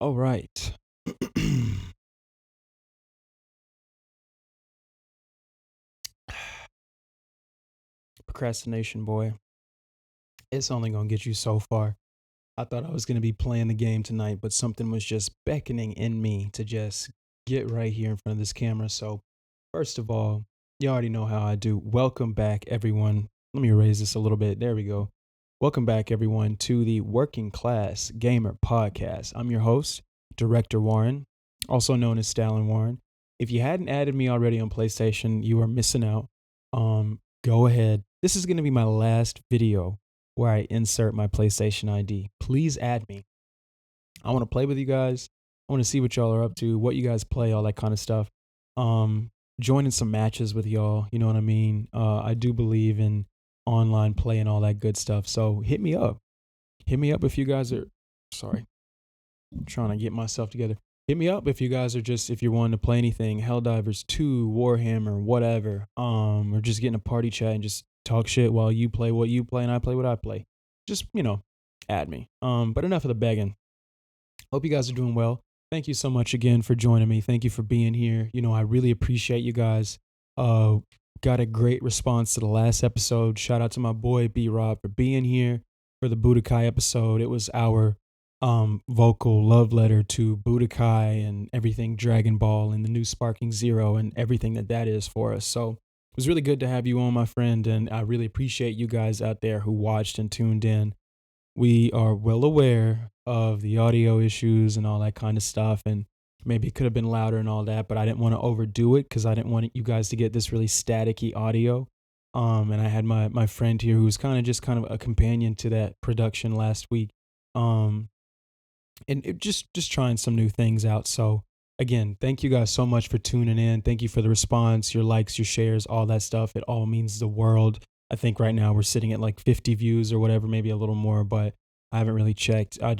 All right. Procrastination, boy. It's only going to get you so far. I thought I was going to be playing the game tonight, but something was just beckoning in me to just get right here in front of this camera. So, first of all, you already know how I do. Welcome back, everyone. Let me erase this a little bit. There we go. Welcome back, everyone, to the Working Class Gamer Podcast. I'm your host, Director Warren, also known as Stalin Warren. If you hadn't added me already on PlayStation, you are missing out. Go ahead. This is going to be my last video where I insert my PlayStation ID. Please add me. I want to play with you guys. I want to see what y'all are up to, what you guys play, all that kind of stuff. Joining some matches with y'all, you know what I mean? I do believe in online play and all that good stuff. So hit me up. Hit me up if you guys are, sorry, I'm trying to get myself together. Hit me up if you guys are just, if you're wanting to play anything, Helldivers 2, Warhammer, whatever. Or just getting a party chat and just talk shit while you play what you play and I play what I play. Just, add me. But enough of the begging. Hope you guys are doing well. Thank you so much again for joining me. Thank you for being here. I really appreciate you guys. Got a great response to the last episode. Shout out to my boy B Rob for being here for the Budokai episode. It was our vocal love letter to Budokai and everything Dragon Ball and the new Sparking Zero and everything that is for us. So it was really good to have you on, my friend, and I really appreciate you guys out there who watched and tuned in. We are well aware of the audio issues and all that kind of stuff, and maybe it could have been louder and all that, but I didn't want to overdo it because I didn't want you guys to get this really staticky audio. And I had my friend here who was kind of a companion to that production last week. And just trying some new things out. So again, thank you guys so much for tuning in. Thank you for the response, your likes, your shares, all that stuff. It all means the world. I think right now we're sitting at like 50 views or whatever, maybe a little more, but I haven't really checked. I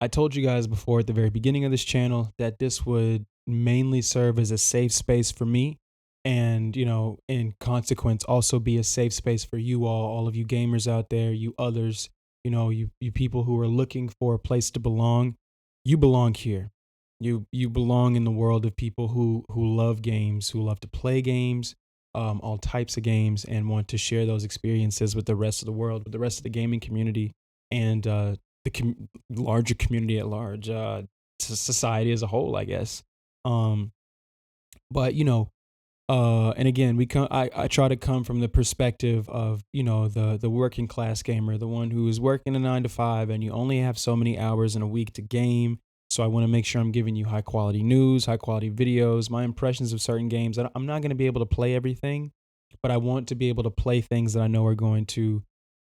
told you guys before at the very beginning of this channel that this would mainly serve as a safe space for me and, in consequence, also be a safe space for you all of you gamers out there, you others, you people who are looking for a place to belong. You belong here. You belong in the world of people who love games, who love to play games, all types of games, and want to share those experiences with the rest of the world, with the rest of the gaming community, and larger community at large, to society as a whole, I guess. But and again, I try to come from the perspective of the working class gamer, the one who is working a 9 to 5, and you only have so many hours in a week to game. So I want to make sure I'm giving you high quality news, high quality videos, my impressions of certain games. I'm not going to be able to play everything, but I want to be able to play things that I know are going to.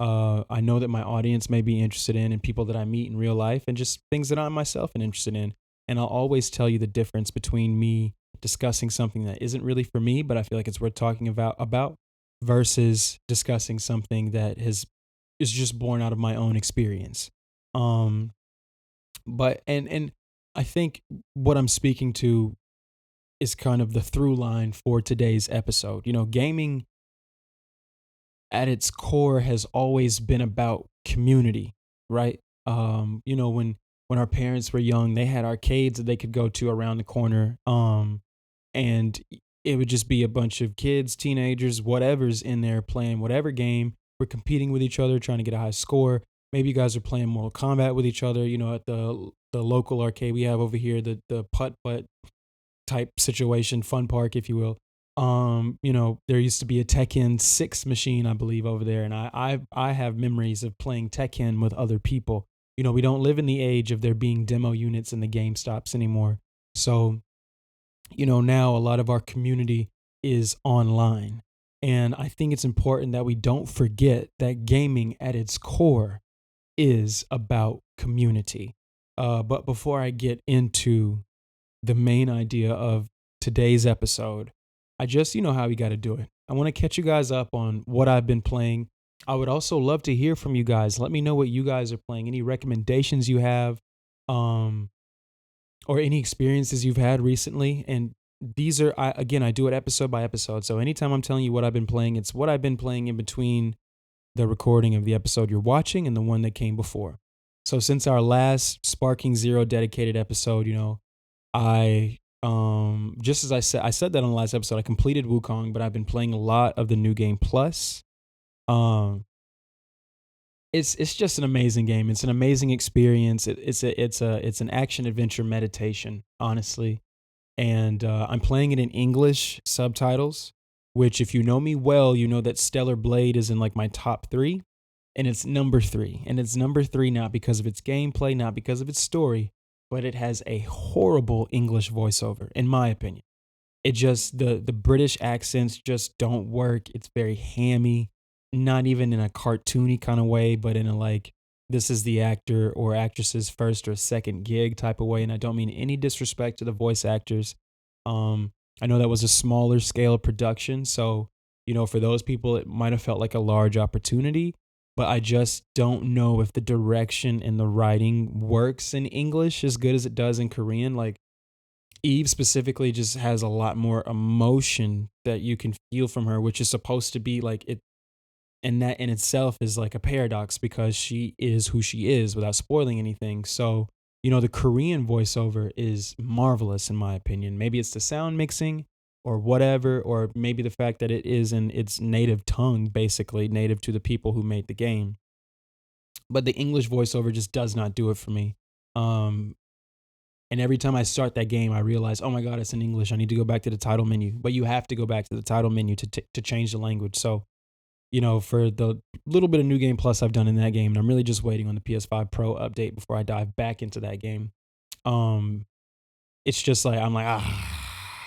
I know that my audience may be interested in, and people that I meet in real life, and just things that I myself am interested in. And I'll always tell you the difference between me discussing something that isn't really for me, but I feel like it's worth talking about versus discussing something that is just born out of my own experience. But and I think what I'm speaking to is kind of the through line for today's episode. Gaming at its core has always been about community, right? When our parents were young, they had arcades that they could go to around the corner. And it would just be a bunch of kids, teenagers, whatever's in there playing whatever game. We're competing with each other, trying to get a high score. Maybe you guys are playing Mortal Kombat with each other, at the local arcade we have over here, the putt-putt type situation, fun park, if you will. There used to be a Tekken 6 machine, I believe, over there, and I have memories of playing Tekken with other people. We don't live in the age of there being demo units in the GameStops anymore. So, now a lot of our community is online. And I think it's important that we don't forget that gaming at its core is about community. But before I get into the main idea of today's episode, I just, how we got to do it. I want to catch you guys up on what I've been playing. I would also love to hear from you guys. Let me know what you guys are playing, any recommendations you have, or any experiences you've had recently. And these are, I do it episode by episode. So anytime I'm telling you what I've been playing, it's what I've been playing in between the recording of the episode you're watching and the one that came before. So since our last Sparking Zero dedicated episode, I just as I said that on the last episode, I completed Wukong, but I've been playing a lot of the new game plus. Um it's just an amazing game. It's an amazing experience. It's an action adventure meditation, honestly. And I'm playing it in English subtitles, which if you know me well, you know that Stellar Blade is in like my top 3, and it's number 3. And it's number 3 not because of its gameplay, not because of its story, but it has a horrible English voiceover, in my opinion. It just the British accents just don't work. It's very hammy, not even in a cartoony kind of way, but in a like this is the actor or actress's first or second gig type of way. And I don't mean any disrespect to the voice actors. Um, I know that was a smaller scale production, so for those people it might have felt like a large opportunity. But I just don't know if the direction and the writing works in English as good as it does in Korean. Like Eve specifically just has a lot more emotion that you can feel from her, which is supposed to be like it. And that in itself is like a paradox because she is who she is without spoiling anything. So, the Korean voiceover is marvelous in my opinion. Maybe it's the sound mixing or whatever, or maybe the fact that it is in its native tongue, basically native to the people who made the game. But the English voiceover just does not do it for me. Um, and every time I start that game, I realize, oh my God, it's in English. I need to go back to the title menu. But you have to go back to the title menu to change the language. So, for the little bit of New Game Plus I've done in that game, and I'm really just waiting on the PS5 Pro update before I dive back into that game. It's just like,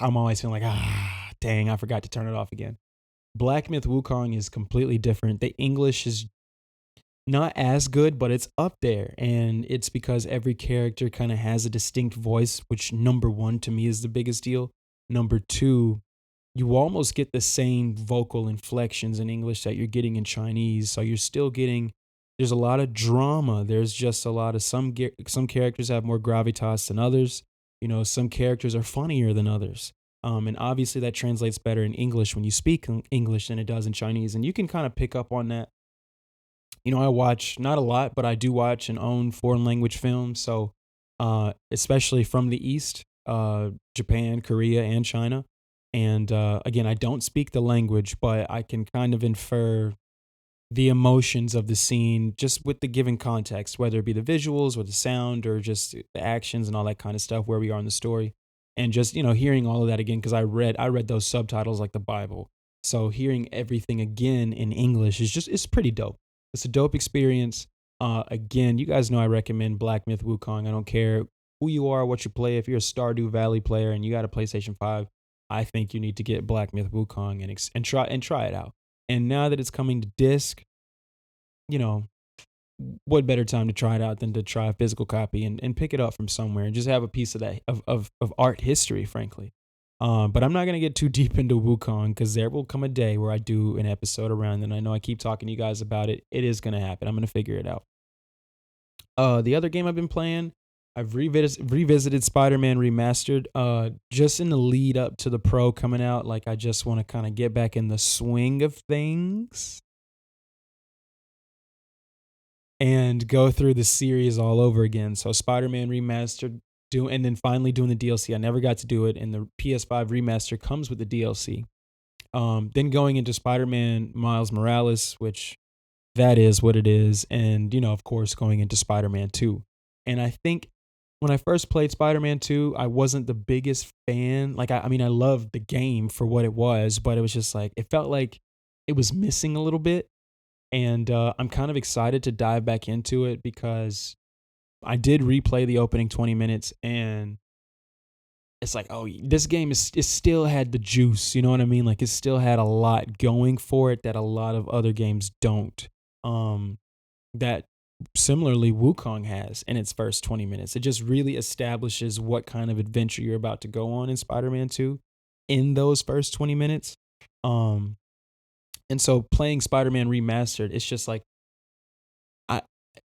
I'm always feeling like, dang, I forgot to turn it off again. Black Myth Wukong is completely different. The English is not as good, but it's up there. And it's because every character kind of has a distinct voice, which number one to me is the biggest deal. Number two, you almost get the same vocal inflections in English that you're getting in Chinese. So you're still getting, there's a lot of drama. There's just a lot of some characters have more gravitas than others. Some characters are funnier than others. And obviously that translates better in English when you speak English than it does in Chinese. And you can kind of pick up on that. I watch not a lot, but I do watch and own foreign language films. So, especially from the East, Japan, Korea, and China. And again, I don't speak the language, but I can kind of infer the emotions of the scene just with the given context, whether it be the visuals or the sound or just the actions and all that kind of stuff, where we are in the story. And just, hearing all of that again, because I read those subtitles like the Bible. So hearing everything again in English it's pretty dope. It's a dope experience. Again, you guys know I recommend Black Myth Wukong. I don't care who you are, what you play. If you're a Stardew Valley player and you got a PlayStation 5, I think you need to get Black Myth Wukong and try it out. And now that it's coming to disc, you know, what better time to try it out than to try a physical copy and pick it up from somewhere and just have a piece of that of art history, frankly. But I'm not gonna get too deep into Wukong because there will come a day where I do an episode around, and I know I keep talking to you guys about it. It is gonna happen. I'm gonna figure it out. The other game I've been playing, I've revisited Spider-Man Remastered. Just in the lead up to the Pro coming out, like I just want to kind of get back in the swing of things and go through the series all over again. So Spider-Man Remastered, and then finally doing the DLC. I never got to do it, and the PS5 Remaster comes with the DLC. Then going into Spider-Man Miles Morales, which that is what it is, and of course, going into Spider-Man 2. And I think when I first played Spider-Man 2, I wasn't the biggest fan. Like, I mean, I loved the game for what it was, but it was just like, it felt like it was missing a little bit. And I'm kind of excited to dive back into it because I did replay the opening 20 minutes and it's like, oh, this game it still had the juice. You know what I mean? Like, it still had a lot going for it that a lot of other games don't. That similarly Wukong has in its first 20 minutes. It just really establishes what kind of adventure you're about to go on in Spider-Man 2 in those first 20 minutes. And so playing Spider-Man Remastered, it's just like,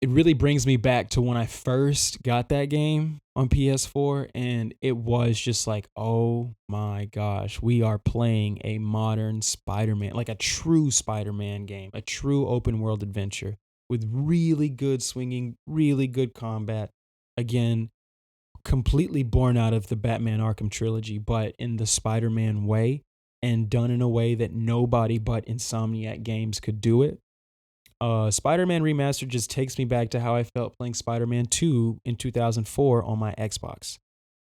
it really brings me back to when I first got that game on PS4, and it was just like, oh my gosh, we are playing a modern Spider-Man, like a true Spider-Man game, a true open world adventure. with really good swinging, really good combat. Again, completely born out of the Batman Arkham trilogy, but in the Spider-Man way and done in a way that nobody but Insomniac Games could do it. Spider-Man Remastered just takes me back to how I felt playing Spider-Man 2 in 2004 on my Xbox.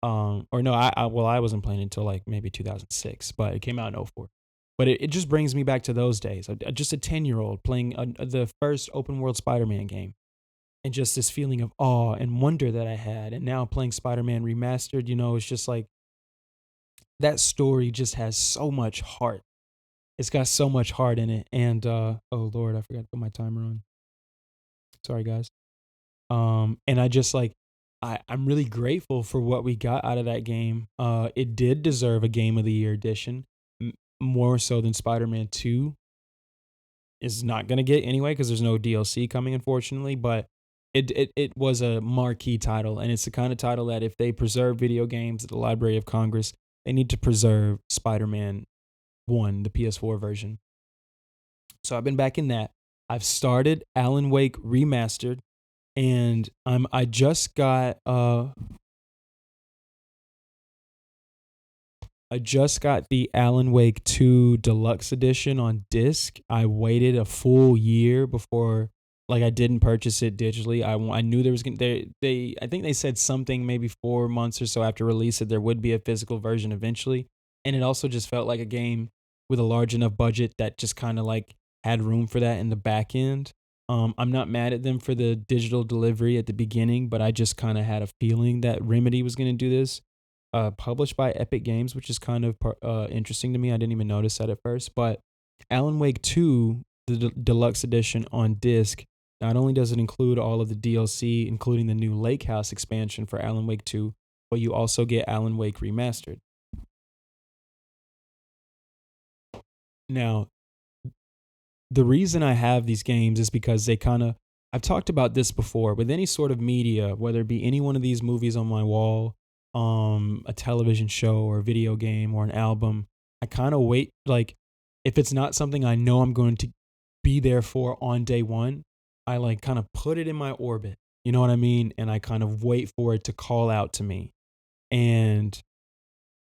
Or no, I wasn't playing it until like maybe 2006, but it came out in '04. But it just brings me back to those days. Just a 10-year-old playing the first open world Spider-Man game, and just this feeling of awe and wonder that I had. And now playing Spider-Man Remastered, it's just like that story just has so much heart. It's got so much heart in it. And oh Lord, I forgot to put my timer on. Sorry guys. And I just like I'm really grateful for what we got out of that game. It did deserve a Game of the Year edition, more so than Spider-Man 2 is not gonna get anyway because there's no DLC coming, unfortunately. But it was a marquee title, and it's the kind of title that if they preserve video games at the Library of Congress, they need to preserve Spider-Man 1, the PS4 version. So I've been back in that. I've started Alan Wake Remastered, and I just got the Alan Wake 2 Deluxe Edition on disc. I waited a full year before, like, I didn't purchase it digitally. I knew there was gonna I think they said something maybe 4 months or so after release that there would be a physical version eventually, and it also just felt like a game with a large enough budget that just kind of like had room for that in the back end. I'm not mad at them for the digital delivery at the beginning, but I just kind of had a feeling that Remedy was going to do this. Published by Epic Games, which is kind of interesting to me. I didn't even notice that at first. But Alan Wake 2, the deluxe edition on disc, not only does it include all of the DLC, including the new Lake House expansion for Alan Wake 2, but you also get Alan Wake Remastered. Now, the reason I have these games is because I've talked about this before with any sort of media, whether it be any one of these movies on my wall, a television show or a video game or an album. I kind of wait, like, if it's not something I know I'm going to be there for on day one, I like kind of put it in my orbit. You know what I mean? And I kind of wait for it to call out to me. And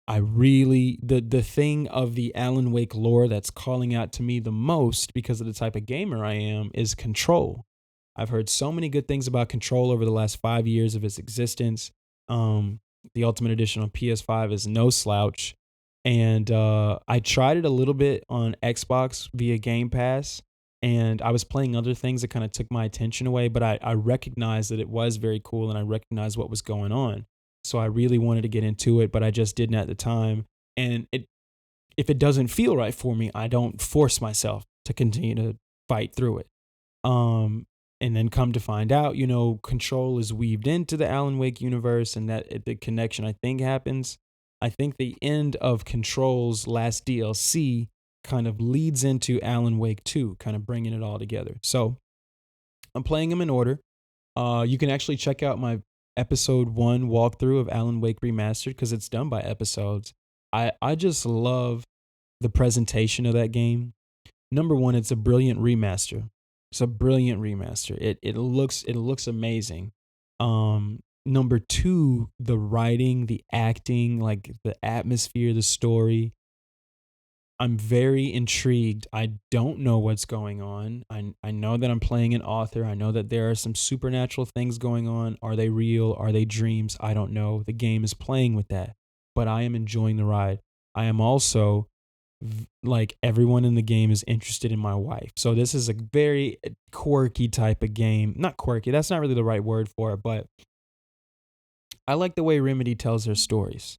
I really the thing of the Alan Wake lore that's calling out to me the most because of the type of gamer I am is Control. I've heard so many good things about Control over the last 5 years of its existence. The Ultimate Edition on PS5 is no slouch, and I tried it a little bit on Xbox via Game Pass, and I was playing other things that kind of took my attention away. But I recognized that it was very cool, and I recognized what was going on. So I really wanted to get into it, but I just didn't at the time. And if it doesn't feel right for me, I don't force myself to continue to fight through it. And then come to find out, Control is weaved into the Alan Wake universe, and that the connection, I think, happens. I think the end of Control's last DLC kind of leads into Alan Wake 2, kind of bringing it all together. So I'm playing them in order. You can actually check out my episode 1 walkthrough of Alan Wake Remastered because it's done by episodes. I just love the presentation of that game. Number one, it's a brilliant remaster. It's a brilliant remaster. It looks amazing. Number two, the writing, the acting, like the atmosphere, the story. I'm very intrigued. I don't know what's going on. I know that I'm playing an author. I know that there are some supernatural things going on. Are they real? Are they dreams? I don't know. The game is playing with that, but I am enjoying the ride. I am also, like, everyone in the game is interested in my wife. So this is a very quirky type of game. Not quirky. That's not really the right word for it, but I like the way Remedy tells their stories.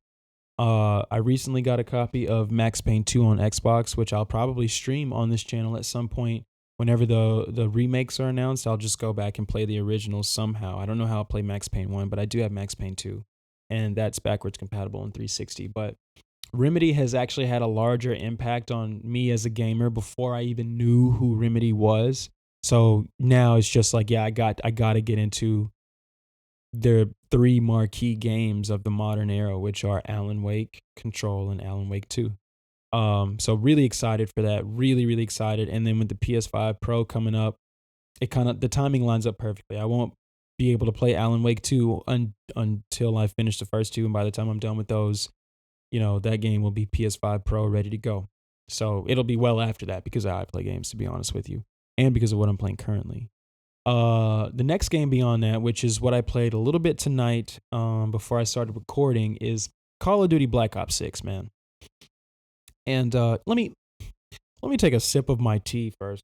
I recently got a copy of Max Payne 2 on Xbox, which I'll probably stream on this channel at some point. Whenever the remakes are announced, I'll just go back and play the originals somehow. I don't know how I'll play Max Payne 1, but I do have Max Payne 2, and that's backwards compatible in 360. But Remedy has actually had a larger impact on me as a gamer before I even knew who Remedy was. So now it's just like, yeah, I got to get into their three marquee games of the modern era, which are Alan Wake, Control, and Alan Wake 2. So really excited for that. Really, really excited. And then with the PS5 Pro coming up, it kind of, the timing lines up perfectly. I won't be able to play Alan Wake 2 until I finish the first two, and by the time I'm done with those, that game will be PS5 Pro ready to go. So it'll be well after that because I play games, to be honest with you, and because of what I'm playing currently. The next game beyond that, which is what I played a little bit tonight, before I started recording, is Call of Duty Black Ops 6, man. And let me take a sip of my tea first.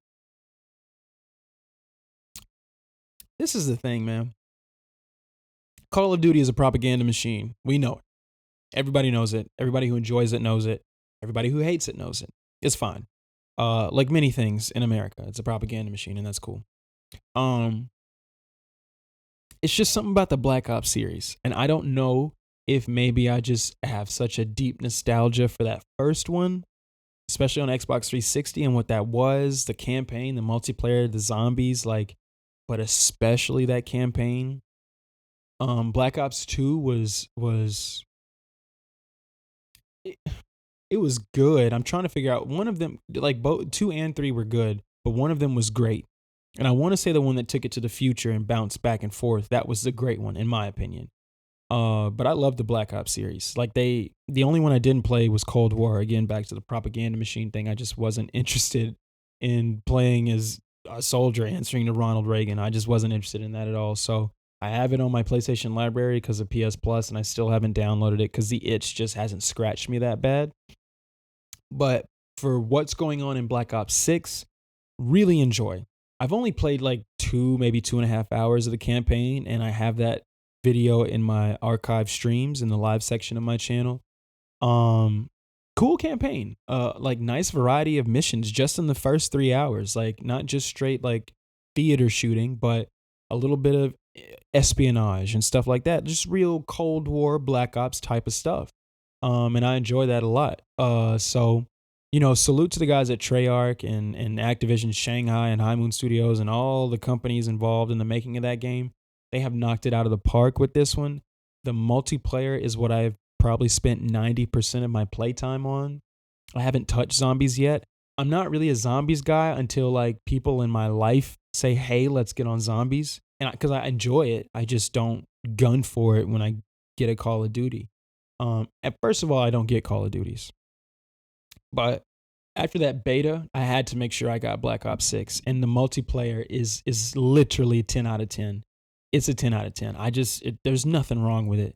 This is the thing, man. Call of Duty is a propaganda machine. We know it. Everybody knows it. Everybody who enjoys it knows it. Everybody who hates it knows it. It's fine. Like many things in America, it's a propaganda machine, and that's cool. It's just something about the Black Ops series, and I don't know if maybe I just have such a deep nostalgia for that first one, especially on Xbox 360 and what that was, the campaign, the multiplayer, the zombies, like, but especially that campaign. Black Ops 2 was it, it was good. I'm trying to figure out one of them, like both 2 and 3 were good, but one of them was great. And I want to say the one that took it to the future and bounced back and forth, that was the great one in my opinion. But I love the Black Ops series. Like the only one I didn't play was Cold War. Again, back to the propaganda machine thing. I just wasn't interested in playing as a soldier answering to Ronald Reagan. I just wasn't interested in that at all. So I have it on my PlayStation library because of PS Plus, and I still haven't downloaded it because the itch just hasn't scratched me that bad. But for what's going on in Black Ops 6, really enjoy. I've only played like maybe 2.5 hours of the campaign, and I have that video in my archive streams in the live section of my channel. Cool campaign. Like nice variety of missions just in the first 3 hours. Like not just straight like theater shooting, but a little bit of espionage and stuff like that. Just real Cold War, Black Ops type of stuff. And I enjoy that a lot. So salute to the guys at Treyarch and Activision Shanghai and High Moon Studios and all the companies involved in the making of that game. They have knocked it out of the park with this one. The multiplayer is what I've probably spent 90% of my playtime on. I haven't touched zombies yet. I'm not really a zombies guy until like people in my life say, "Hey, let's get on zombies." And because I enjoy it, I just don't gun for it when I get a Call of Duty. And first of all, I don't get Call of Duties. But after that beta, I had to make sure I got Black Ops 6, and the multiplayer is literally 10 out of 10. It's a 10 out of 10. There's nothing wrong with it.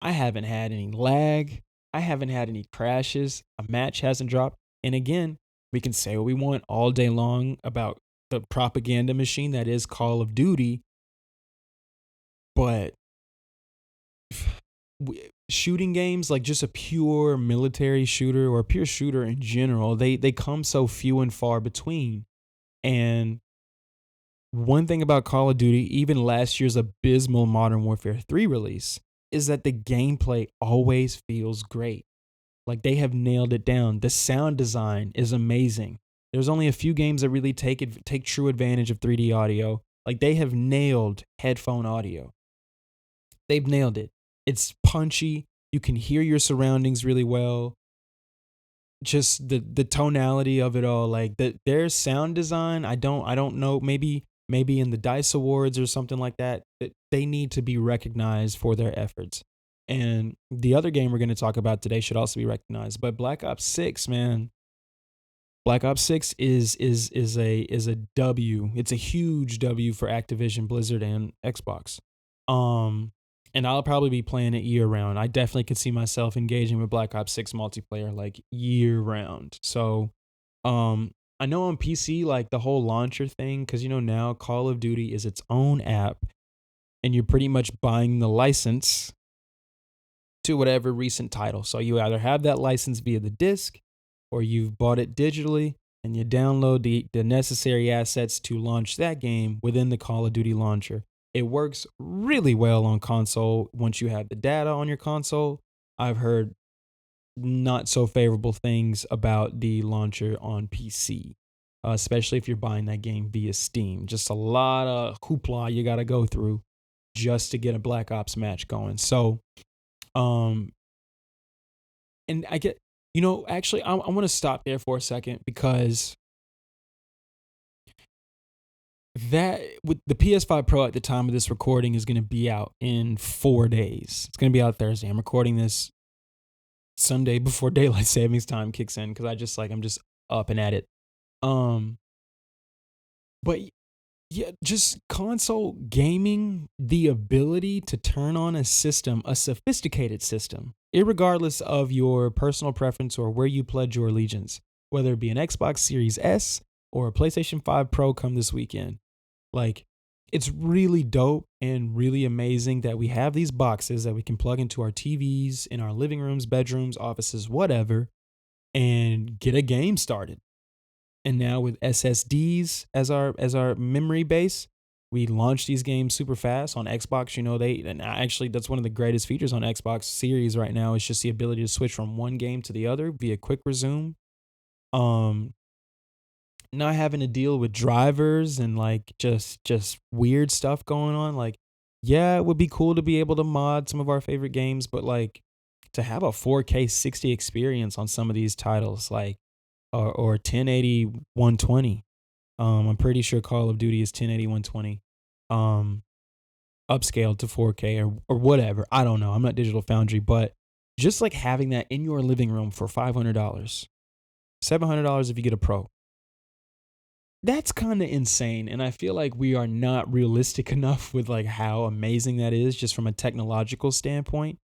I haven't had any lag. I haven't had any crashes. A match hasn't dropped. And again, we can say what we want all day long about the propaganda machine that is Call of Duty, but shooting games, like just a pure military shooter or a pure shooter in general, they come so few and far between. And one thing about Call of Duty, even last year's abysmal Modern Warfare 3 release, is that the gameplay always feels great. Like they have nailed it down. The sound design is amazing. There's only a few games that really take true advantage of 3D audio. Like they have nailed headphone audio. They've nailed it. It's punchy. You can hear your surroundings really well. Just the tonality of it all, like their sound design. I don't know. Maybe in the DICE Awards or something like that. They need to be recognized for their efforts. And the other game we're going to talk about today should also be recognized. But Black Ops 6, man. Black Ops 6 is a W. It's a huge W for Activision, Blizzard, and Xbox. And I'll probably be playing it year round. I definitely could see myself engaging with Black Ops 6 multiplayer like year round. So, I know on PC, like the whole launcher thing, because now Call of Duty is its own app, and you're pretty much buying the license to whatever recent title. So you either have that license via the disc, or you've bought it digitally, and you download the necessary assets to launch that game within the Call of Duty launcher. It works really well on console once you have the data on your console. I've heard not so favorable things about the launcher on PC, especially if you're buying that game via Steam. Just a lot of hoopla you got to go through just to get a Black Ops match going. So, and I get, actually, I want to stop there for a second because that with the PS5 Pro at the time of this recording is going to be out in 4 days. It's going to be out Thursday. I'm recording this Sunday before daylight savings time kicks in cuz I'm just up and at it. Um but yeah, just console gaming, the ability to turn on a system, a sophisticated system, irregardless of your personal preference or where you pledge your allegiance, whether it be an Xbox Series S or a PlayStation 5 Pro come this weekend. Like, it's really dope and really amazing that we have these boxes that we can plug into our TVs, in our living rooms, bedrooms, offices, whatever, and get a game started. And now with SSDs as our memory base, we launch these games super fast on Xbox. And actually that's one of the greatest features on Xbox Series right now is just the ability to switch from one game to the other via quick resume. Um, Not having to deal with drivers and like just weird stuff going on. Like, yeah, it would be cool to be able to mod some of our favorite games, but like to have a 4K 60 experience on some of these titles, like or 1080 120. I'm pretty sure Call of Duty is 1080 120. Um, Upscaled to 4K or whatever. I don't know. I'm not Digital Foundry, but just like having that in your living room for $500, $700 if you get a Pro. That's kind of insane, and I feel like we are not realistic enough with like how amazing that is just from a technological standpoint.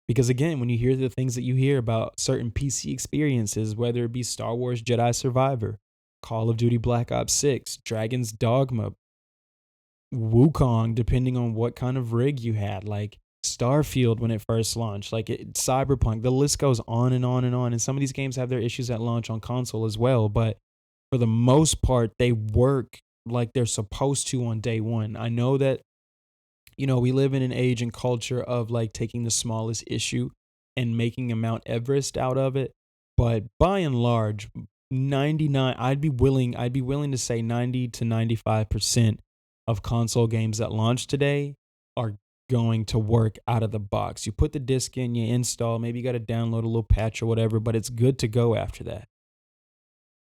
Because again, when you hear the things that you hear about certain PC experiences, whether it be Star Wars Jedi Survivor, Call of Duty Black Ops 6, Dragon's Dogma, Wukong, depending on what kind of rig you had, like Starfield when it first launched, Cyberpunk, the list goes on and on and on. And some of these games have their issues at launch on console as well, but for the most part, they work like they're supposed to on day one. I know that we live in an age and culture of like taking the smallest issue and making a Mount Everest out of it. But by and large, 99, I'd be willing to say 90 to 95% of console games that launch today are going to work out of the box. You put the disc in, you install, maybe you got to download a little patch or whatever, but it's good to go after that.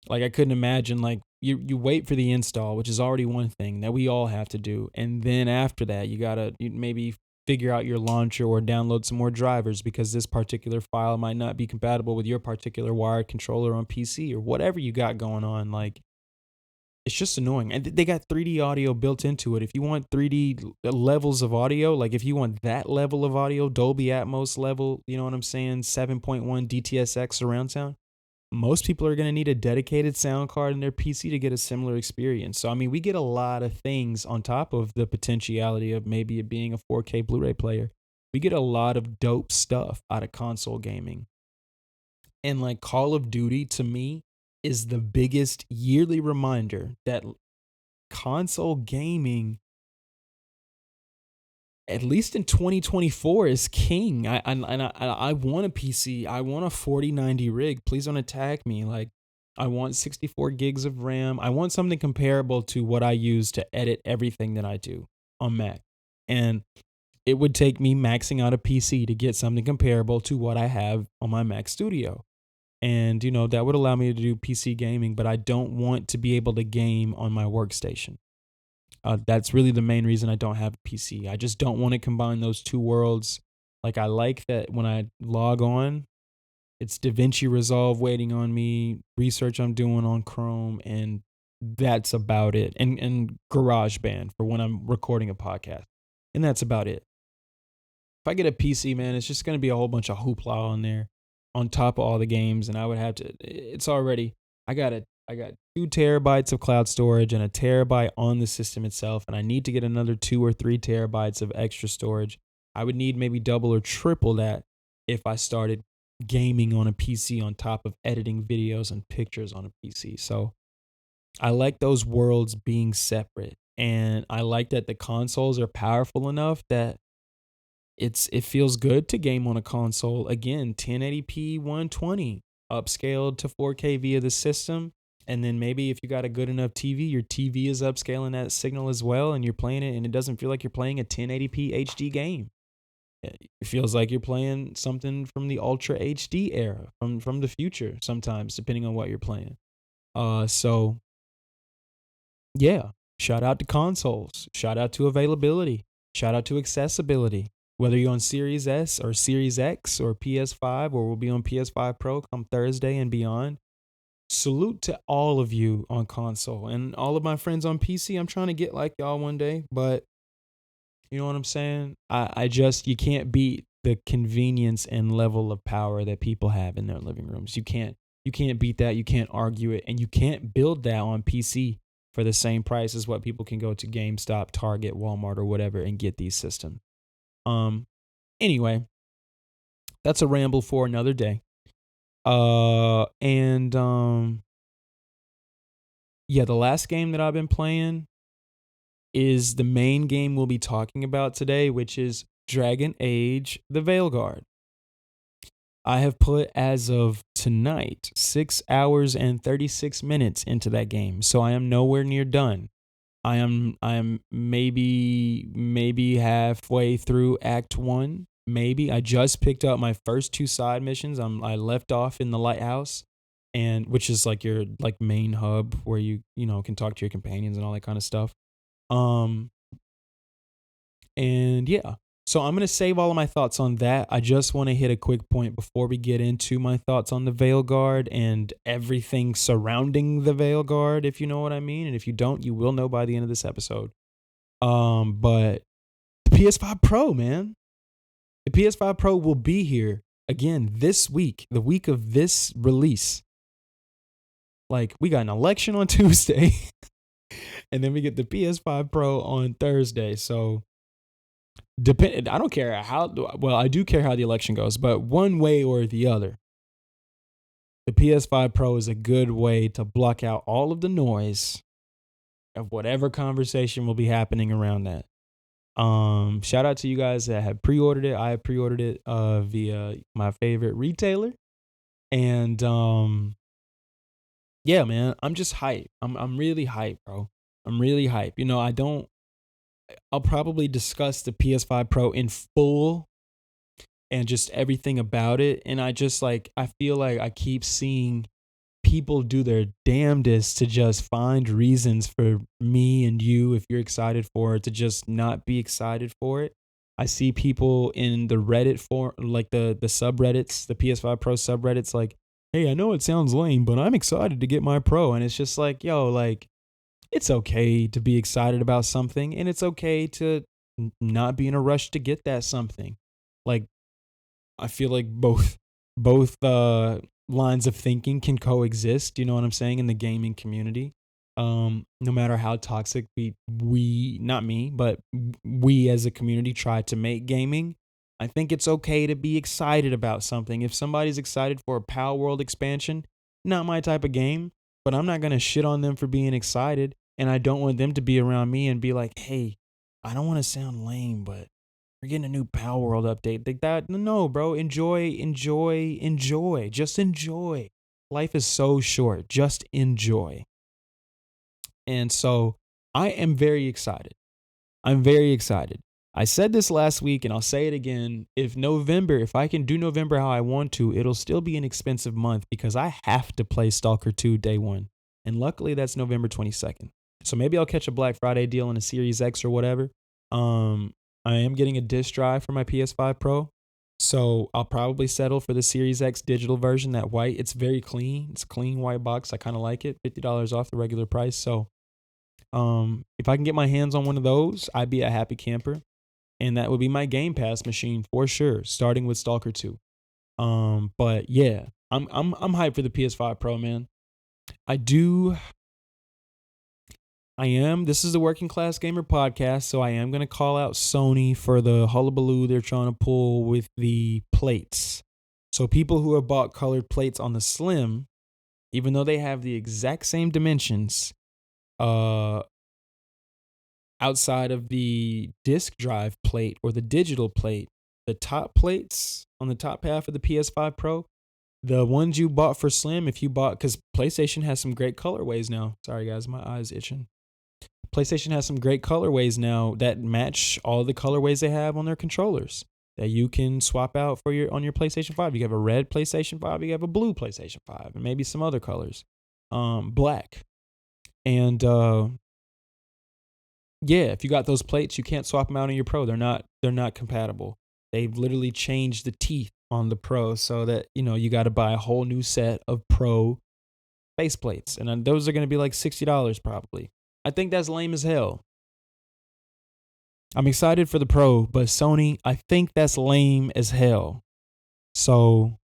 Like I couldn't imagine like you wait for the install, which is already one thing that we all have to do, and then after that you maybe figure out your launcher or download some more drivers because this particular file might not be compatible with your particular wired controller on PC or whatever you got going on. Like it's just annoying. And they got 3D audio built into it. If you want 3D levels of audio, like if you want that level of audio, Dolby Atmos level, you know what I'm saying, 7.1 DTSX surround sound, most people are going to need a dedicated sound card in their PC to get a similar experience. So, I mean, we get a lot of things on top of the potentiality of maybe it being a 4K Blu-ray player. We get a lot of dope stuff out of console gaming. And like Call of Duty to me is the biggest yearly reminder that console gaming, at least in 2024, is king. I want a PC. I want a 4090 rig. Please don't attack me. Like I want 64 gigs of RAM. I want something comparable to what I use to edit everything that I do on Mac. And it would take me maxing out a PC to get something comparable to what I have on my Mac Studio. And that would allow me to do PC gaming, but I don't want to be able to game on my workstation. That's really the main reason I don't have a PC. I just don't want to combine those two worlds. Like I like that when I log on, it's DaVinci Resolve waiting on me, research I'm doing on Chrome, and that's about it. And GarageBand for when I'm recording a podcast. And that's about it. If I get a PC, man, it's just going to be a whole bunch of hoopla on there on top of all the games. And I would have to, it's already, I got 2 terabytes of cloud storage and a terabyte on the system itself. And I need to get another 2 or 3 terabytes of extra storage. I would need maybe double or triple that if I started gaming on a PC on top of editing videos and pictures on a PC. So I like those worlds being separate. And I like that the consoles are powerful enough that it feels good to game on a console. Again, 1080p 120 upscaled to 4K via the system. And then maybe if you got a good enough TV, your TV is upscaling that signal as well, and you're playing it, and it doesn't feel like you're playing a 1080p HD game. It feels like you're playing something from the Ultra HD era, from the future sometimes, depending on what you're playing. So yeah, Shout out to consoles. Shout out to availability. Shout out to accessibility. Whether you're on Series S or Series X or PS5, or we'll be on PS5 Pro come Thursday and beyond. Salute to all of you on console and all of my friends on PC. I'm trying to get like y'all one day, but you know what I'm saying? I just, you can't beat the convenience and level of power that people have in their living rooms. You can't beat that. You can't argue it. And you can't build that on PC for the same price as what people can go to GameStop, Target, Walmart, or whatever and get these systems. Anyway, that's a ramble for another day. Yeah, the last game that I've been playing is the main game we'll be talking about today, which is Dragon Age: The Veilguard. I have put, as of tonight, 6 hours and 36 minutes into that game, so I am nowhere near done. I am maybe halfway through Act 1. Maybe I just picked up my first 2 side missions. I left off in the lighthouse, and which is like your like main hub where you can talk to your companions and all that kind of stuff. And yeah, so I'm going to save all of my thoughts on that. I just want to hit a quick point before we get into my thoughts on the Veilguard and everything surrounding the Veilguard, if you know what I mean. And if you don't, you will know by the end of this episode. But the PS5 Pro, man. The PS5 Pro will be here again this week, the week of this release. Like, we got an election on Tuesday, and then we get the PS5 Pro on Thursday. So, I don't care I do care how the election goes, but one way or the other, the PS5 Pro is a good way to block out all of the noise of whatever conversation will be happening around that. Shout out to you guys that have pre-ordered it. I have pre-ordered it via my favorite retailer, and yeah, man, I'm just hyped. I'm really hyped, bro. I'm really hyped. I'll probably discuss the PS5 Pro in full and just everything about it. And I feel like I keep seeing people do their damnedest to just find reasons for me and you, if you're excited for it, to just not be excited for it. I see people in the Reddit like the subreddits, the PS5 Pro subreddits, like, hey, I know it sounds lame, but I'm excited to get my Pro. And it's just like, yo, like, it's okay to be excited about something, and it's okay to not be in a rush to get that something. Like, I feel like both lines of thinking can coexist, you know what I'm saying, in the gaming community. No matter how toxic we not me, but we as a community try to make gaming, I think it's okay to be excited about something. If somebody's excited for a Pal World expansion, not my type of game, but I'm not going to shit on them for being excited. And I don't want them to be around me and be like, hey, I don't want to sound lame, but we're getting a new Pal World update. Like that. No, bro. Enjoy. Just enjoy. Life is so short. Just enjoy. And so I am very excited. I'm very excited. I said this last week and I'll say it again. If I can do November how I want to, it'll still be an expensive month because I have to play Stalker 2 day one. And luckily that's November 22nd. So maybe I'll catch a Black Friday deal on a Series X or whatever. I am getting a disc drive for my PS5 Pro. So I'll probably settle for the Series X digital version, that white. It's very clean. It's a clean white box. I kind of like it. $50 off the regular price. So if I can get my hands on one of those, I'd be a happy camper. And that would be my Game Pass machine for sure, starting with Stalker 2. But yeah, I'm hyped for the PS5 Pro, man. This is the Working Class Gamer podcast, so I am going to call out Sony for the hullabaloo they're trying to pull with the plates. So people who have bought colored plates on the Slim, even though they have the exact same dimensions, outside of the disk drive plate or the digital plate, the top plates on the top half of the PS5 Pro, the ones you bought for Slim, because PlayStation has some great colorways now. Sorry guys, my eye's itching. PlayStation has some great colorways now that match all the colorways they have on their controllers that you can swap out on your PlayStation 5. You have a red PlayStation 5, you have a blue PlayStation 5, and maybe some other colors. Black. And Yeah, if you got those plates, you can't swap them out on your Pro. They're not compatible. They've literally changed the teeth on the Pro so that, you got to buy a whole new set of Pro faceplates. And then those are going to be like $60 probably. I think that's lame as hell. I'm excited for the Pro, but Sony, I think that's lame as hell. So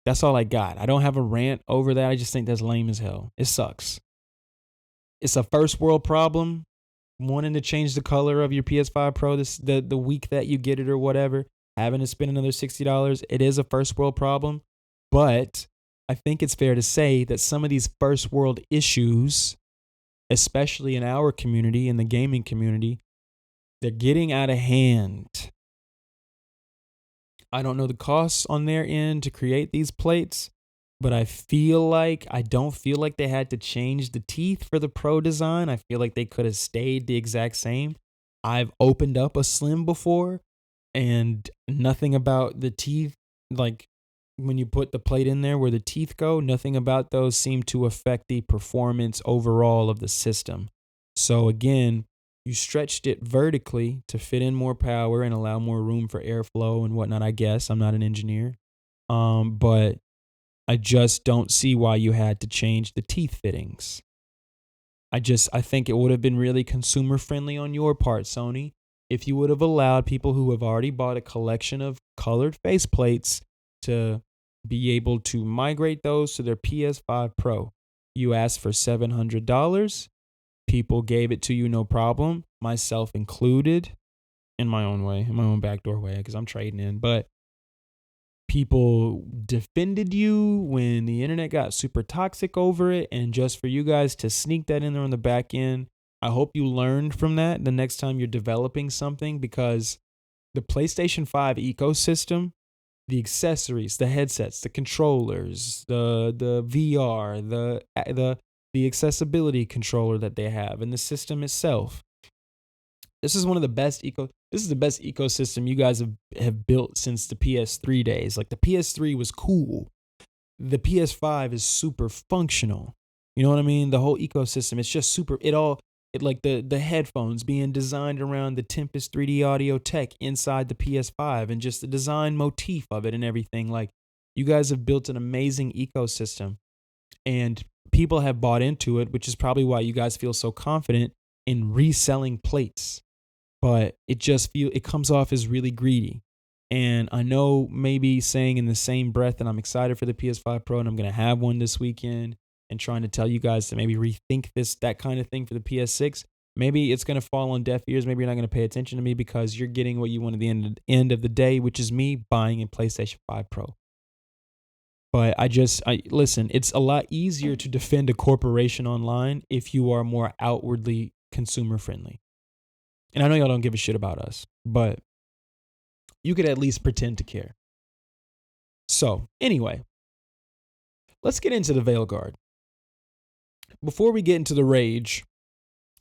that's all I got. I don't have a rant over that. I just think that's lame as hell. It sucks. It's a first world problem. Wanting to change the color of your PS5 Pro the week that you get it or whatever, having to spend another $60. It is a first world problem, but I think it's fair to say that some of these first world issues, especially in our community, in the gaming community, they're getting out of hand. I don't know the costs on their end to create these plates, but I don't feel like they had to change the teeth for the Pro design. I feel like they could have stayed the exact same. I've opened up a Slim before, and nothing about the teeth, like when you put the plate in there where the teeth go, nothing about those seemed to affect the performance overall of the system. So again, you stretched it vertically to fit in more power and allow more room for airflow and whatnot, I guess. I'm not an engineer. But I just don't see why you had to change the teeth fittings. I think it would have been really consumer friendly on your part, Sony, if you would have allowed people who have already bought a collection of colored faceplates to be able to migrate those to their PS5 Pro. You asked for $700. People gave it to you no problem, myself included, in my own way, in my own backdoor way, because I'm trading in. But people defended you when the internet got super toxic over it, and just for you guys to sneak that in there on the back end, I hope you learned from that the next time you're developing something, because the PlayStation 5 ecosystem, the accessories, the headsets, the controllers, the VR, the accessibility controller that they have, and the system itself. This is the best ecosystem you guys have built since the PS3 days. Like, the PS3 was cool. The PS5 is super functional. You know what I mean? The whole ecosystem, it's just super, like the headphones being designed around the Tempest 3D audio tech inside the PS5 and just the design motif of it and everything. Like, you guys have built an amazing ecosystem, and people have bought into it, which is probably why you guys feel so confident in reselling plates. But it comes off as really greedy. And I know maybe saying in the same breath that I'm excited for the PS5 Pro and I'm going to have one this weekend, and trying to tell you guys to maybe rethink that kind of thing for the PS6, maybe it's going to fall on deaf ears. Maybe you're not going to pay attention to me because you're getting what you want at the end of the day, which is me buying a PlayStation 5 Pro. But listen, it's a lot easier to defend a corporation online if you are more outwardly consumer friendly. And I know y'all don't give a shit about us, but you could at least pretend to care. So, anyway, let's get into the Veilguard. Before we get into the rage,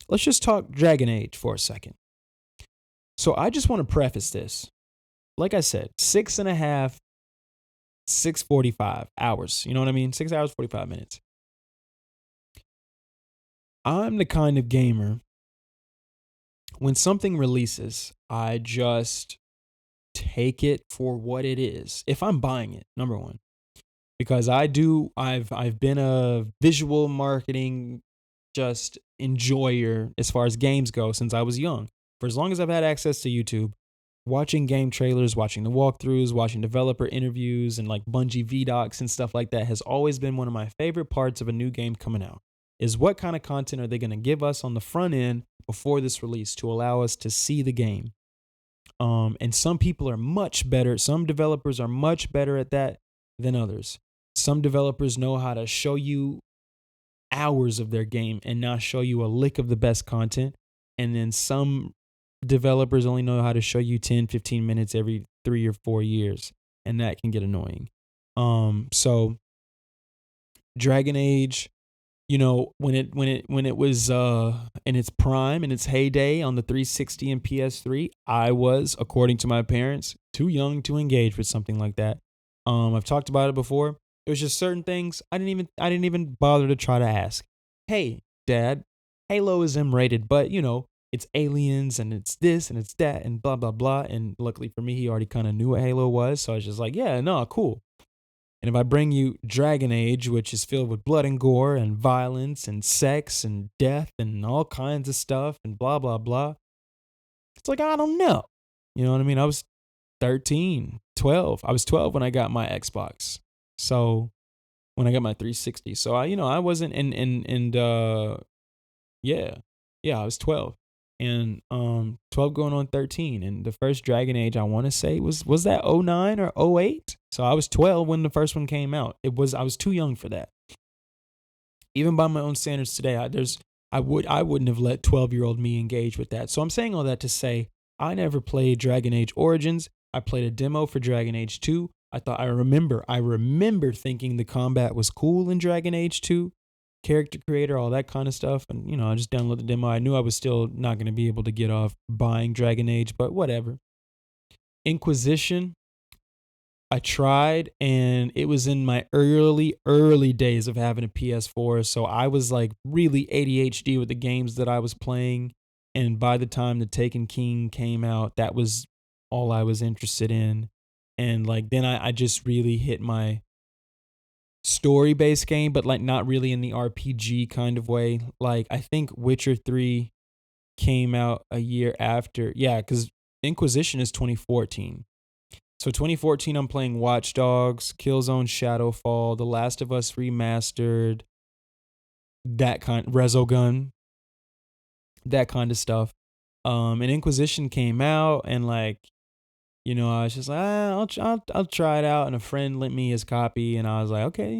let's just talk Dragon Age for a second. So I just want to preface this. Like I said, 6:45 hours. You know what I mean? 6 hours, 45 minutes. I'm the kind of gamer, when something releases, I just take it for what it is. If I'm buying it, number one. Because I've been a visual marketing just enjoyer as far as games go since I was young. For as long as I've had access to YouTube, watching game trailers, watching the walkthroughs, watching developer interviews, and like Bungie VDocs and stuff like that has always been one of my favorite parts of a new game coming out. Is what kind of content are they going to give us on the front end before this release to allow us to see the game? And some people are much better. Some developers are much better at that than others. Some developers know how to show you hours of their game and not show you a lick of the best content. And then some developers only know how to show you 10, 15 minutes every 3 or 4 years. And that can get annoying. So Dragon Age, you know, when it was in its prime, in its heyday on the 360 and PS3, I was, according to my parents, too young to engage with something like that. I've talked about it before. It was just certain things I didn't even bother to try to ask. Hey, Dad, Halo is M-rated, but it's aliens and it's this and it's that and blah blah blah. And luckily for me, he already kind of knew what Halo was, so I was just like, yeah, no, cool. And if I bring you Dragon Age, which is filled with blood and gore and violence and sex and death and all kinds of stuff and blah blah blah, it's like, I don't know. You know what I mean? I was 13, 12. I was 12 when I got my Xbox. So when I got my 360. So I wasn't yeah. Yeah, I was 12. And 12 going on 13. And the first Dragon Age, I want to say was that 09 or 08? So I was 12 when the first one came out. I was too young for that. Even by my own standards today, I wouldn't have let 12-year-old me engage with that. So I'm saying all that to say I never played Dragon Age Origins. I played a demo for Dragon Age 2. I remember thinking the combat was cool in Dragon Age 2, character creator, all that kind of stuff. And, I just downloaded the demo. I knew I was still not going to be able to get off buying Dragon Age, but whatever. Inquisition, I tried, and it was in my early days of having a PS4. So I was like really ADHD with the games that I was playing. And by the time the Taken King came out, that was all I was interested in. And like then I just really hit my story-based game, but like not really in the RPG kind of way. Like I think Witcher 3 came out a year after. Yeah, because Inquisition is 2014. So 2014, I'm playing Watch Dogs, Killzone Shadowfall, The Last of Us Remastered, Resogun, that kind of stuff. And Inquisition came out, and like, I was just like, I'll try it out. And a friend lent me his copy, and I was like, okay,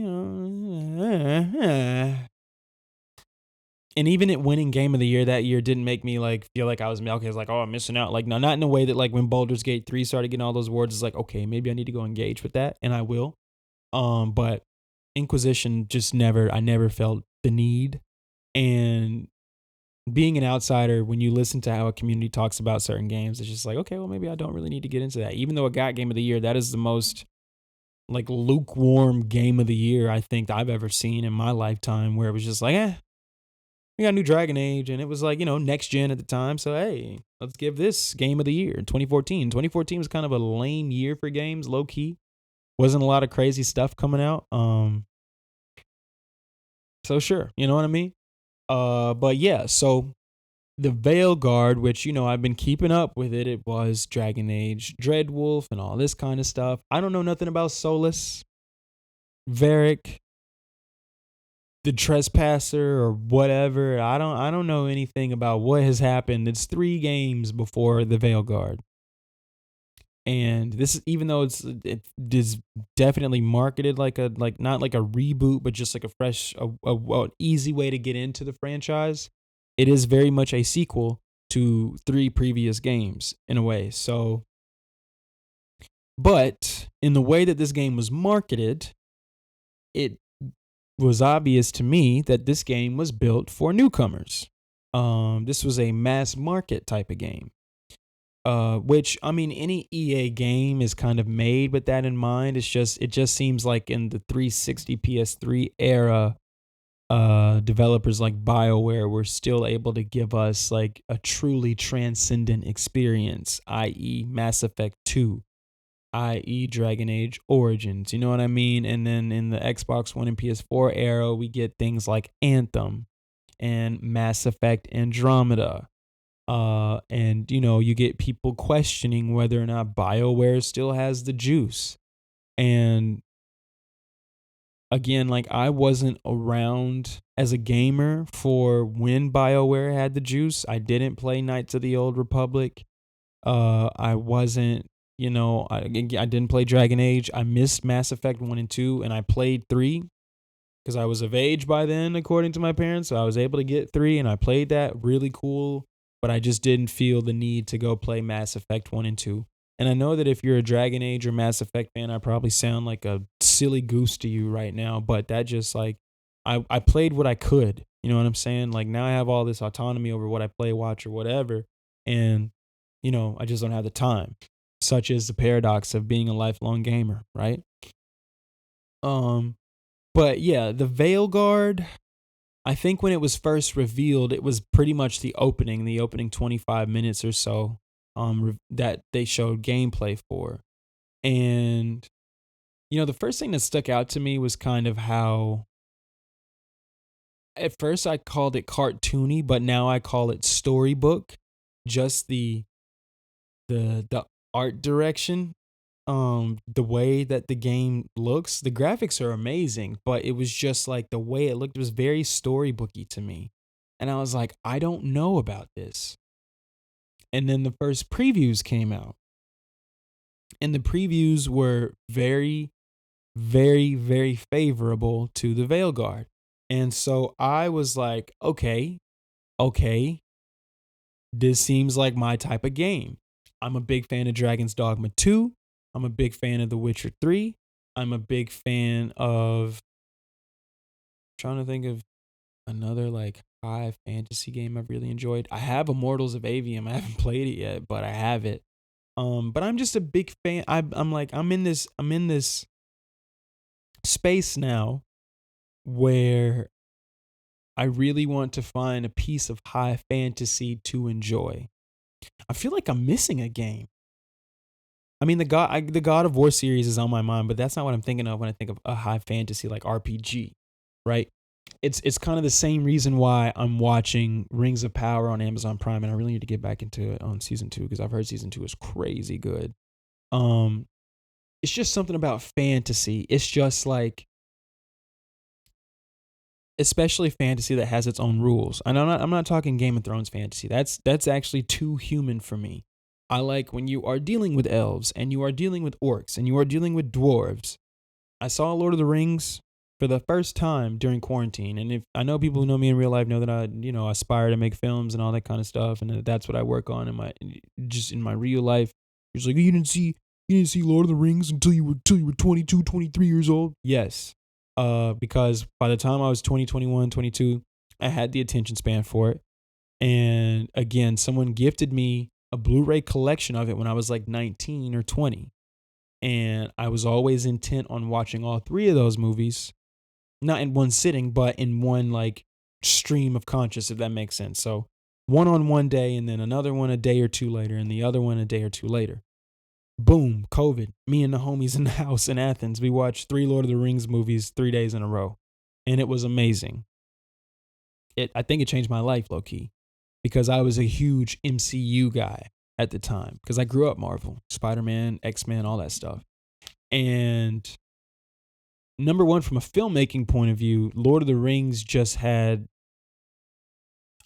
And even it winning Game of the Year that year didn't make me like feel like I was okay. It's like, oh, I'm missing out. Like, no, not in a way that like when Baldur's Gate 3 started getting all those awards, it's like, okay, maybe I need to go engage with that, and I will. But Inquisition I never felt the need. And being an outsider, when you listen to how a community talks about certain games, it's just like, okay, well, maybe I don't really need to get into that. Even though it got Game of the Year, that is the most like lukewarm Game of the Year I think I've ever seen in my lifetime, where it was just like, we got a new Dragon Age, and it was like, next gen at the time. So, hey, let's give this Game of the Year. 2014. 2014 was kind of a lame year for games, low key. Wasn't a lot of crazy stuff coming out. So sure, you know what I mean? But yeah, so the Veilguard, which, I've been keeping up with it. It was Dragon Age, Dreadwolf, and all this kind of stuff. I don't know nothing about Solus, Varric, the Trespasser, or whatever. I don't know anything about what has happened. It's 3 games before the Veilguard. And this is, even though it is definitely marketed like not like a reboot, but just like a fresh, an easy way to get into the franchise, it is very much a sequel to 3 previous games in a way. So, but in the way that this game was marketed, it was obvious to me that this game was built for newcomers. This was a mass market type of game. Which, I mean, any EA game is kind of made with that in mind. It just seems like in the 360 PS3 era, developers like BioWare were still able to give us like a truly transcendent experience, i.e. Mass Effect 2, i.e. Dragon Age Origins, you know what I mean? And then in the Xbox One and PS4 era, we get things like Anthem and Mass Effect Andromeda. And you get people questioning whether or not BioWare still has the juice. And again, like, I wasn't around as a gamer for when BioWare had the juice. I didn't play Knights of the Old Republic. I wasn't, I didn't play Dragon Age. I missed Mass Effect 1 and 2, and I played 3 because I was of age by then, according to my parents. So I was able to get 3, and I played that. Really cool. But I just didn't feel the need to go play Mass Effect 1 and 2. And I know that if you're a Dragon Age or Mass Effect fan, I probably sound like a silly goose to you right now. But that just like, I played what I could. You know what I'm saying? Like, now I have all this autonomy over what I play, watch, or whatever. And, I just don't have the time. Such is the paradox of being a lifelong gamer, right? But yeah, the Veilguard, I think when it was first revealed, it was pretty much the opening 25 minutes or so, that they showed gameplay for. And, the first thing that stuck out to me was kind of how, at first I called it cartoony, but now I call it storybook. Just the art direction, the way that the game looks. The graphics are amazing, but it was just like the way it looked was very storybooky to me. And I was like, I don't know about this. And then the first previews came out. And the previews were very, very, very favorable to the Veilguard. And so I was like, okay, this seems like my type of game. I'm a big fan of Dragon's Dogma 2. I'm a big fan of The Witcher 3. I'm a big fan of, trying to think of another like high fantasy game I've really enjoyed. I have Immortals of Avium. I haven't played it yet, but I have it. But I'm just a big fan. I'm in this space now where I really want to find a piece of high fantasy to enjoy. I feel like I'm missing a game. I mean, the God of War series is on my mind, but that's not what I'm thinking of when I think of a high fantasy like RPG, right? It's kind of the same reason why I'm watching Rings of Power on Amazon Prime, and I really need to get back into it on season 2 because I've heard season 2 is crazy good. It's just something about fantasy. It's just like, especially fantasy that has its own rules. And I'm not talking Game of Thrones fantasy. That's actually too human for me. I like when you are dealing with elves and you are dealing with orcs and you are dealing with dwarves. I saw Lord of the Rings for the first time during quarantine. And if I know people who know me in real life know that I aspire to make films and all that kind of stuff. And that's what I work on in my real life. It's like, you didn't see Lord of the Rings until you were 22, 23 years old. Yes. Because by the time I was 20, 21, 22, I had the attention span for it. And again, someone gifted me a Blu-ray collection of it when I was like 19 or 20. And I was always intent on watching all 3 of those movies, not in one sitting, but in one like stream of conscious, if that makes sense. So one on one day and then another one a day or 2 later and the other one a day or 2 later. Boom, COVID. Me and the homies in the house in Athens, we watched 3 Lord of the Rings movies 3 days in a row. And it was amazing. I think it changed my life, low key, because I was a huge MCU guy at the time because I grew up Marvel, Spider-Man, X-Men, all that stuff. And number one, from a filmmaking point of view, Lord of the Rings just had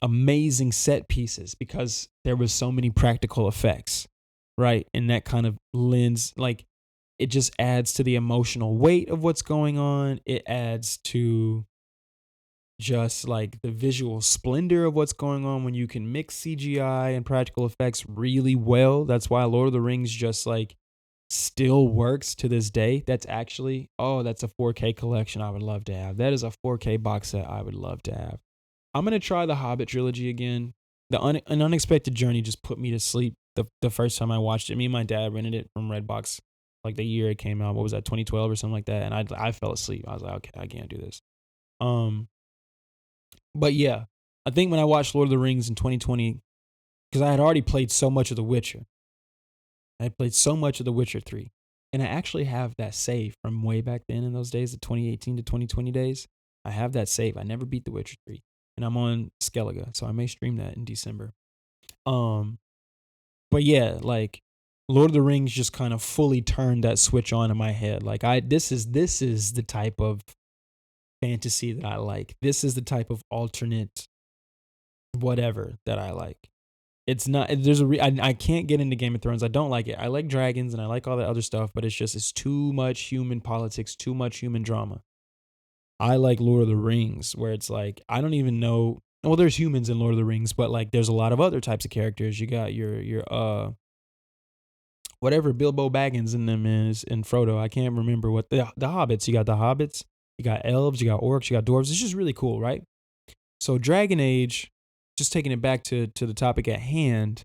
amazing set pieces because there was so many practical effects, right? And that kind of lends, like, it just adds to the emotional weight of what's going on. It adds to just like the visual splendor of what's going on when you can mix CGI and practical effects really well. That's why Lord of the Rings just like still works to this day. That's actually, that's a 4K collection I would love to have. That is a 4K box set I would love to have. I'm going to try the Hobbit trilogy again. An Unexpected Journey just put me to sleep the first time I watched it. Me and my dad rented it from Redbox like the year it came out. What was that, 2012 or something like that? And I fell asleep. I was like, okay, I can't do this. But yeah, I think when I watched Lord of the Rings in 2020, because I had already played so much of The Witcher. I had played so much of The Witcher 3. And I actually have that save from way back then in those days, the 2018 to 2020 days. I have that save. I never beat The Witcher 3. And I'm on Skellige, so I may stream that in December. But yeah, like Lord of the Rings just kind of fully turned that switch on in my head. Like this is the type of fantasy that I like. This is the type of alternate whatever that I like. It's not, I can't get into Game of Thrones. I don't like it. I like dragons and I like all that other stuff, but it's too much human politics, too much human drama. I like Lord of the Rings, where it's like, I don't even know. Well, there's humans in Lord of the Rings, but like there's a lot of other types of characters. You got your whatever Bilbo Baggins in them is, and Frodo. I can't remember what the hobbits. You got the hobbits, you got elves, you got orcs, you got dwarves. It's just really cool, right? So Dragon Age, just taking it back to the topic at hand,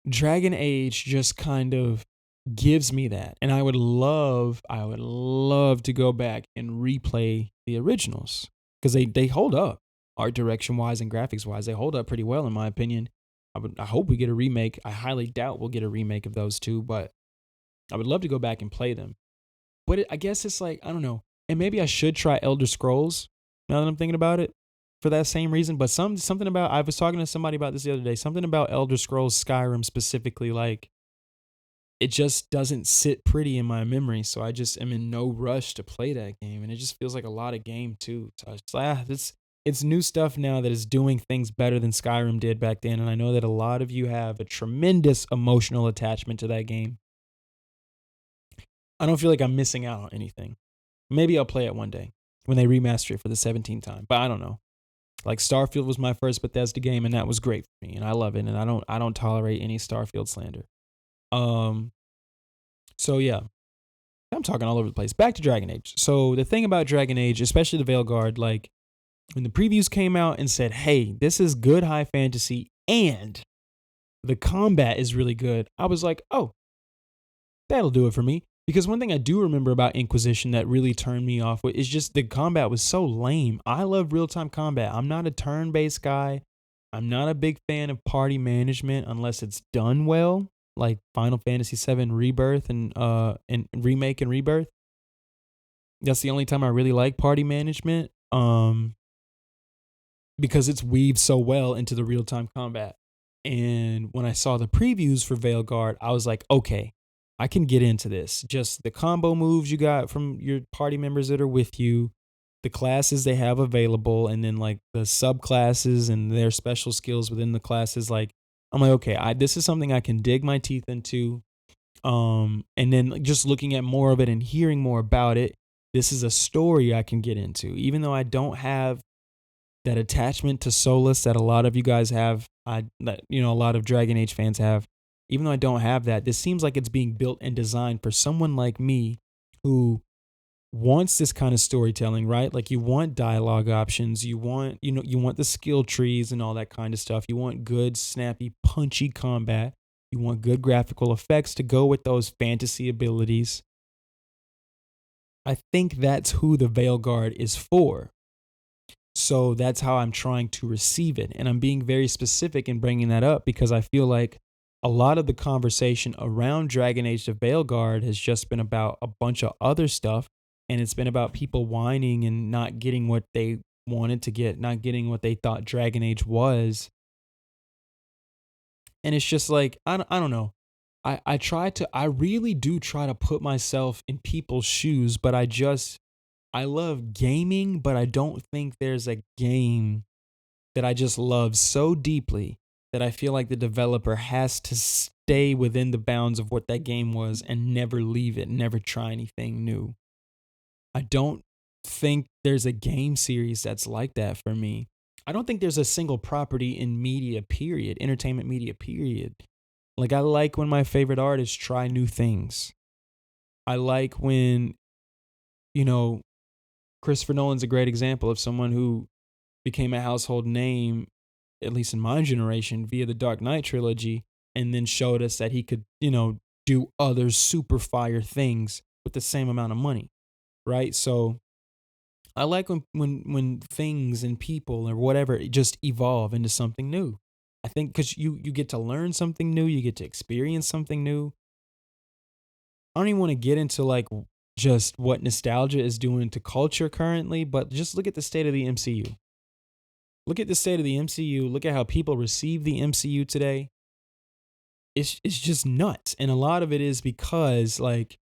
Dragon Age just kind of gives me that. And I would love to go back and replay the originals. because they hold up, art direction wise and graphics wise. They hold up pretty well in my opinion. I hope we get a remake. I highly doubt we'll get a remake of those two, but I would love to go back and play them. But I guess it's like, I don't know. And maybe I should try Elder Scrolls now that I'm thinking about it for that same reason. But something about, I was talking to somebody about this the other day, something about Elder Scrolls Skyrim specifically, like it just doesn't sit pretty in my memory. So I just am in no rush to play that game. And it just feels like a lot of game too. So it's like, it's new stuff now that is doing things better than Skyrim did back then. And I know that a lot of you have a tremendous emotional attachment to that game. I don't feel like I'm missing out on anything. Maybe I'll play it one day when they remaster it for the 17th time, but I don't know. Like Starfield was my first Bethesda game, and that was great for me, and I love it, and I don't tolerate any Starfield slander. So yeah, I'm talking all over the place. Back to Dragon Age. So the thing about Dragon Age, especially the Veilguard, like when the previews came out and said, "Hey, this is good high fantasy, and the combat is really good," I was like, "Oh, that'll do it for me." Because one thing I do remember about Inquisition that really turned me off is just the combat was so lame. I love real-time combat. I'm not a turn-based guy. I'm not a big fan of party management unless it's done well, like Final Fantasy VII Rebirth and Remake and Rebirth. That's the only time I really like party management, because it's weaved so well into the real-time combat. And when I saw the previews for Veilguard, I was like, okay, I can get into this. Just the combo moves you got from your party members that are with you, the classes they have available, and then like the subclasses and their special skills within the classes. Like, I'm like, okay, this is something I can dig my teeth into. And then just looking at more of it and hearing more about it, this is a story I can get into. Even though I don't have that attachment to Solus that a lot of you guys have, a lot of Dragon Age fans have. Even though I don't have that, this seems like it's being built and designed for someone like me who wants this kind of storytelling, right? Like you want dialogue options, you want the skill trees and all that kind of stuff. You want good, snappy, punchy combat. You want good graphical effects to go with those fantasy abilities. I think that's who the Veilguard is for. So that's how I'm trying to receive it. And I'm being very specific in bringing that up because I feel like a lot of the conversation around Dragon Age the Veilguard has just been about a bunch of other stuff. And it's been about people whining and not getting what they wanted to get, not getting what they thought Dragon Age was. And it's just like, I don't know. I really do try to put myself in people's shoes, but I love gaming, but I don't think there's a game that I just love so deeply that I feel like the developer has to stay within the bounds of what that game was and never leave it, never try anything new. I don't think there's a game series that's like that for me. I don't think there's a single property in media, period, entertainment media, period. Like, I like when my favorite artists try new things. I like when, Christopher Nolan's a great example of someone who became a household name, at least in my generation, via the Dark Knight trilogy, and then showed us that he could, do other super fire things with the same amount of money, right? So I like when things and people or whatever just evolve into something new. I think because you get to learn something new, you get to experience something new. I don't even want to get into like just what nostalgia is doing to culture currently, but just look at the state of the MCU. Look at the state of the MCU. Look at how people receive the MCU today. It's just nuts. And a lot of it is because like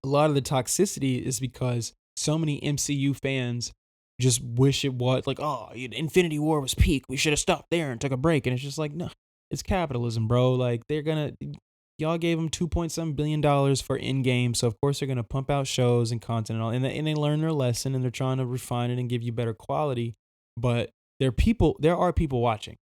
a lot of the toxicity is because so many MCU fans just wish it was like, oh, Infinity War was peak. We should have stopped there and took a break. And it's just like, no, it's capitalism, bro. Like y'all gave them $2.7 billion for Endgame. So of course they're going to pump out shows and content and all. And they learn their lesson and they're trying to refine it and give you better quality. But there are people watching.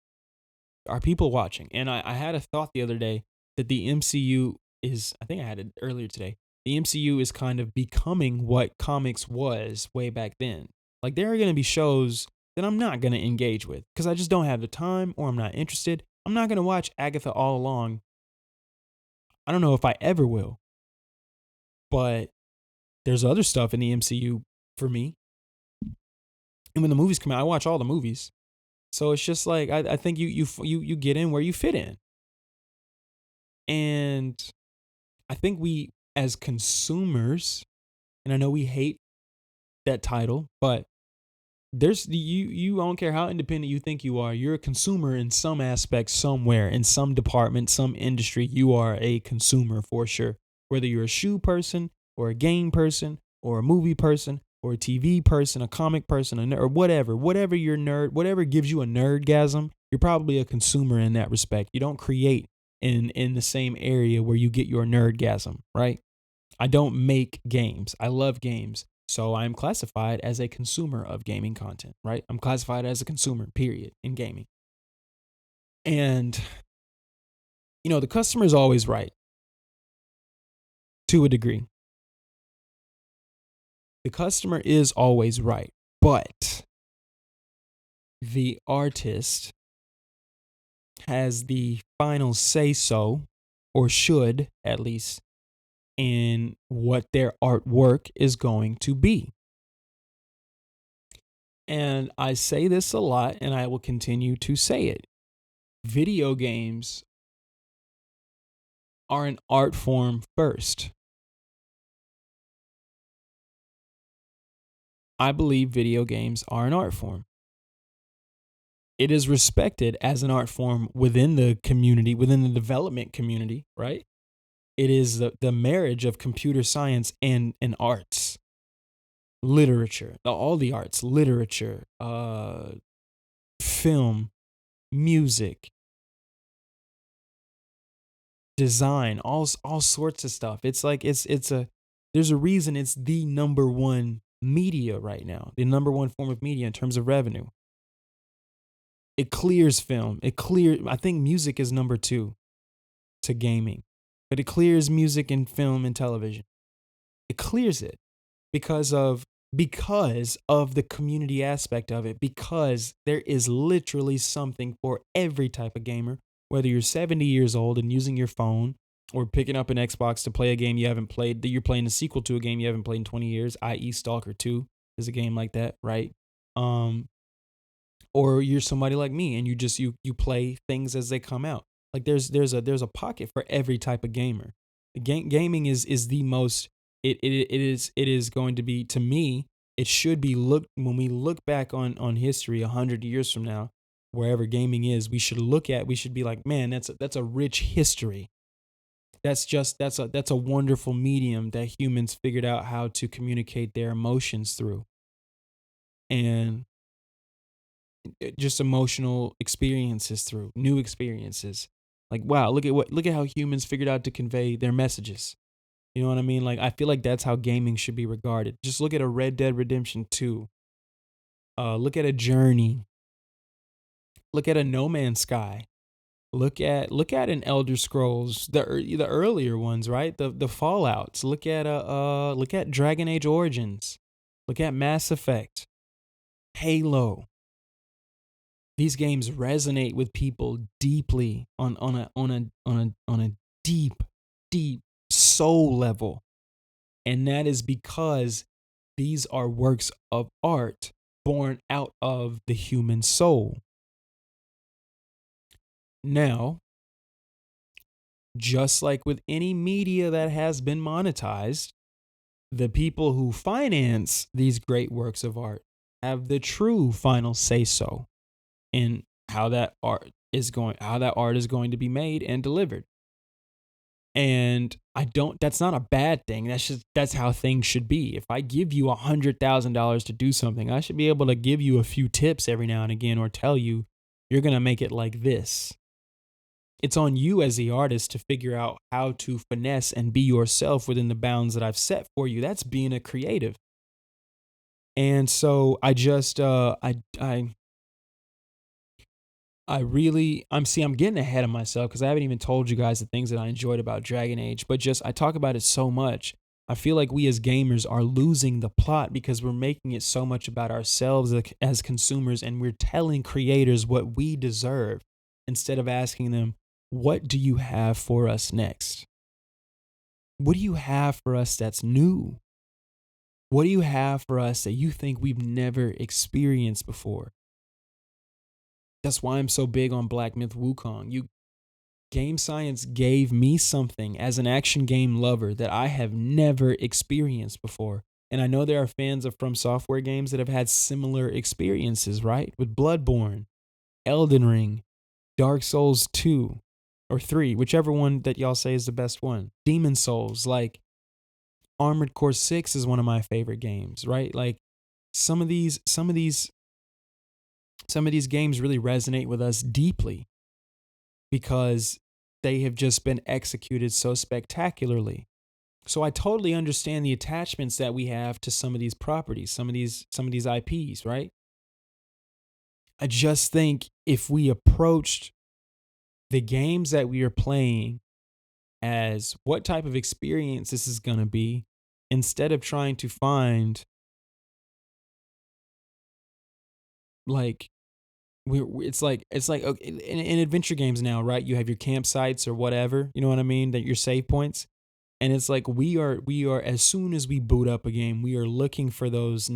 Are people watching? And I had a thought the other day that the MCU is, I think I had it earlier today, the MCU is kind of becoming what comics was way back then. Like there are going to be shows that I'm not going to engage with because I just don't have the time or I'm not interested. I'm not going to watch Agatha all along. I don't know if I ever will. But there's other stuff in the MCU for me. And when the movies come out, I watch all the movies. So it's just like I think you get in where you fit in. And I think we as consumers, and I know we hate that title, but there's you don't care how independent you think you are, you're a consumer in some aspect, somewhere, in some department, some industry. You are a consumer for sure, whether you're a shoe person or a game person or a movie person or a TV person, a comic person, or whatever your nerd, whatever gives you a nerdgasm, you're probably a consumer in that respect. You don't create in the same area where you get your nerdgasm, right? I don't make games. I love games. So I'm classified as a consumer of gaming content, right? I'm classified as a consumer, period, in gaming. And, the customer is always right to a degree. The customer is always right, but the artist has the final say so, or should at least, in what their artwork is going to be. And I say this a lot, and I will continue to say it. Video games are an art form first. I believe video games are an art form. It is respected as an art form within the community, within the development community, right? It is the marriage of computer science and arts, literature, all the arts, literature, film, music, design, all sorts of stuff. It's like there's a reason it's the number one media right now, the number one form of media in terms of revenue. It clears film. I think music is number 2 to gaming, but it clears music and film and television. It clears it because of the community aspect of it, because there is literally something for every type of gamer, whether you're 70 years old and using your phone or picking up an Xbox to play a game you haven't played, that you're playing a sequel to a game you haven't played in 20 years, i.e. Stalker 2 is a game like that, right? Or you're somebody like me and you play things as they come out. Like there's a pocket for every type of gamer. Gaming is the most it is going to be, to me, it should be when we look back on history 100 years from now, wherever gaming is, we should be like, man, that's a rich history. That's a wonderful medium that humans figured out how to communicate their emotions through. And just emotional experiences through new experiences. Like, wow, look at how humans figured out to convey their messages. You know what I mean? Like, I feel like that's how gaming should be regarded. Just look at a Red Dead Redemption 2. Look at a Journey. Look at a No Man's Sky. Look at an Elder Scrolls, the earlier ones, right? The Fallouts. Look at Dragon Age Origins. Look at Mass Effect. Halo. These games resonate with people deeply on a deep soul level. And that is because these are works of art born out of the human soul. Now, just like with any media that has been monetized, the people who finance these great works of art have the true final say so in how that art is going to be made and delivered. And that's not a bad thing. That's how things should be. If I give you $100,000 to do something, I should be able to give you a few tips every now and again, or tell you, you're going to make it like this. It's on you as the artist to figure out how to finesse and be yourself within the bounds that I've set for you. That's being a creative. And so I'm getting ahead of myself because I haven't even told you guys the things that I enjoyed about Dragon Age, but I talk about it so much. I feel like we as gamers are losing the plot because we're making it so much about ourselves as consumers, and we're telling creators what we deserve instead of asking them, what do you have for us next? What do you have for us that's new? What do you have for us that you think we've never experienced before? That's why I'm so big on Black Myth Wukong. Game Science gave me something as an action game lover that I have never experienced before. And I know there are fans of From Software games that have had similar experiences, right? With Bloodborne, Elden Ring, Dark Souls 2 or 3, whichever one that y'all say is the best one. Demon Souls, like Armored Core 6 is one of my favorite games, right? Like some of these games really resonate with us deeply because they have just been executed so spectacularly. So I totally understand the attachments that we have to some of these properties, some of these IPs, right? I just think if we approached the games that we are playing as what type of experience this is going to be, instead of trying to find like it's like okay, in adventure games now, right? You have your campsites or whatever, you know what I mean, that your save points. And it's like we are as soon as we boot up a game, we are looking for those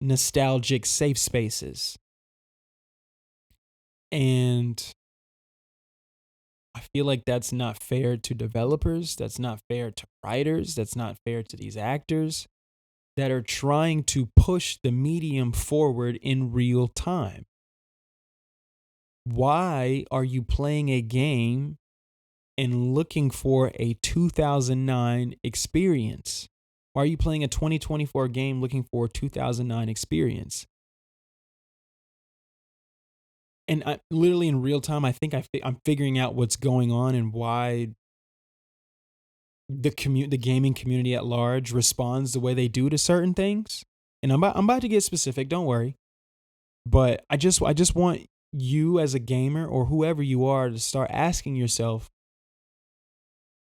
nostalgic safe spaces. And I feel like that's not fair to developers, that's not fair to writers, that's not fair to these actors that are trying to push the medium forward in real time. Why are you playing a game and looking for a 2009 experience? Why are you playing a 2024 game looking for a 2009 experience? And literally in real time, I think I'm figuring out what's going on and why the gaming community at large responds the way they do to certain things. And I'm about to get specific, don't worry. But I just want you as a gamer or whoever you are to start asking yourself,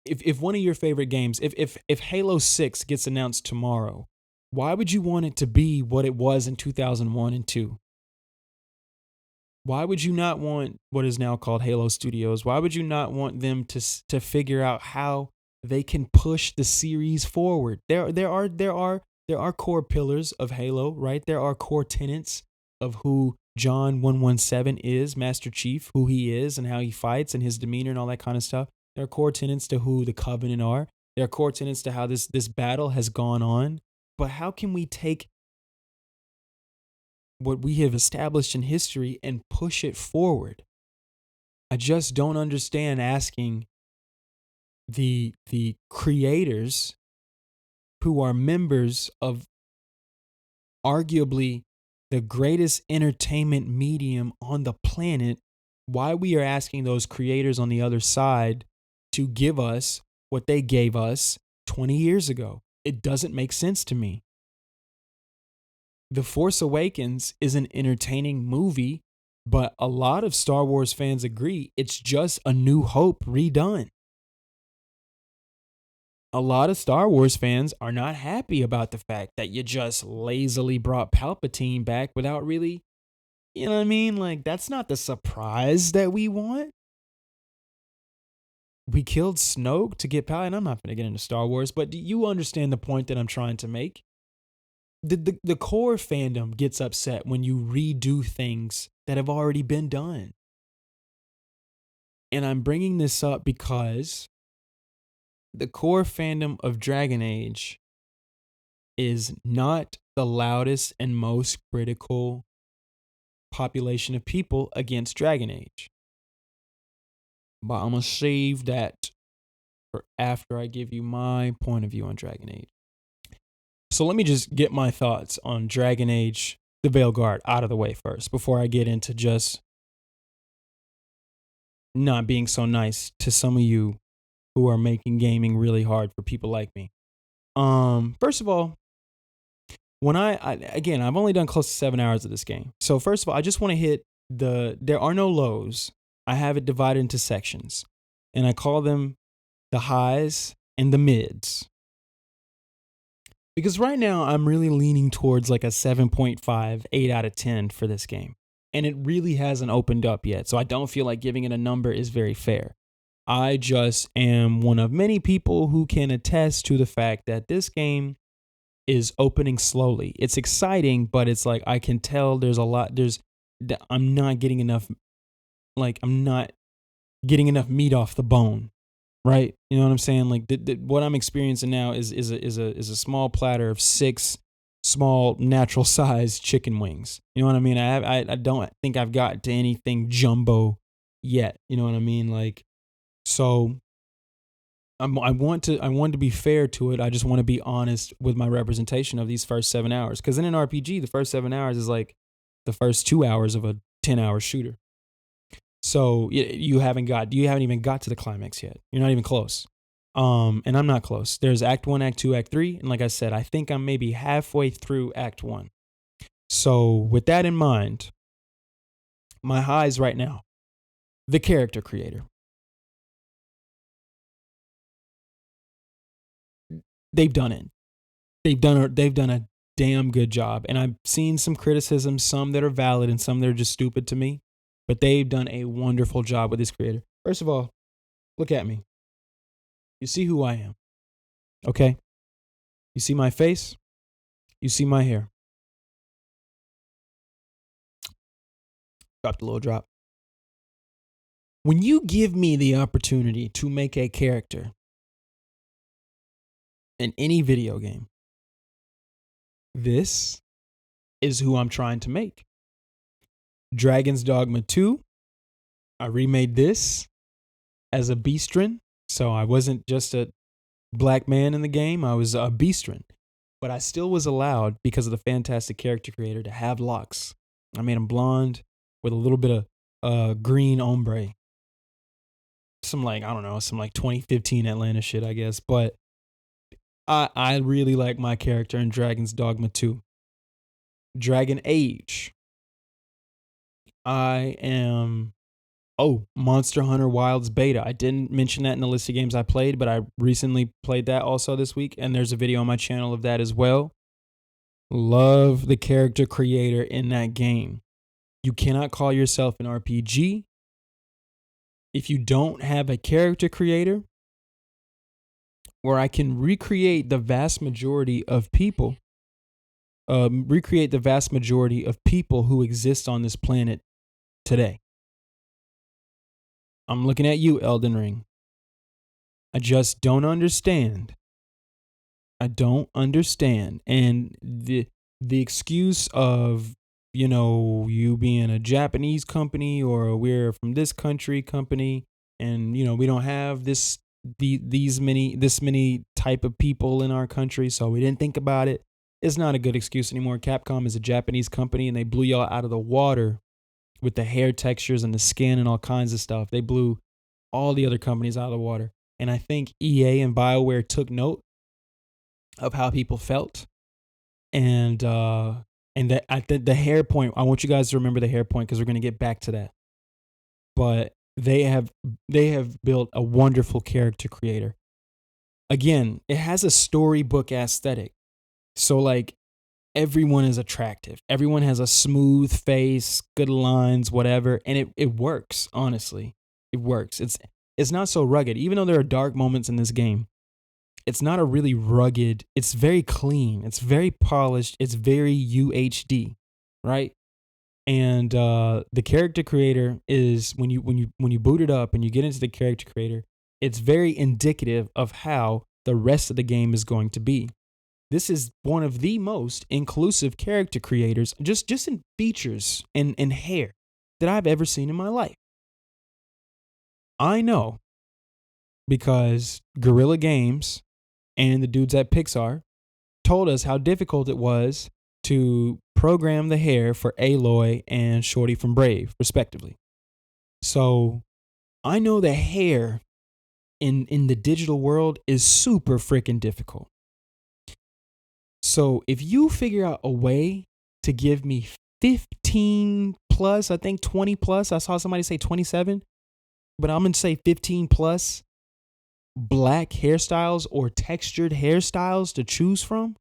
if one of your favorite games, if Halo 6 gets announced tomorrow, why would you want it to be what it was in 2001 and 2? Why would you not want what is now called Halo Studios? Why would you not want them to figure out how they can push the series forward? There are core pillars of Halo, right? There are core tenets of who John 117 is, Master Chief, who he is and how he fights and his demeanor and all that kind of stuff. There are core tenets to who the Covenant are. There are core tenets to how this battle has gone on. But how can we take what we have established in history and push it forward? I just don't understand asking the creators who are members of arguably the greatest entertainment medium on the planet, why we are asking those creators on the other side to give us what they gave us 20 years ago. It doesn't make sense to me. The Force Awakens is an entertaining movie, but a lot of Star Wars fans agree it's just A New Hope redone. A lot of Star Wars fans are not happy about the fact that you just lazily brought Palpatine back without really, you know what I mean? Like, that's not the surprise that we want. We killed Snoke to get Palpatine. I'm not going to get into Star Wars, but do you understand the point that I'm trying to make? The core fandom gets upset when you redo things that have already been done. And I'm bringing this up because the core fandom of Dragon Age is not the loudest and most critical population of people against Dragon Age. But I'm going to save that for after I give you my point of view on Dragon Age. So let me just get my thoughts on Dragon Age, the Veilguard, out of the way first before I get into just not being so nice to some of you who are making gaming really hard for people like me. First of all, when I've only done close to 7 hours of this game. So first of all, I just want to hit there are no lows. I have it divided into sections, and I call them the highs and the mids. Because right now I'm really leaning towards like a 7.5, 8 out of 10 for this game. And it really hasn't opened up yet. So I don't feel like giving it a number is very fair. I just am one of many people who can attest to the fact that this game is opening slowly. It's exciting, but it's like I can tell there's a lot. I'm not getting enough. Like I'm not getting enough meat off the bone, right? You know what I'm saying? Like what I'm experiencing now is a small platter of 6 small natural sized chicken wings. You know what I mean? I don't think I've got to anything jumbo yet. You know what I mean? Like so. I want to be fair to it. I just want to be honest with my representation of these first 7 hours. Because in an RPG, the first 7 hours is like the first 2 hours of a 10-hour shooter. So you haven't even got to the climax yet. You're not even close. And I'm not close. There's Act 1, Act 2, Act 3. And like I said, I think I'm maybe halfway through Act 1. So with that in mind, my highs right now, the character creator. They've done it. They've done a damn good job. And I've seen some criticisms, some that are valid and some that are just stupid to me. But they've done a wonderful job with this creator. First of all, look at me. You see who I am. Okay? You see my face? You see my hair. Dropped a little drop. When you give me the opportunity to make a character in any video game, this is who I'm trying to make. Dragon's Dogma 2, I remade this as a beastren. So I wasn't just a black man in the game, I was a beastren. But I still was allowed, because of the fantastic character creator, to have locks. I made him blonde with a little bit of green ombre. Some 2015 Atlanta shit, I guess. But I really like my character in Dragon's Dogma 2. Dragon Age. Monster Hunter Wilds beta. I didn't mention that in the list of games I played, but I recently played that also this week, and there's a video on my channel of that as well. Love the character creator in that game. You cannot call yourself an RPG if you don't have a character creator where I can recreate the vast majority of people who exist on this planet today. I'm looking at you, Elden Ring. I just don't understand. I don't understand. And the excuse of, you being a Japanese company or we're from this country company and, we don't have this many type of people in our country, so we didn't think about it. It's not a good excuse anymore. Capcom is a Japanese company and they blew y'all out of the water with the hair textures and the skin and all kinds of stuff. They blew all the other companies out of the water. And I think EA and BioWare took note of how people felt. And the hair point, I want you guys to remember the hair point because we're going to get back to that. But they have built a wonderful character creator. Again, it has a storybook aesthetic. So like everyone is attractive. Everyone has a smooth face, good lines, whatever. And it works, honestly. It works. It's not so rugged. Even though there are dark moments in this game, it's not a really rugged, it's very clean. It's very polished. It's very UHD, right? And the character creator is when you boot it up and you get into the character creator, it's very indicative of how the rest of the game is going to be. This is one of the most inclusive character creators, just in features and hair, that I've ever seen in my life. I know because Guerrilla Games and the dudes at Pixar told us how difficult it was to program the hair for Aloy and Shorty from Brave, respectively. So I know the hair in the digital world is super freaking difficult. So if you figure out a way to give me 15 plus, I think 20 plus, I saw somebody say 27, but I'm going to say 15 plus black hairstyles or textured hairstyles to choose from,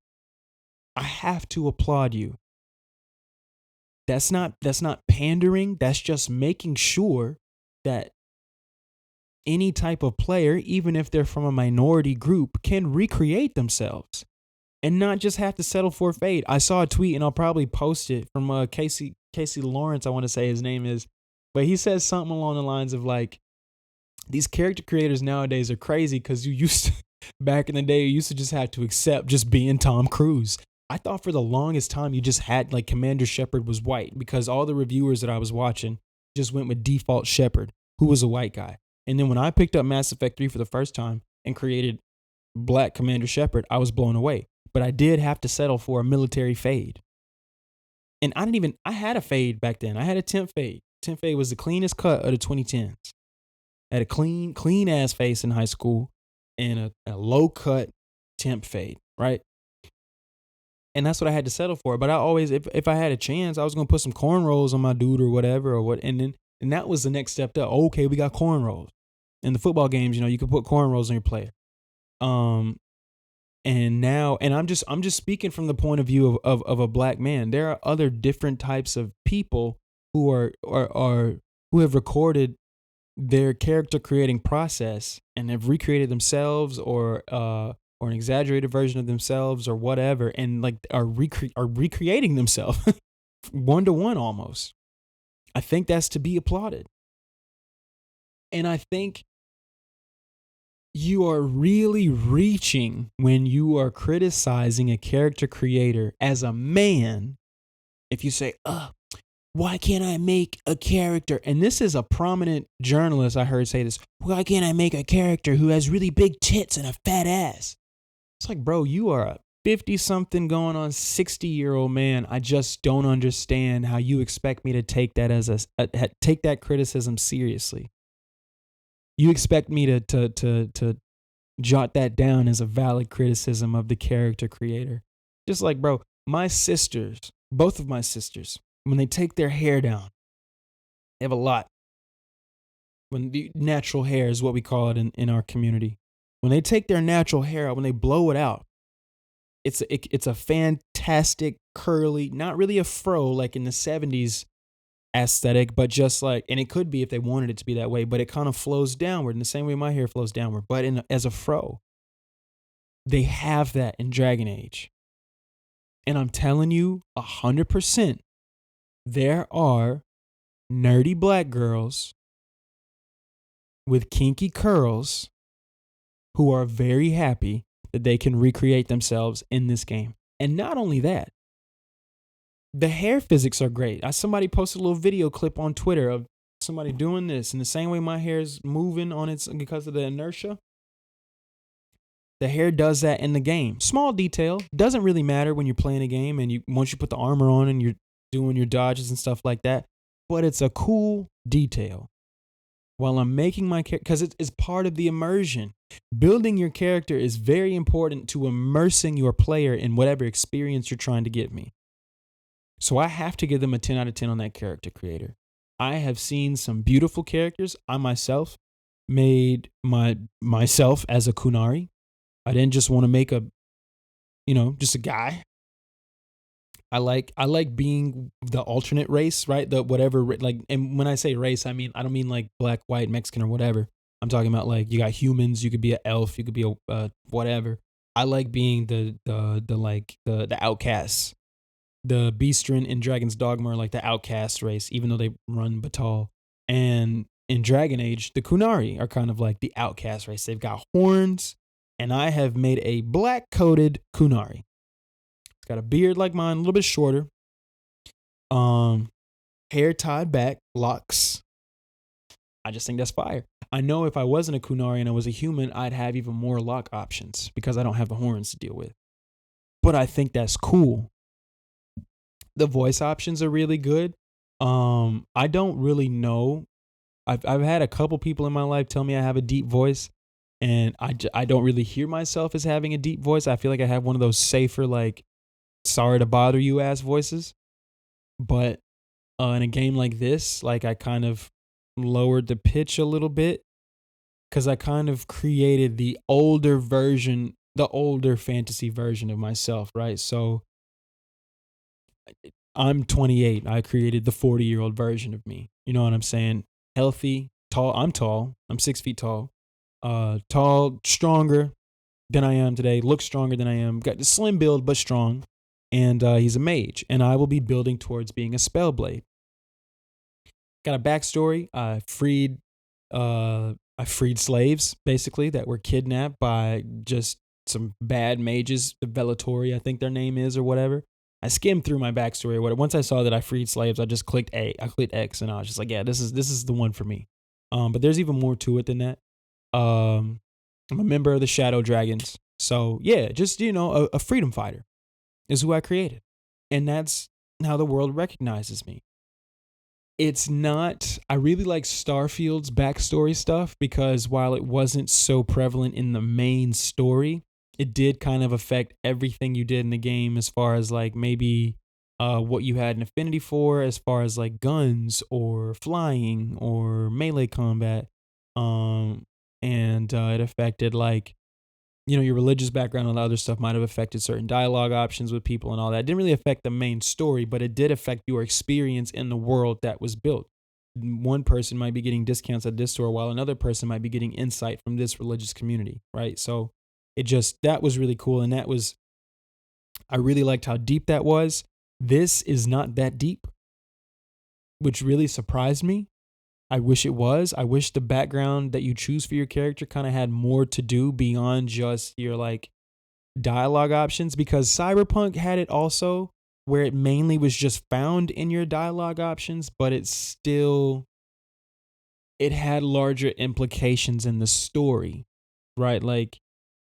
I have to applaud you. That's not pandering. That's just making sure that any type of player, even if they're from a minority group, can recreate themselves. and not just have to settle for a fade. I saw a tweet, and I'll probably post it, from Casey Lawrence, I want to say his name is, but he says something along the lines of like, these character creators nowadays are crazy because you used to, back in the day, you used to just have to accept just being Tom Cruise. I thought for the longest time you just had like Commander Shepard was white, because all the reviewers that I was watching just went with default Shepard, who was a white guy. And then when I picked up Mass Effect 3 for the first time and created Black Commander Shepard, I was blown away. But I did have to settle for a military fade. And I had a fade back then. I had a temp fade. Temp fade was the cleanest cut of the 2010s. I had a clean ass face in high school and a low cut temp fade, right? And that's what I had to settle for. But I always, if I had a chance, I was gonna put some cornrows on my dude or whatever, or what. And that was the next step up. Okay, we got cornrows. In the football games, you can put cornrows on your player. And now, and I'm just speaking from the point of view of a black man. There are other different types of people who are who have recorded their character creating process and have recreated themselves, or an exaggerated version of themselves, or whatever, and like are recreating themselves one to one almost. I think that's to be applauded. And I think you are really reaching when you are criticizing a character creator as a man. If you say, why can't I make a character? And this is a prominent journalist I heard say this. Why can't I make a character who has really big tits and a fat ass? It's like, bro, you are a 50-something going on 60-year-old man. I just don't understand how you expect me to take that take that criticism seriously. You expect me to jot that down as a valid criticism of the character creator. Just like, bro, my sisters, both of my sisters, when they take their hair down, they have a lot. When the natural hair is what we call it in our community. When they take their natural hair out, when they blow it out, it's a fantastic curly, not really a fro like in the 70s aesthetic, but just like, and it could be if they wanted it to be that way, but it kind of flows downward in the same way my hair flows downward, but as a fro. They have that in Dragon Age. And I'm telling you 100%, there are nerdy black girls with kinky curls who are very happy that they can recreate themselves in this game. And not only that, the hair physics are great. Somebody posted a little video clip on Twitter of somebody doing this in the same way my hair is moving on its because of the inertia. The hair does that in the game. Small detail, doesn't really matter when you're playing a game and once you put the armor on and you're doing your dodges and stuff like that. But it's a cool detail. While I'm making my character, because it's part of the immersion. Building your character is very important to immersing your player in whatever experience you're trying to give me. So I have to give them a 10 out of 10 on that character creator. I have seen some beautiful characters. I myself made myself as a Kunari. I didn't just want to make just a guy. I like being the alternate race, right? The whatever, like, and when I say race, I don't mean like black, white, Mexican, or whatever. I'm talking about like you got humans, you could be an elf, you could be a whatever. I like being the outcasts. The Beastren in Dragon's Dogma are like the outcast race, even though they run Batal. And in Dragon Age, the Kunari are kind of like the outcast race. They've got horns, and I have made a black-coated Kunari. It's got a beard like mine, a little bit shorter. Hair tied back, locks. I just think that's fire. I know if I wasn't a Kunari and I was a human, I'd have even more lock options because I don't have the horns to deal with. But I think that's cool. The voice options are really good. I don't really know. I've had a couple people in my life tell me I have a deep voice, and I don't really hear myself as having a deep voice. I feel like I have one of those safer, like, sorry to bother you ass voices. But in a game like this, like, I kind of lowered the pitch a little bit because I kind of created the older fantasy version of myself, right? So I'm 28. I created the 40-year-old version of me. You know what I'm saying? Healthy, tall. I'm tall. I'm 6 feet tall. Tall, stronger, than I am today, look stronger than I am, got a slim build but strong, and he's a mage, and I will be building towards being a spellblade. Got a backstory. I freed slaves basically that were kidnapped by just some bad mages, the Velatori, I think their name is, or whatever. I skimmed through my backstory or whatever. Once I saw that I freed slaves, I just clicked I clicked X, and I was just like, yeah, this is the one for me. But there's even more to it than that. I'm a member of the Shadow Dragons, so yeah, just a freedom fighter is who I created, and that's how the world recognizes me. It's not, I really like Starfield's backstory stuff because while it wasn't so prevalent in the main story, it did kind of affect everything you did in the game as far as like maybe what you had an affinity for as far as like guns or flying or melee combat. And it affected like your religious background and other stuff might have affected certain dialogue options with people and all that. It didn't really affect the main story, but it did affect your experience in the world that was built. One person might be getting discounts at this store while another person might be getting insight from this religious community, right? So that was really cool. And I really liked how deep that was. This is not that deep, which really surprised me. I wish it was. I wish the background that you choose for your character kind of had more to do beyond just your like dialogue options, because Cyberpunk had it also where it mainly was just found in your dialogue options, but it had larger implications in the story, right? Like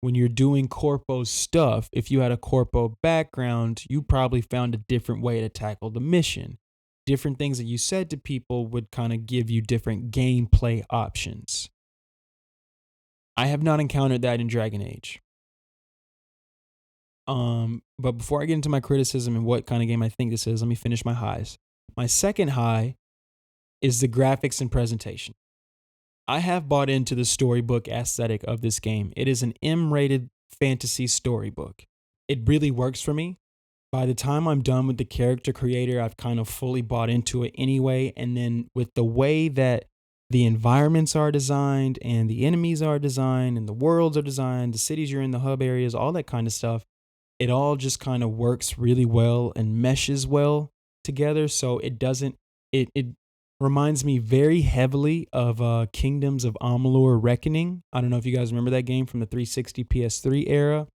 when you're doing corpo stuff, if you had a corpo background, you probably found a different way to tackle the mission. Different things that you said to people would kind of give you different gameplay options. I have not encountered that in Dragon Age. But before I get into my criticism and what kind of game I think this is, let me finish my highs. My second high is the graphics and presentation. I have bought into the storybook aesthetic of this game. It is an M-rated fantasy storybook. It really works for me. By the time I'm done with the character creator, I've kind of fully bought into it anyway. And then with the way that the environments are designed and the enemies are designed and the worlds are designed, the cities you're in, the hub areas, all that kind of stuff, it all just kind of works really well and meshes well together. So it reminds me very heavily of Kingdoms of Amalur Reckoning. I don't know if you guys remember that game from the 360 PS3 era.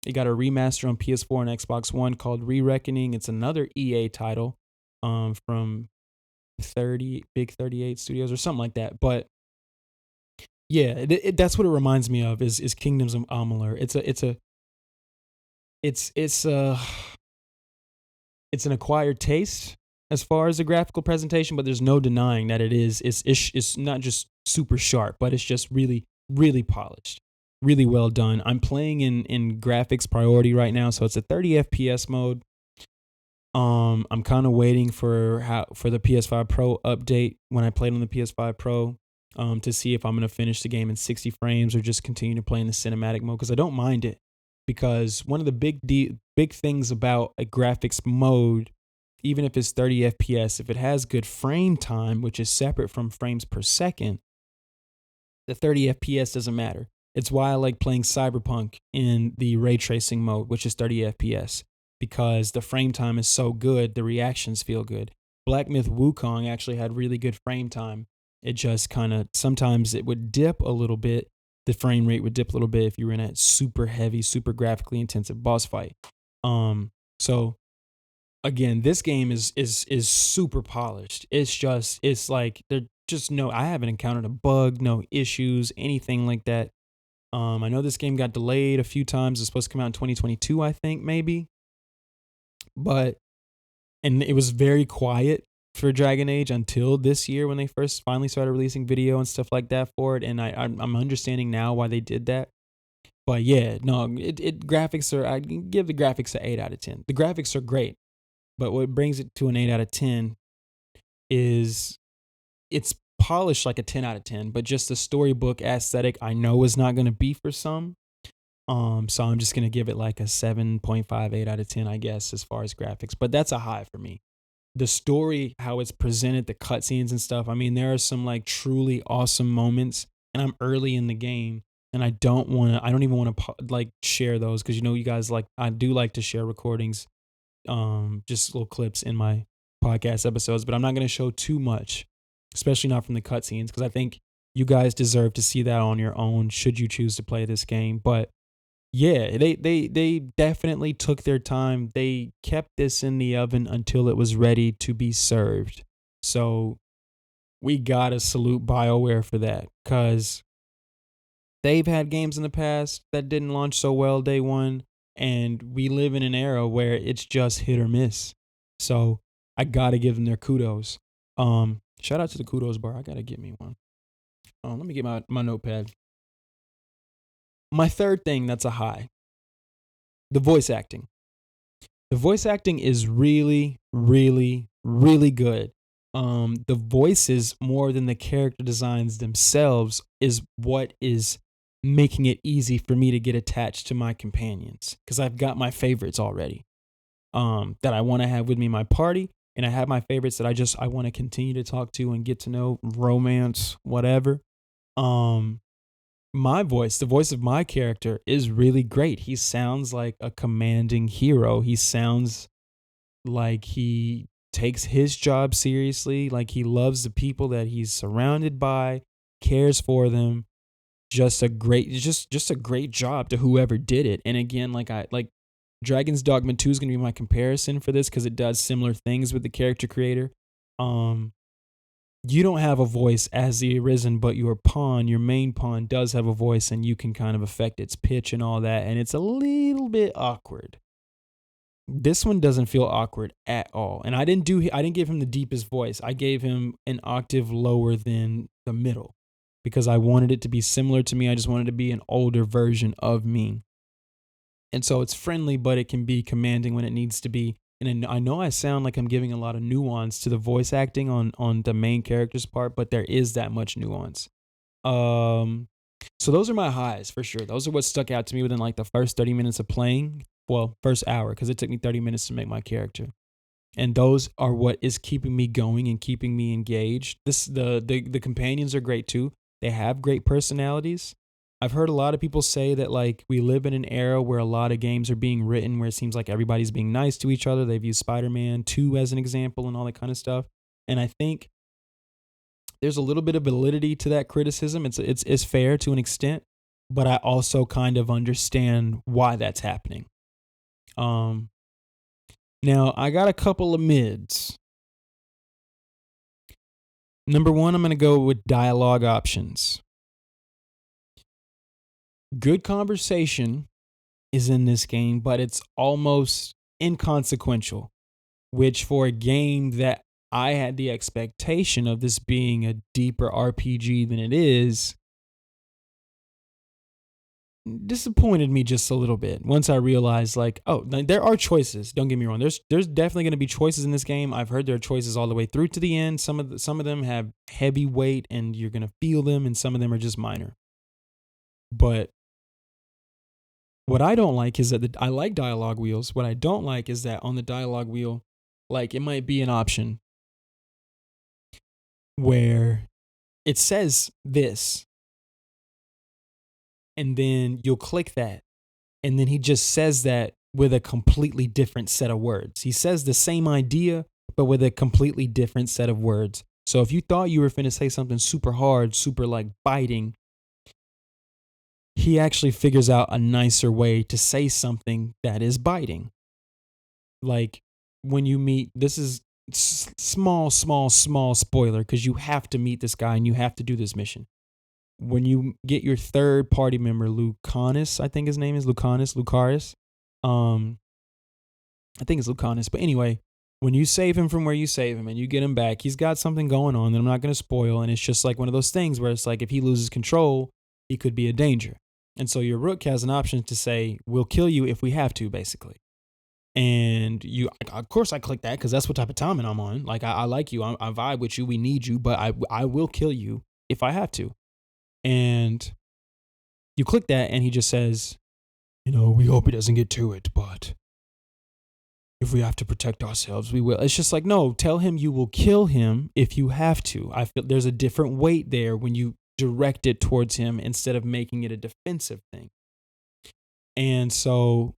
It got a remaster on PS4 and Xbox One called Re-Reckoning. It's another EA title from Big 38 Studios or something like that. But yeah, that's what it reminds me of is Kingdoms of Amalur. It's an acquired taste as far as the graphical presentation, but there's no denying that it's not just super sharp, but it's just really, really polished. Really well done. I'm playing in graphics priority right now, so it's a 30 FPS mode. I'm kind of waiting for the PS5 Pro update when I played on the PS5 Pro, to see if I'm gonna finish the game in 60 frames or just continue to play in the cinematic mode, because I don't mind it. Because one of the big things about a graphics mode, even if it's 30 FPS, if it has good frame time, which is separate from frames per second, the 30 FPS doesn't matter. It's why I like playing Cyberpunk in the ray tracing mode, which is 30 FPS, because the frame time is so good, the reactions feel good. Black Myth Wukong actually had really good frame time. It just kind of, sometimes it would dip a little bit. The frame rate would dip a little bit if you were in a super heavy, super graphically intensive boss fight. So again, this game is super polished. It's like I haven't encountered a bug, no issues, anything like that. I know this game got delayed a few times. It's supposed to come out in 2022, I think, maybe. And it was very quiet for Dragon Age until this year when they first finally started releasing video and stuff like that for it. And I'm understanding now why they did that. But yeah, no, I give the graphics an 8 out of 10. The graphics are great, but what brings it to an 8 out of 10 is it's polished like a 10 out of 10, but just the storybook aesthetic I know is not going to be for some. So I'm just going to give it like a 7.58 out of 10, I guess, as far as graphics, but that's a high for me. The story, how it's presented, the cutscenes and stuff. I mean, there are some like truly awesome moments, and I'm early in the game, and I don't even want to like share those because you guys like I do like to share recordings, just little clips in my podcast episodes, but I'm not going to show too much, especially not from the cutscenes, because I think you guys deserve to see that on your own should you choose to play this game. But yeah, they definitely took their time. They kept this in the oven until it was ready to be served. So we gotta salute BioWare for that, because they've had games in the past that didn't launch so well day one, and we live in an era where it's just hit or miss. So I gotta give them their kudos. Shout out to the kudos bar. I gotta get me one. Let me get my notepad. My third thing that's a high, the voice acting. The voice acting is really, really, really good. The voices more than the character designs themselves is what is making it easy for me to get attached to my companions, because I've got my favorites already, that I want to have with me in my party, and I have my favorites that I want to continue to talk to and get to know, romance, whatever. My voice, the voice of my character, is really great. He sounds like a commanding hero. He sounds like he takes his job seriously, like he loves the people that he's surrounded by, cares for them. Just a great job to whoever did it. And again, like Dragon's Dogma 2 is going to be my comparison for this, because it does similar things with the character creator. You don't have a voice as the Arisen, but your main pawn does have a voice, and you can kind of affect its pitch and all that, and it's a little bit awkward. This one doesn't feel awkward at all. And I didn't give him the deepest voice. I gave him an octave lower than the middle, because I wanted it to be similar to me. I just wanted it to be an older version of me. And so it's friendly, but it can be commanding when it needs to be. And I know I sound like I'm giving a lot of nuance to the voice acting on the main character's part, but there is that much nuance. So those are my highs for sure. Those are what stuck out to me within like the first 30 minutes of playing. Well, first hour, because it took me 30 minutes to make my character. And those are what is keeping me going and keeping me engaged. The companions are great too. They have great personalities. I've heard a lot of people say that like we live in an era where a lot of games are being written where it seems like everybody's being nice to each other. They've used Spider-Man 2 as an example and all that kind of stuff. And I think there's a little bit of validity to that criticism. It's fair to an extent, but I also kind of understand why that's happening. Now I got a couple of mids. Number one, I'm going to go with dialogue options. Good conversation is in this game, but it's almost inconsequential, which for a game that I had the expectation of this being a deeper RPG than it is, disappointed me just a little bit once I realized like, oh, there are choices. Don't get me wrong. There's definitely going to be choices in this game. I've heard there are choices all the way through to the end. Some of them have heavy weight and you're going to feel them, and some of them are just minor. But what I don't like is that I like dialogue wheels. What I don't like is that on the dialogue wheel, like it might be an option where it says this, and then you'll click that, and then he just says that with a completely different set of words. He says the same idea, but with a completely different set of words. So if you thought you were finna say something super hard, super like biting, he actually figures out a nicer way to say something that is biting. Like when you meet, this is small spoiler, because you have to meet this guy and you have to do this mission. When you get your third party member, Lucanus, I think his name is Lucaris. I think it's Lucanus. But anyway, when you save him from where you save him and you get him back, he's got something going on that I'm not going to spoil. And it's just like one of those things where it's like if he loses control, he could be a danger. And so your rook has an option to say, we'll kill you if we have to, basically. And of course I click that because that's what type of timing I'm on. Like I like you, I vibe with you, we need you, but I will kill you if I have to. And you click that and he just says, we hope he doesn't get to it, but if we have to protect ourselves, we will. It's just like, no, tell him you will kill him if you have to. I feel there's a different weight there when you direct it towards him instead of making it a defensive thing. And so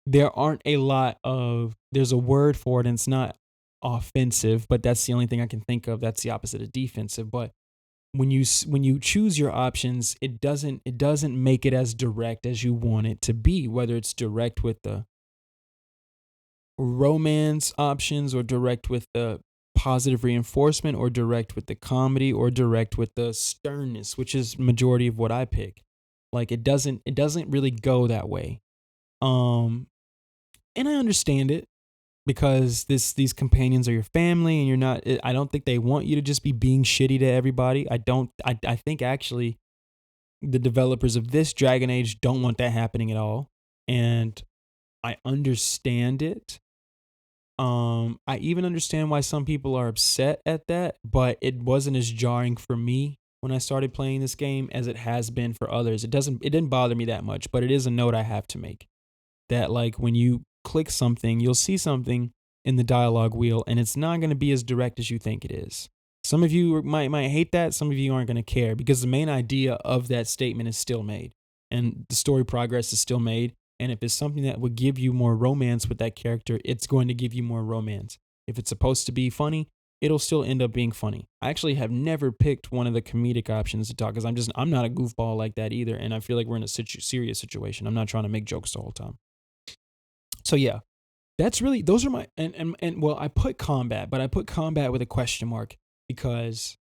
there aren't a lot of, there's a word for it, and it's not offensive, but that's the only thing I can think of. That's the opposite of defensive. But when you choose your options, it doesn't make it as direct as you want it to be, whether it's direct with the romance options or direct with the positive reinforcement or direct with the comedy or direct with the sternness, which is majority of what I pick. Like it doesn't really go that way. And I understand it because these companions are your family and you're not, I don't think they want you to just be being shitty to everybody. I think actually the developers of this Dragon Age don't want that happening at all. And I understand it. I even understand why some people are upset at that, but it wasn't as jarring for me when I started playing this game as it has been for others. It didn't bother me that much, but it is a note I have to make. That like when you click something, you'll see something in the dialogue wheel and it's not going to be as direct as you think it is. Some of you might hate that, some of you aren't going to care because the main idea of that statement is still made and the story progress is still made. And if it's something that would give you more romance with that character, it's going to give you more romance. If it's supposed to be funny, it'll still end up being funny. I actually have never picked one of the comedic options to talk because I'm not a goofball like that either. And I feel like we're in a serious situation. I'm not trying to make jokes the whole time. So yeah, that's really, those are my, and well, I put combat, but I put combat with a question mark because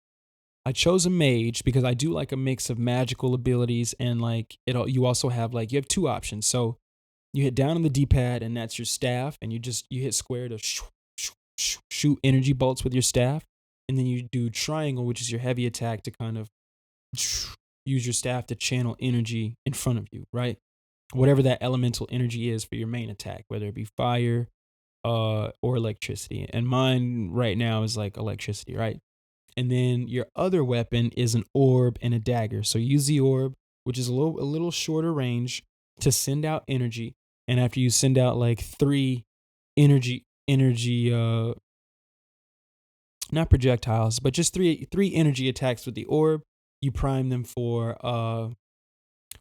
I chose a mage because I do like a mix of magical abilities and like you also have like, you have two options. So you hit down on the D-pad and that's your staff and you hit square to shoot energy bolts with your staff. And then you do triangle, which is your heavy attack to kind of use your staff to channel energy in front of you, right? Whatever that elemental energy is for your main attack, whether it be fire or electricity. And mine right now is like electricity, right? And then your other weapon is an orb and a dagger. So use the orb, which is a little shorter range, to send out energy. And after you send out like 3 energy not projectiles, but just three energy attacks with the orb, you prime them for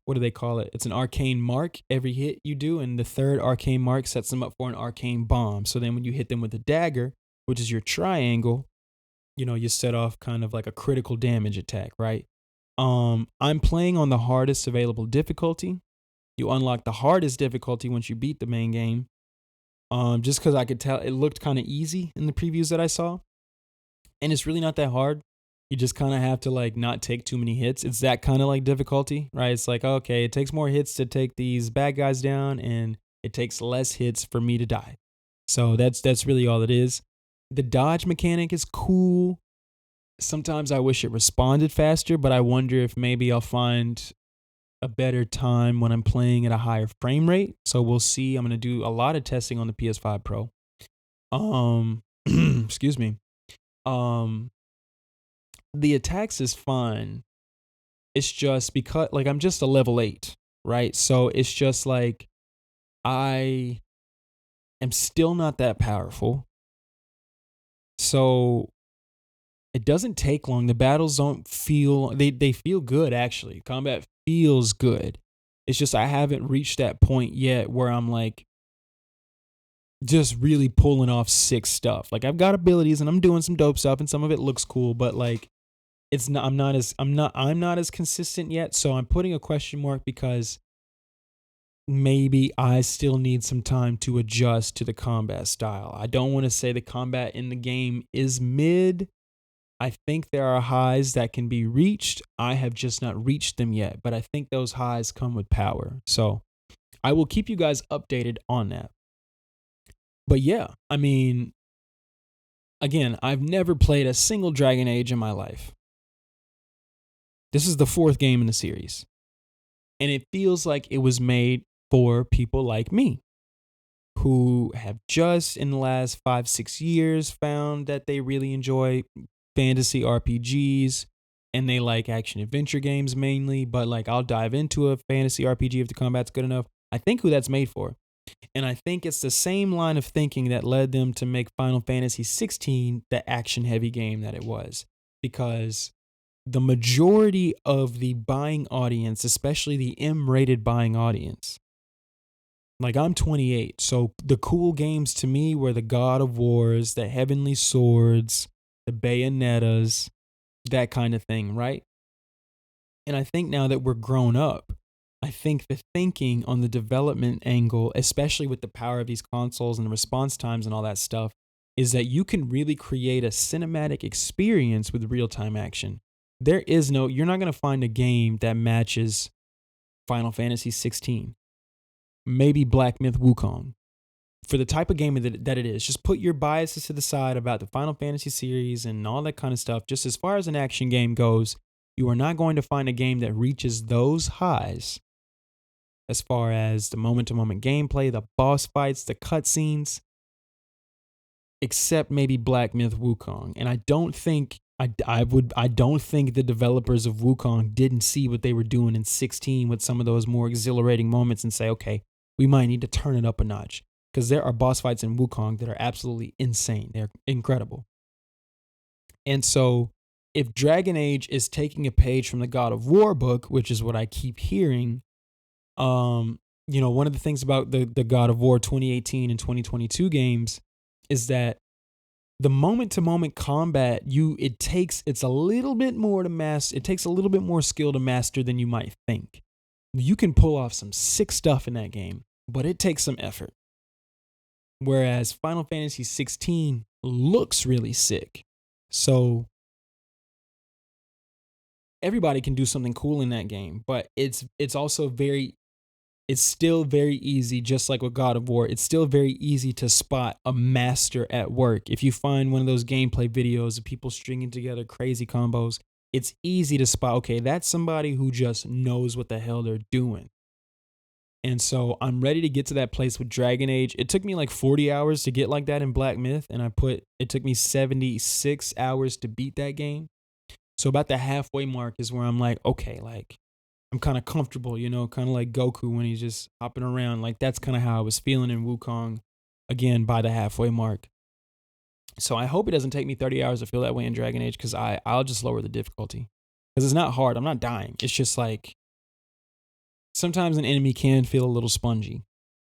what do they call it? It's an arcane mark every hit you do, and the third arcane mark sets them up for an arcane bomb. So then when you hit them with a dagger, which is your triangle, you set off kind of like a critical damage attack, right? I'm playing on the hardest available difficulty. You unlock the hardest difficulty once you beat the main game. Just because I could tell it looked kind of easy in the previews that I saw. And it's really not that hard. You just kind of have to like not take too many hits. It's that kind of like difficulty, right? It's like, okay, it takes more hits to take these bad guys down and it takes less hits for me to die. So that's really all it is. The dodge mechanic is cool. Sometimes I wish it responded faster, but I wonder if maybe I'll find a better time when I'm playing at a higher frame rate. So we'll see. I'm going to do a lot of testing on the PS5 Pro. Excuse me. The attacks is fine. It's just because like I'm just a level 8, right? So it's just like I am still not that powerful. So it doesn't take long. The battles don't feel, they feel good actually. Combat feels good. It's just I haven't reached that point yet where I'm like just really pulling off sick stuff. Like I've got abilities and I'm doing some dope stuff and some of it looks cool, but like it's not I'm not as consistent yet. So I'm putting a question mark because maybe I still need some time to adjust to the combat style. I don't want to say the combat in the game is mid. I think there are highs that can be reached. I have just not reached them yet, but I think those highs come with power. So I will keep you guys updated on that. But yeah, I mean, again, I've never played a single Dragon Age in my life. This is the 4th game in the series. And it feels like it was made for people like me who have just in the last 5-6 years found that they really enjoy fantasy RPGs and they like action adventure games mainly, but like I'll dive into a fantasy RPG if the combat's good enough. I think who that's made for. And I think it's the same line of thinking that led them to make Final Fantasy XVI the action heavy game that it was, because the majority of the buying audience, especially the M-rated buying audience, like I'm 28, so the cool games to me were the God of Wars, the Heavenly Swords, the Bayonettas, that kind of thing, right? And I think now that we're grown up, I think the thinking on the development angle, especially with the power of these consoles and the response times and all that stuff, is that you can really create a cinematic experience with real-time action. You're not going to find a game that matches Final Fantasy 16. Maybe Black Myth Wukong. For the type of game that it is, just put your biases to the side about the Final Fantasy series and all that kind of stuff. Just as far as an action game goes, you are not going to find a game that reaches those highs as far as the moment-to-moment gameplay, the boss fights, the cutscenes, except maybe Black Myth Wukong. And I don't think I don't think the developers of Wukong didn't see what they were doing in 16 with some of those more exhilarating moments and say, okay, we might need to turn it up a notch. Because there are boss fights in Wukong that are absolutely insane. They're incredible. And so if Dragon Age is taking a page from the God of War book, which is what I keep hearing, one of the things about the God of War 2018 and 2022 games is that the moment-to-moment combat, it takes a little bit more to master. It takes a little bit more skill to master than you might think. You can pull off some sick stuff in that game, but it takes some effort. Whereas Final Fantasy 16 looks really sick. So everybody can do something cool in that game, but it's still very easy, just like with God of War. It's still very easy to spot a master at work. If you find one of those gameplay videos of people stringing together crazy combos, it's easy to spot, okay, that's somebody who just knows what the hell they're doing. And so I'm ready to get to that place with Dragon Age. It took me like 40 hours to get like that in Black Myth, and it took me 76 hours to beat that game. So about the halfway mark is where I'm like, okay, like I'm kind of comfortable, kind of like Goku when he's just hopping around. Like that's kind of how I was feeling in Wukong, again, by the halfway mark. So I hope it doesn't take me 30 hours to feel that way in Dragon Age, because I'll just lower the difficulty. Because it's not hard. I'm not dying. It's just like sometimes an enemy can feel a little spongy.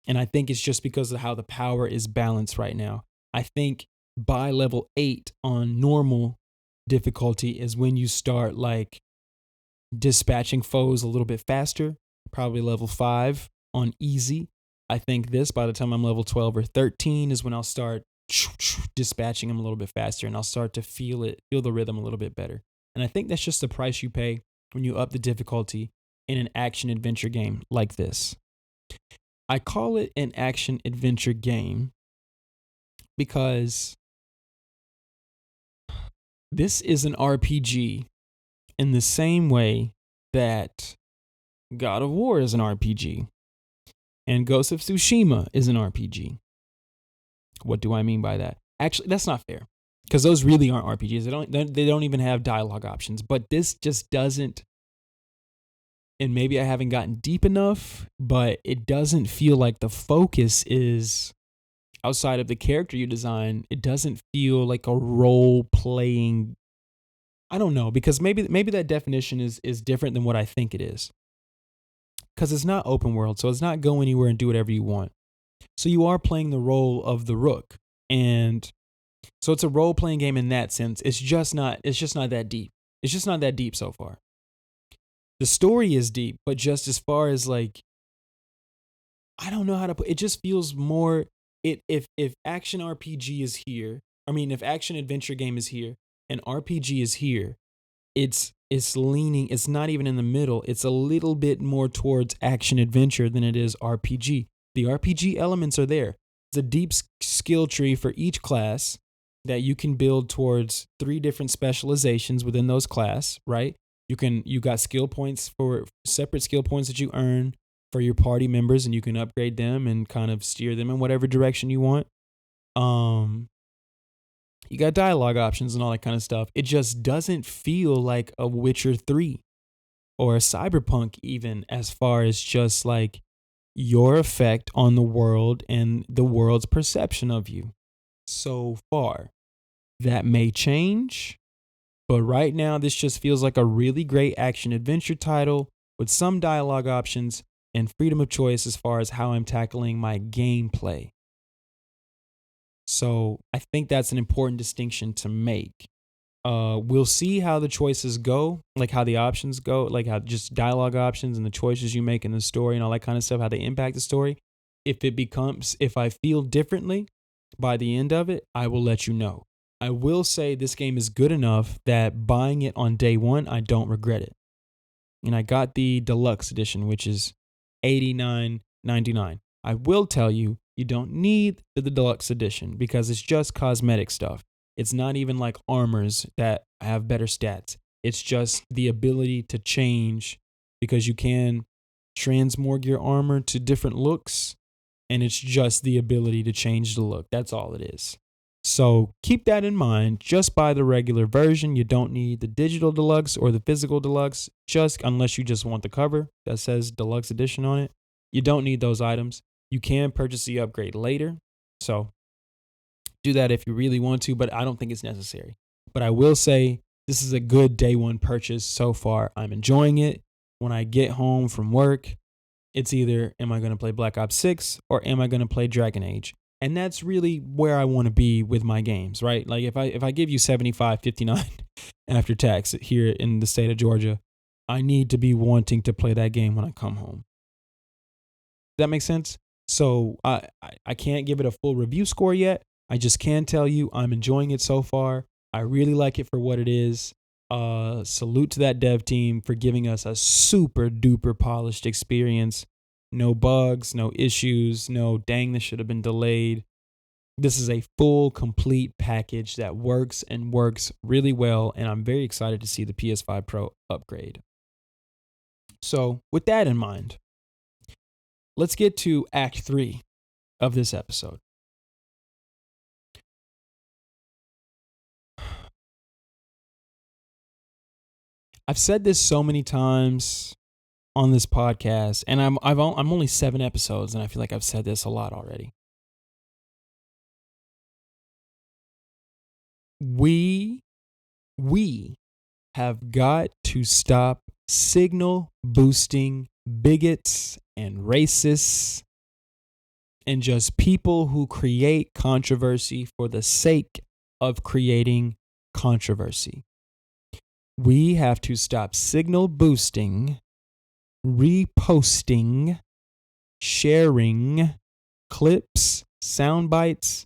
And I think it's just because of how the power is balanced right now. I think by level 8 on normal difficulty is when you start like dispatching foes a little bit faster, probably level 5 on easy. I think by the time I'm level 12 or 13 is when I'll start dispatching them a little bit faster, and I'll start to feel the rhythm a little bit better. And I think that's just the price you pay when you up the difficulty in an action adventure game like this. I call it an action adventure game because this is an RPG in the same way that God of War is an RPG and Ghost of Tsushima is an RPG. What do I mean by that? Actually, that's not fair, because those really aren't RPGs. They don't even have dialogue options. But this just doesn't. And maybe I haven't gotten deep enough, but it doesn't feel like the focus is outside of the character you design. It doesn't feel like a role-playing. I don't know, because maybe that definition is different than what I think it is. Because it's not open world, so it's not go anywhere and do whatever you want. So you are playing the role of the rook, and so it's a role-playing game in that sense. It's just not that deep. It's just not that deep so far. The story is deep, but just as far as like, I don't know how to put it. Just feels more. If action RPG is here, if action adventure game is here and RPG is here, it's leaning. It's not even in the middle. It's a little bit more towards action adventure than it is RPG. The RPG elements are there. It's a deep skill tree for each class that you can build towards 3 different specializations within those class, right? You got skill points for separate skill points that you earn for your party members, and you can upgrade them and kind of steer them in whatever direction you want. You got dialogue options and all that kind of stuff. It just doesn't feel like a Witcher 3 or a Cyberpunk, even, as far as just like your effect on the world and the world's perception of you so far. That may change. But right now, this just feels like a really great action adventure title with some dialogue options and freedom of choice as far as how I'm tackling my gameplay. So I think that's an important distinction to make. We'll see how the choices go, like how the options go, like how just dialogue options and the choices you make in the story and all that kind of stuff, how they impact the story. If I feel differently by the end of it, I will let you know. I will say this game is good enough that buying it on day one, I don't regret it. And I got the deluxe edition, which is $89.99. I will tell you, you don't need the deluxe edition because it's just cosmetic stuff. It's not even like armors that have better stats. It's just the ability to change because you can transmorg your armor to different looks, and it's just the ability to change the look. That's all it is. So keep that in mind. Just buy the regular version. You don't need the digital deluxe or the physical deluxe, just unless you just want the cover that says deluxe edition on it. You don't need those items. You can purchase the upgrade later. So do that if you really want to, but I don't think it's necessary. But I will say this is a good day one purchase so far. I'm enjoying it. When I get home from work, it's either am I going to play Black Ops 6 or am I going to play Dragon Age? And that's really where I want to be with my games, right? Like if I give you 75.59 after tax here in the state of Georgia, I need to be wanting to play that game when I come home. Does that make sense? So I can't give it a full review score yet. I just can tell you I'm enjoying it so far. I really like it for what it is. Salute to that dev team for giving us a super duper polished experience. No bugs, no issues, no dang, this should have been delayed. This is a full, complete package that works and works really well, and I'm very excited to see the PS5 Pro upgrade. So with that in mind, let's get to Act 3 of this episode. I've said this so many times on this podcast, and I'm only 7 episodes, and I feel like I've said this a lot already. We have got to stop signal boosting bigots and racists and just people who create controversy for the sake of creating controversy. We have to stop signal boosting, reposting, sharing clips, sound bites,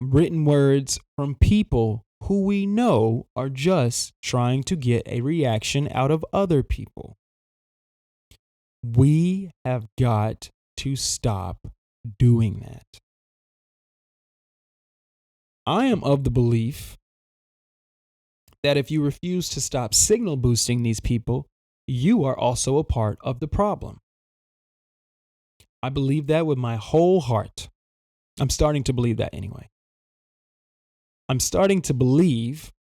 written words from people who we know are just trying to get a reaction out of other people. We have got to stop doing that. I am of the belief that if you refuse to stop signal boosting these people, you are also a part of the problem. I believe that with my whole heart. I'm starting to believe that anyway. I'm starting to believe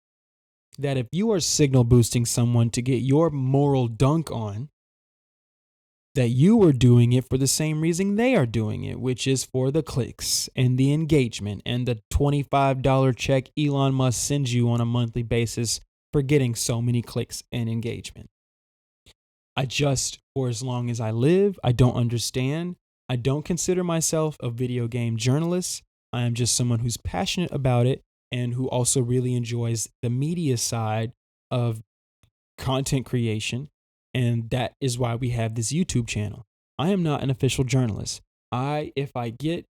that if you are signal boosting someone to get your moral dunk on, that you are doing it for the same reason they are doing it, which is for the clicks and the engagement and the $25 check Elon Musk sends you on a monthly basis for getting so many clicks and engagement. For as long as I live, I don't understand. I don't consider myself a video game journalist. I am just someone who's passionate about it and who also really enjoys the media side of content creation. And that is why we have this YouTube channel. I am not an official journalist. If I get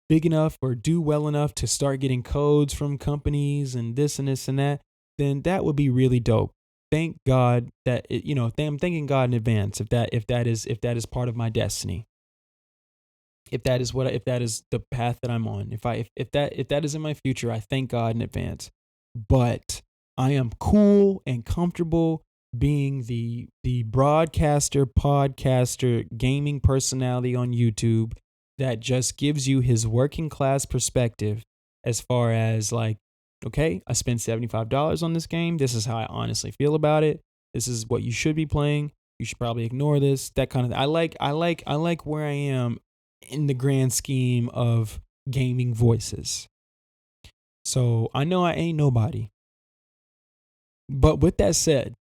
big enough or do well enough to start getting codes from companies and this and this and that, then that would be really dope. Thank God that I'm thanking God in advance if that is part of my destiny. If that is the path that I'm on. If that is in my future, I thank God in advance. But I am cool and comfortable being the broadcaster, podcaster, gaming personality on YouTube that just gives you his working class perspective as far as like, okay, I spent $75 on this game. This is how I honestly feel about it. This is what you should be playing. You should probably ignore this. That kind of thing. I like where I am in the grand scheme of gaming voices. So I know I ain't nobody. But with that said,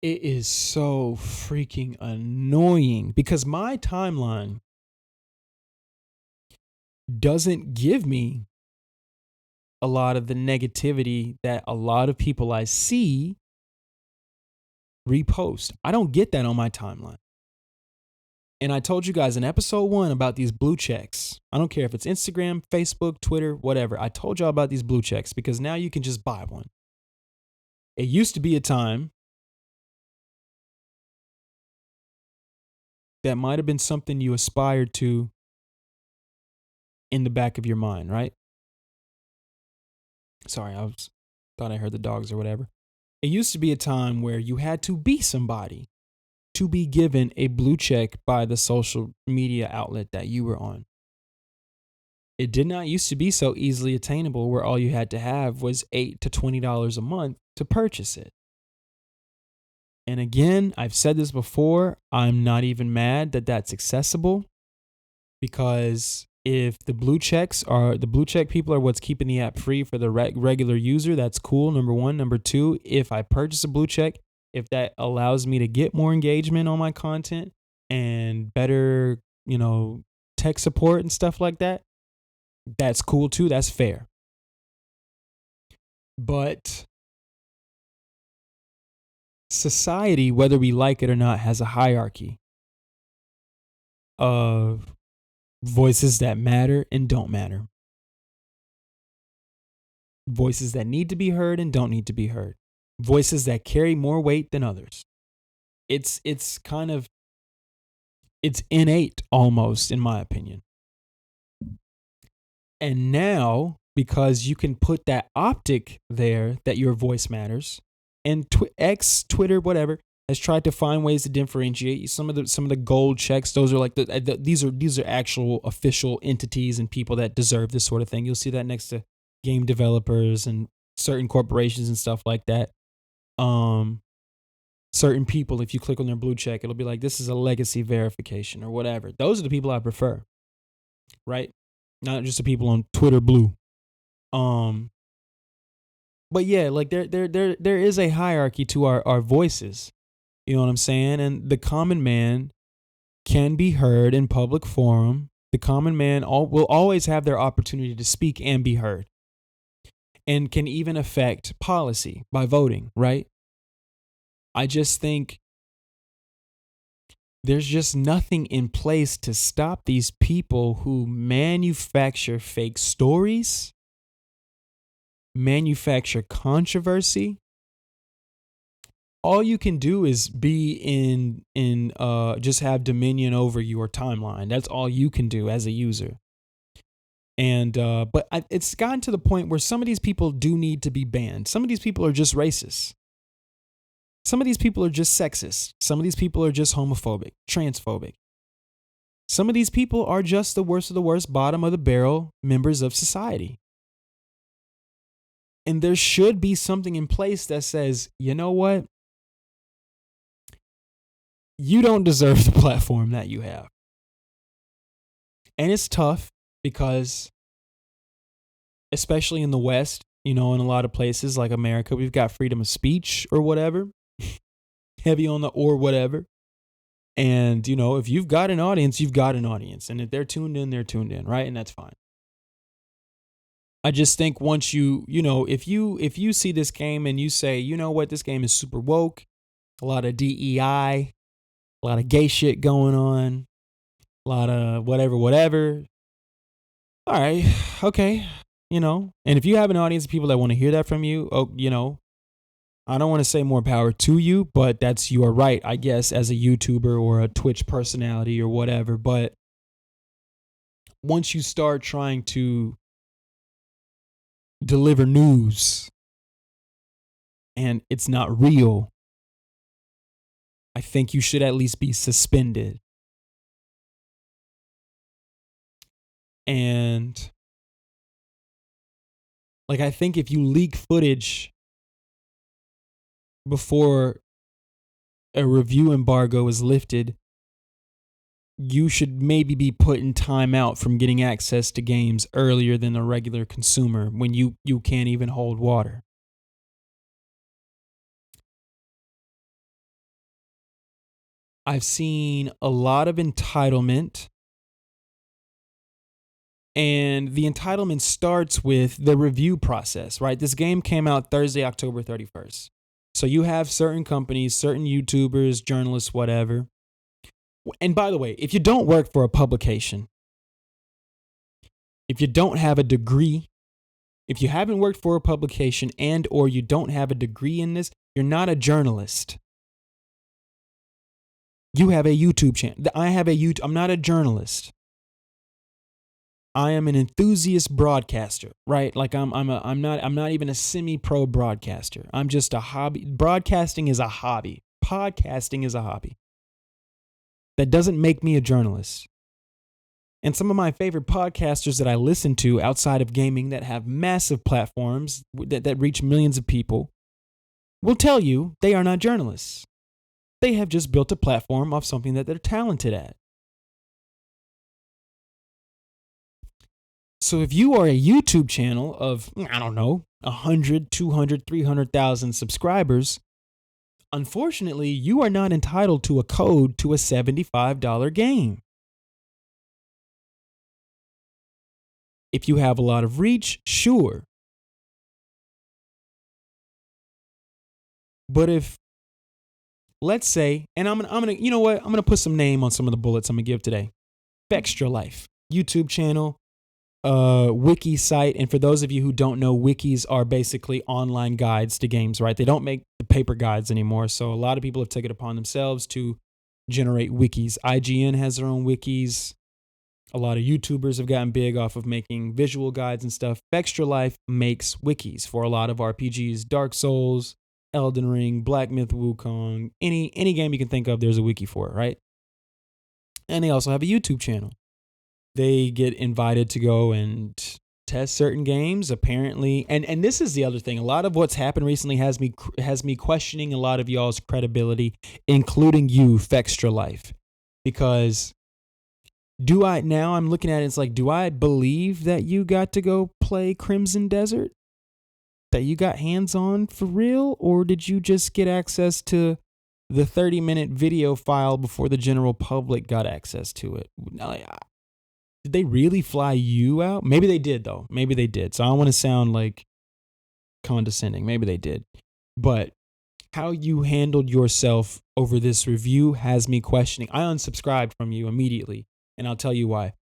it is so freaking annoying because my timeline doesn't give me a lot of the negativity that a lot of people I see repost. I don't get that on my timeline. And I told you guys in episode 1 about these blue checks. I don't care if it's Instagram, Facebook, Twitter, whatever. I told y'all about these blue checks because now you can just buy one. It used to be a time that might have been something you aspired to in the back of your mind, right? Sorry, thought I heard the dogs or whatever. It used to be a time where you had to be somebody to be given a blue check by the social media outlet that you were on. It did not used to be so easily attainable where all you had to have was $8 to $20 a month to purchase it. And again, I've said this before, I'm not even mad that that's accessible, because if the blue check people are what's keeping the app free for the regular user, that's cool. Number one. Number two, if I purchase a blue check, if that allows me to get more engagement on my content and better, tech support and stuff like that, that's cool too. That's fair. But society, whether we like it or not, has a hierarchy of voices that matter and don't matter. Voices that need to be heard and don't need to be heard. Voices that carry more weight than others. It's innate almost, in my opinion. And now, because you can put that optic there that your voice matters, and X, Twitter, whatever, has tried to find ways to differentiate some of the gold checks. Those are like these are actual official entities and people that deserve this sort of thing. You'll see that next to game developers and certain corporations and stuff like that. Certain people, if you click on their blue check, it'll be like, this is a legacy verification or whatever. Those are the people I prefer, right? Not just the people on Twitter Blue. But yeah, like there is a hierarchy to our voices. You know what I'm saying? And the common man can be heard in public forum. The common man will always have their opportunity to speak and be heard, and can even affect policy by voting, right? I just think there's just nothing in place to stop these people who manufacture fake stories, manufacture controversy. All you can do is be just have dominion over your timeline. That's all you can do as a user. And but it's gotten to the point where some of these people do need to be banned. Some of these people are just racist. Some of these people are just sexist. Some of these people are just homophobic, transphobic. Some of these people are just the worst of the worst, bottom of the barrel members of society. And there should be something in place that says, you know what? You don't deserve the platform that you have. And it's tough because, especially in the West, in a lot of places like America, we've got freedom of speech or whatever. Heavy on the or whatever. And, if you've got an audience, you've got an audience. And if they're tuned in, they're tuned in, right? And that's fine. I just think once if you see this game and you say, you know what, this game is super woke, a lot of DEI, a lot of gay shit going on, a lot of whatever. All right, okay, and if you have an audience of people that want to hear that from you, I don't want to say more power to you, but that's your right, I guess, as a YouTuber or a Twitch personality or whatever. But once you start trying to deliver news and it's not real, I think you should at least be suspended. And I think if you leak footage before a review embargo is lifted, you should maybe be put in timeout from getting access to games earlier than a regular consumer when you can't even hold water. I've seen a lot of entitlement, and the entitlement starts with the review process, right? This game came out Thursday, October 31st. So you have certain companies, certain YouTubers, journalists, whatever. And by the way, if you don't work for a publication, if you don't have a degree, if you haven't worked for a publication and or you don't have a degree in this, you're not a journalist. You have a YouTube channel. I have a YouTube. I'm not a journalist. I am an enthusiast broadcaster, right? Like I'm not even a semi-pro broadcaster. I'm just a hobby. Broadcasting is a hobby. Podcasting is a hobby. That doesn't make me a journalist. And some of my favorite podcasters that I listen to outside of gaming that have massive platforms that reach millions of people will tell you they are not journalists. They have just built a platform off something that they're talented at. So if you are a YouTube channel of, I don't know, 100, 200, 300,000 subscribers, unfortunately, you are not entitled to a code to a $75 game. If you have a lot of reach, sure. But if, let's say, and I'm gonna, you know what? I'm gonna put some name on some of the bullets I'm gonna give today. Extra Life, YouTube channel, wiki site, and for those of you who don't know, wikis are basically online guides to games, right? They don't make the paper guides anymore, so a lot of people have taken it upon themselves to generate wikis. IGN has their own wikis. A lot of YouTubers have gotten big off of making visual guides and stuff. Extra Life makes wikis for a lot of RPGs. Dark Souls, Elden Ring, Black Myth Wukong, any game you can think of, there's a wiki for it, right? And they also have a YouTube channel. They get invited to go and test certain games, apparently. And this is the other thing. A lot of what's happened recently has me questioning a lot of y'all's credibility, including you, Extra Life. Because I'm looking at it, it's like, do I believe that you got to go play Crimson Desert? That you got hands-on for real? Or did you just get access to the 30-minute video file before the general public got access to it? Did they really fly you out? Maybe they did, though. Maybe they did. So I don't want to sound like condescending. Maybe they did. But how you handled yourself over this review has me questioning. I unsubscribed from you immediately. And I'll tell you why.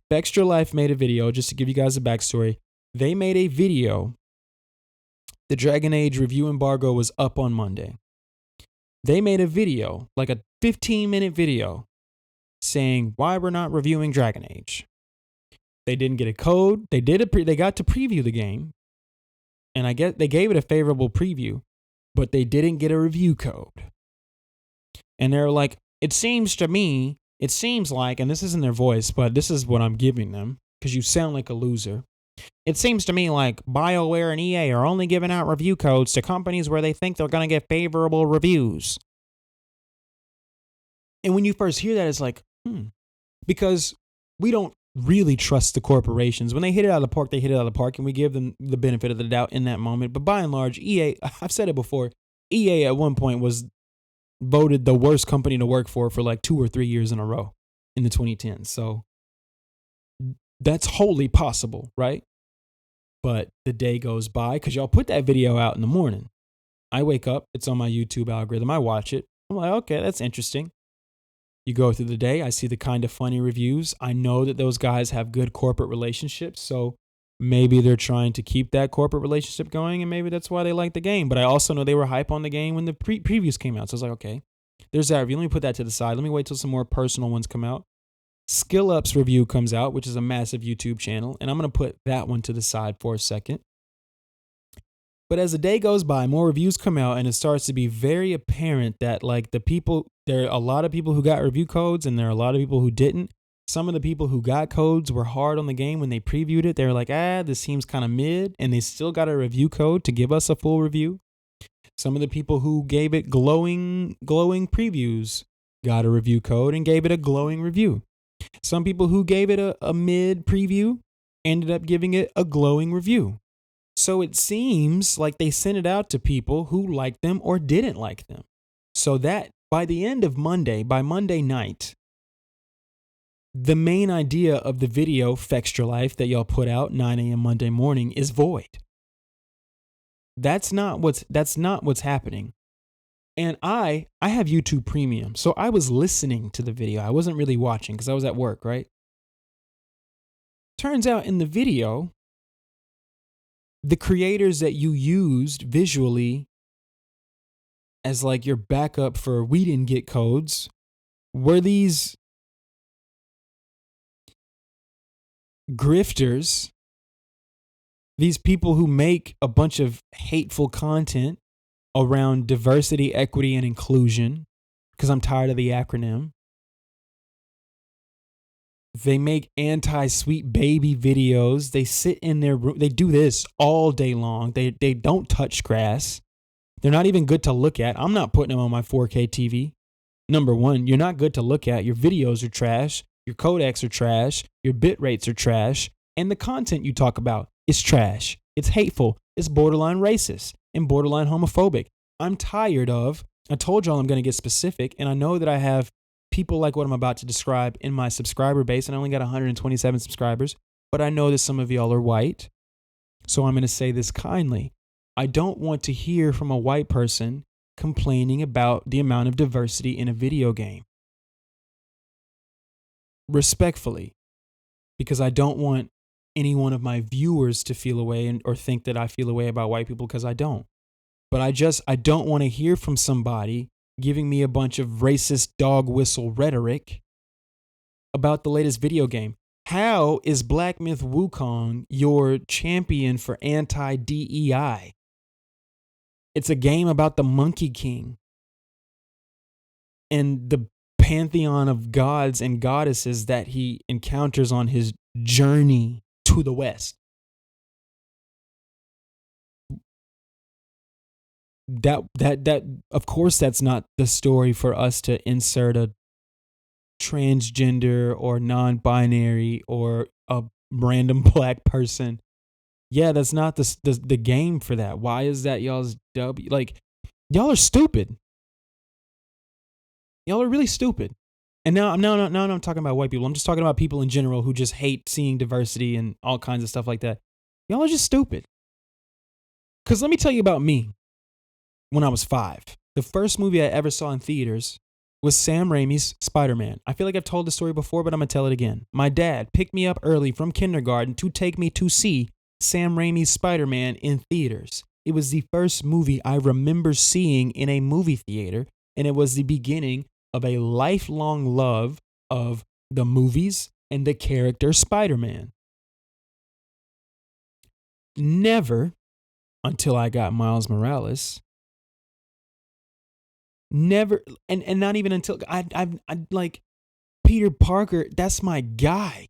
Extra Life made a video, just to give you guys a backstory. They made a video. The Dragon Age review embargo was up on Monday. They made a video, like a 15-minute video, saying why we're not reviewing Dragon Age. They didn't get a code. They got to preview the game. And I guess they gave it a favorable preview, but they didn't get a review code. And they're like, it seems like, and this isn't their voice, but this is what I'm giving them, because you sound like a loser. It seems to me like BioWare and EA are only giving out review codes to companies where they think they're going to get favorable reviews. And when you first hear that, it's like, because we don't really trust the corporations. When they hit it out of the park, they hit it out of the park, and we give them the benefit of the doubt in that moment. But by and large, EA, I've said it before, EA at one point was voted the worst company to work for like 2 or 3 years in a row in the 2010s. So that's wholly possible, right? But the day goes by, because y'all put that video out in the morning. I wake up, it's on my YouTube algorithm, I watch it. I'm like, okay, that's interesting. You go through the day, I see the kind of funny reviews. I know that those guys have good corporate relationships, so maybe they're trying to keep that corporate relationship going, and maybe that's why they like the game. But I also know they were hype on the game when the previews came out. So I was like, okay, there's that review. Let me put that to the side. Let me wait till some more personal ones come out. Skill Up's review comes out, which is a massive YouTube channel, and I'm going to put that one to the side for a second. But as the day goes by, more reviews come out, and it starts to be very apparent that like there are a lot of people who got review codes, and there are a lot of people who didn't. Some of the people who got codes were hard on the game when they previewed it. They were like, this seems kind of mid, and they still got a review code to give us a full review. Some of the people who gave it glowing previews got a review code and gave it a glowing review. Some people who gave it a mid preview ended up giving it a glowing review. So it seems like they sent it out to people who liked them or didn't like them. So that by the end of Monday, by Monday night, the main idea of the video Fextra Life that y'all put out 9 a.m. Monday morning is void. That's not what's happening. And I have YouTube Premium, so I was listening to the video. I wasn't really watching because I was at work, right? Turns out in the video, the creators that you used visually as like your backup for we didn't get codes were these grifters, these people who make a bunch of hateful content around diversity, equity, and inclusion, because I'm tired of the acronym. They make anti-sweet baby videos. They sit in their room. They do this all day long. They don't touch grass. They're not even good to look at. I'm not putting them on my 4K TV. Number one, you're not good to look at. Your videos are trash. Your codecs are trash. Your bit rates are trash. And the content you talk about is trash. It's hateful. It's borderline racist and borderline homophobic. I'm tired of, I told y'all I'm going to get specific, and I know that I have people like what I'm about to describe in my subscriber base, and I only got 127 subscribers, but I know that some of y'all are white. So I'm going to say this kindly. I don't want to hear from a white person complaining about the amount of diversity in a video game. Respectfully, because I don't want any one of my viewers to feel away or think that I feel away about white people, because I don't. But I don't want to hear from somebody giving me a bunch of racist dog whistle rhetoric about the latest video game. How is Black Myth Wukong your champion for anti-DEI? It's a game about the Monkey King and the pantheon of gods and goddesses that he encounters on his journey to the West. That of course that's not the story for us to insert a transgender or non-binary or a random black person. Yeah, that's not the game for that. Why is that y'all's W? Like, y'all are stupid. Y'all are really stupid. And now I'm talking about white people. I'm just talking about people in general who just hate seeing diversity and all kinds of stuff like that. Y'all are just stupid. Because let me tell you about me. When I was 5, the first movie I ever saw in theaters was Sam Raimi's Spider-Man. I feel like I've told the story before, but I'm going to tell it again. My dad picked me up early from kindergarten to take me to see Sam Raimi's Spider-Man in theaters. It was the first movie I remember seeing in a movie theater, and it was the beginning of a lifelong love of the movies and the character Spider-Man. Never, until I got Miles Morales, never, and not even until I like Peter Parker, that's my guy.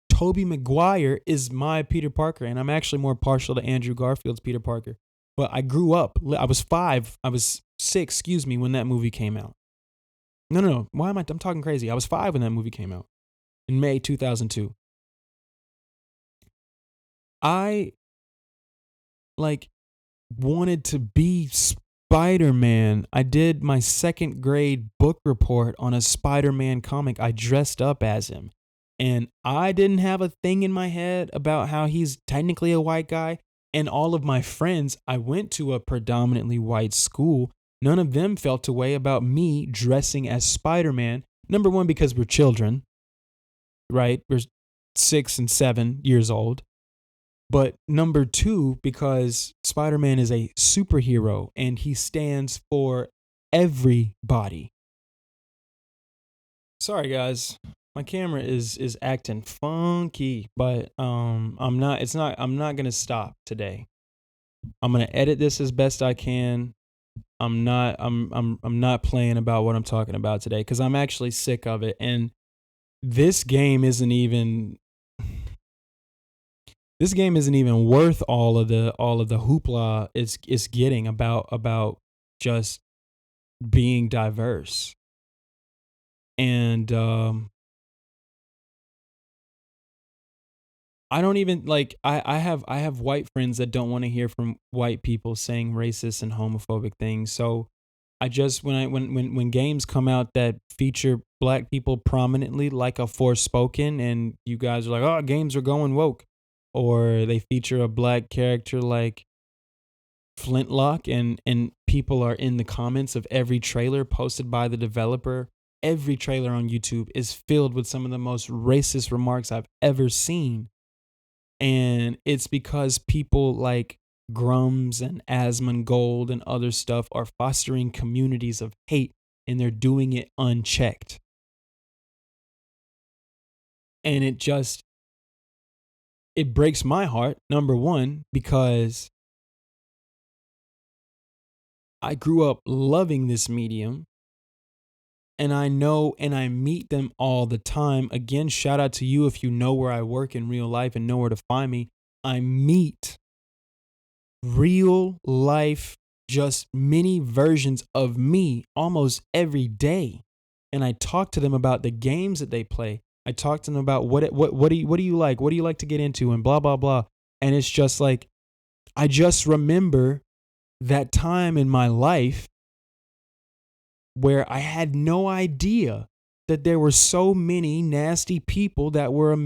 Tobey Maguire is my Peter Parker, and I'm actually more partial to Andrew Garfield's Peter Parker. But I grew up, I was 6, when that movie came out. No. Why am I'm talking crazy? I was 5 when that movie came out in May 2002. I wanted to be Spider-Man. I did my 2nd grade book report on a Spider-Man comic. I dressed up as him. And I didn't have a thing in my head about how he's technically a white guy. And all of my friends, I went to a predominantly white school. None of them felt a way about me dressing as Spider-Man. Number one, because we're children, right? We're 6 and 7 years old. But number 2, because Spider-Man is a superhero and he stands for everybody. Sorry, guys. My camera is acting funky, but I'm not going to stop today. I'm going to edit this as best I can. I'm not playing about what I'm talking about today cuz I'm actually sick of it, and this game isn't even worth all of the hoopla it's getting about just being diverse. And I don't even like I have white friends that don't want to hear from white people saying racist and homophobic things. So I just when games come out that feature black people prominently like a Forspoken, and you guys are like, "Oh, games are going woke." Or they feature a black character like Flintlock, and people are in the comments of every trailer posted by the developer. Every trailer on YouTube is filled with some of the most racist remarks I've ever seen. And it's because people like Grums and Asmongold and other stuff are fostering communities of hate, and they're doing it unchecked. And it breaks my heart, number one, because I grew up loving this medium, and I know and I meet them all the time. Again, shout out to you if you know where I work in real life and know where to find me. I meet real life, just mini versions of me almost every day. And I talk to them about the games that they play. I talk to them about what do you like? What do you like to get into? And blah, blah, blah. And it's just like, I just remember that time in my life where I had no idea that there were so many nasty people that were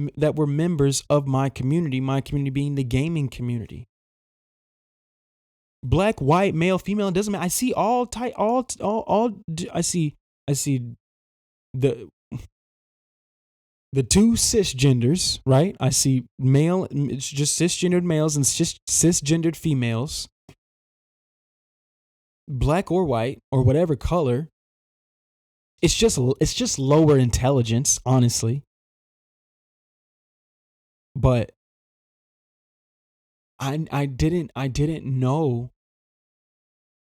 members of my community being the gaming community. Black, white, male, female, it doesn't matter. I see all type, I see the two cisgenders, right? I see male, it's just cisgendered males and cisgendered females, black or white or whatever color. It's just lower intelligence, honestly. But I didn't know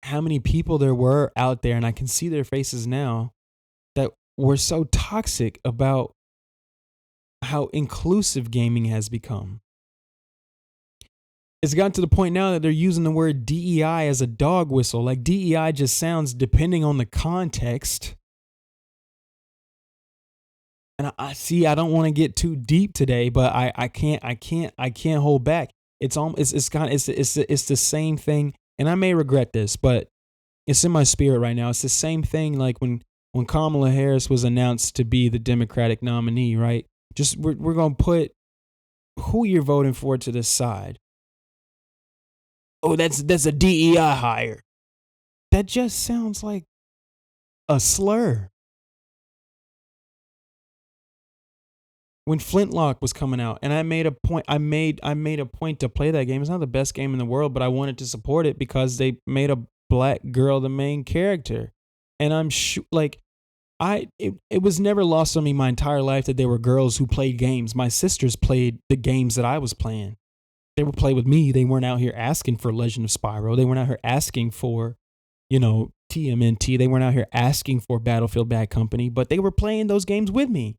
how many people there were out there, and I can see their faces now, that were so toxic about how inclusive gaming has become. It's gotten to the point now that they're using the word DEI as a dog whistle. Like, DEI just sounds, depending on the context. And I see, I don't want to get too deep today, but I can't hold back. It's the same thing, and I may regret this, but it's in my spirit right now. It's the same thing like when Kamala Harris was announced to be the Democratic nominee, right? Just we're gonna put who you're voting for to the side. Oh, that's a DEI hire. That just sounds like a slur. When Flintlock was coming out, and I made a point to play that game. It's not the best game in the world, but I wanted to support it because they made a black girl the main character. And I'm it was never lost on me my entire life that there were girls who played games. My sisters played the games that I was playing. They would play with me. They weren't out here asking for Legend of Spyro. They weren't out here asking for, TMNT. They weren't out here asking for Battlefield Bad Company, but they were playing those games with me.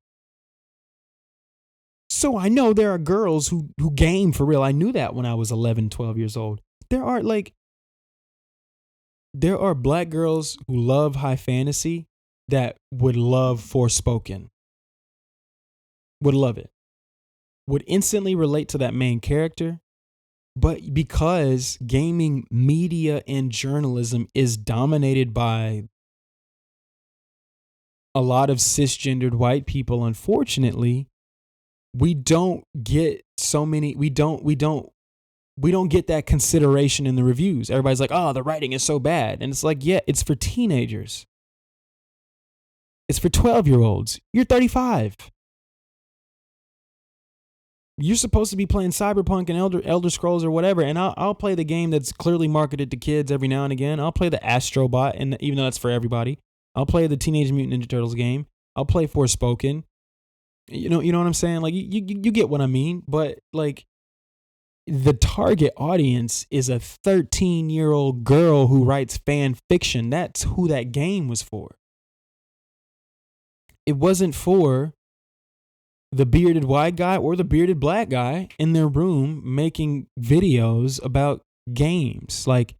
So I know there are girls who game for real. I knew that when I was 11, 12 years old. There are black girls who love high fantasy that would love Forspoken. Would love it. Would instantly relate to that main character. But because gaming media and journalism is dominated by a lot of cisgendered white people, unfortunately, we don't get that consideration in the reviews. Everybody's like, "Oh, the writing is so bad." And it's like, yeah, it's for teenagers. It's for 12-year-olds. You're 35. You're supposed to be playing Cyberpunk and Elder Scrolls or whatever, and I'll play the game that's clearly marketed to kids every now and again. I'll play the Astrobot, and even though that's for everybody, I'll play the Teenage Mutant Ninja Turtles game. I'll play Forspoken. You know what I'm saying? Like, you get what I mean. But like, the target audience is a 13-year-old girl who writes fan fiction. That's who that game was for. It wasn't for the bearded white guy or the bearded black guy in their room making videos about games. Like,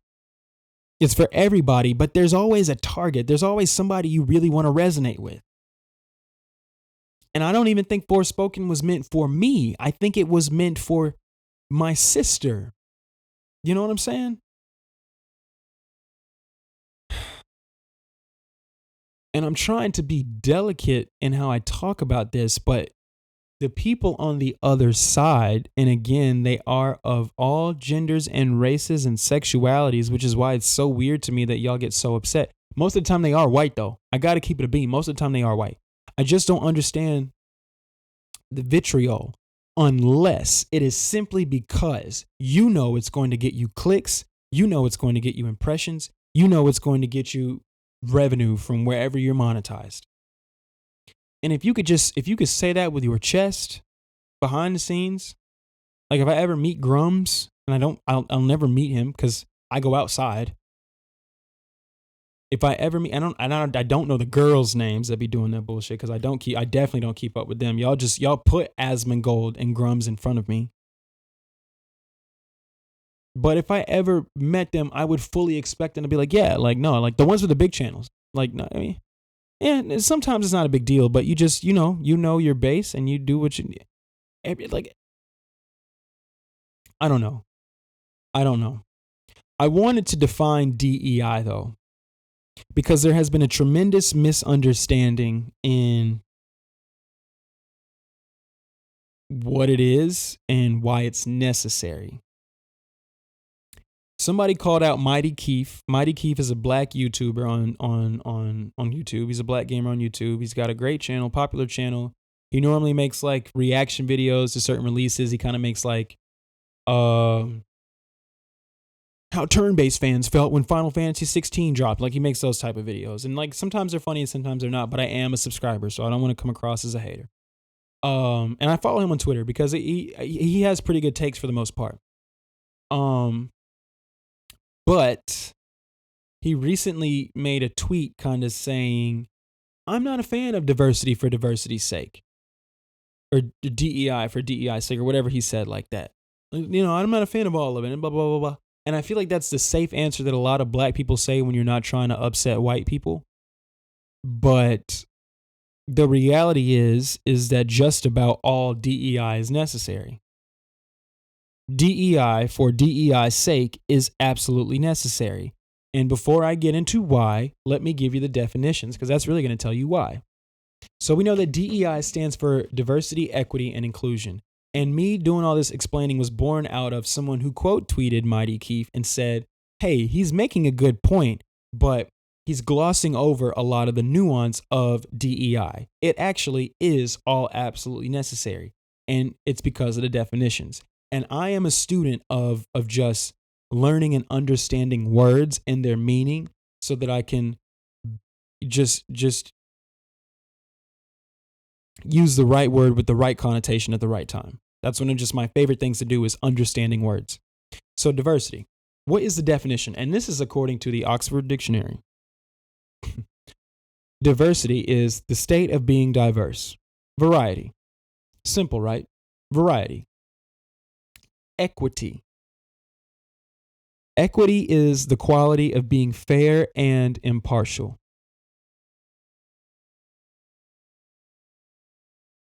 it's for everybody, but there's always a target. There's always somebody you really want to resonate with. And I don't even think Forspoken was meant for me. I think it was meant for my sister. You know what I'm saying? And I'm trying to be delicate in how I talk about this, but the people on the other side, and again, they are of all genders and races and sexualities, which is why it's so weird to me that y'all get so upset. Most of the time they are white, though. I got to keep it a beam. Most of the time they are white. I just don't understand the vitriol unless it is simply because you know it's going to get you clicks, you know it's going to get you impressions, you know it's going to get you revenue from wherever you're monetized. And if you could say that with your chest behind the scenes, like if I ever meet Grums, and I'll never meet him because I go outside. If I ever meet, I don't know the girls' names that be doing that bullshit because I definitely don't keep up with them. Y'all put Asmongold and Grums in front of me. But if I ever met them, I would fully expect them to be like, yeah, like no, like the ones with the big channels. Like, no, I mean, yeah, sometimes it's not a big deal, but you just, you know your base and you do what you need. Like, I don't know. I wanted to define DEI though, because there has been a tremendous misunderstanding in what it is and why it's necessary. Somebody called out Mighty Keith. Mighty Keith is a black YouTuber on YouTube. He's a black gamer on YouTube. He's got a great channel, popular channel. He normally makes like reaction videos to certain releases. He kind of makes like how turn-based fans felt when Final Fantasy 16 dropped. Like he makes those type of videos. And like sometimes they're funny and sometimes they're not, but I am a subscriber, so I don't want to come across as a hater. And I follow him on Twitter because he has pretty good takes for the most part. But he recently made a tweet kind of saying, I'm not a fan of diversity for diversity's sake. Or DEI for DEI's sake, or whatever he said like that. You know, I'm not a fan of all of it, and blah, blah, blah, blah. And I feel like that's the safe answer that a lot of black people say when you're not trying to upset white people. But the reality is that just about all DEI is necessary. DEI for DEI's sake is absolutely necessary. And before I get into why, let me give you the definitions because that's really going to tell you why. So we know that DEI stands for diversity, equity, and inclusion. And me doing all this explaining was born out of someone who quote tweeted Mighty Keith and said, hey, he's making a good point, but he's glossing over a lot of the nuance of DEI. It actually is all absolutely necessary. And it's because of the definitions. And I am a student of just learning and understanding words and their meaning so that I can just use the right word with the right connotation at the right time. That's one of just my favorite things to do is understanding words. So diversity. What is the definition? And this is according to the Oxford Dictionary. Diversity is the state of being diverse. Variety. Simple, right? Variety. Equity. Equity is the quality of being fair and impartial.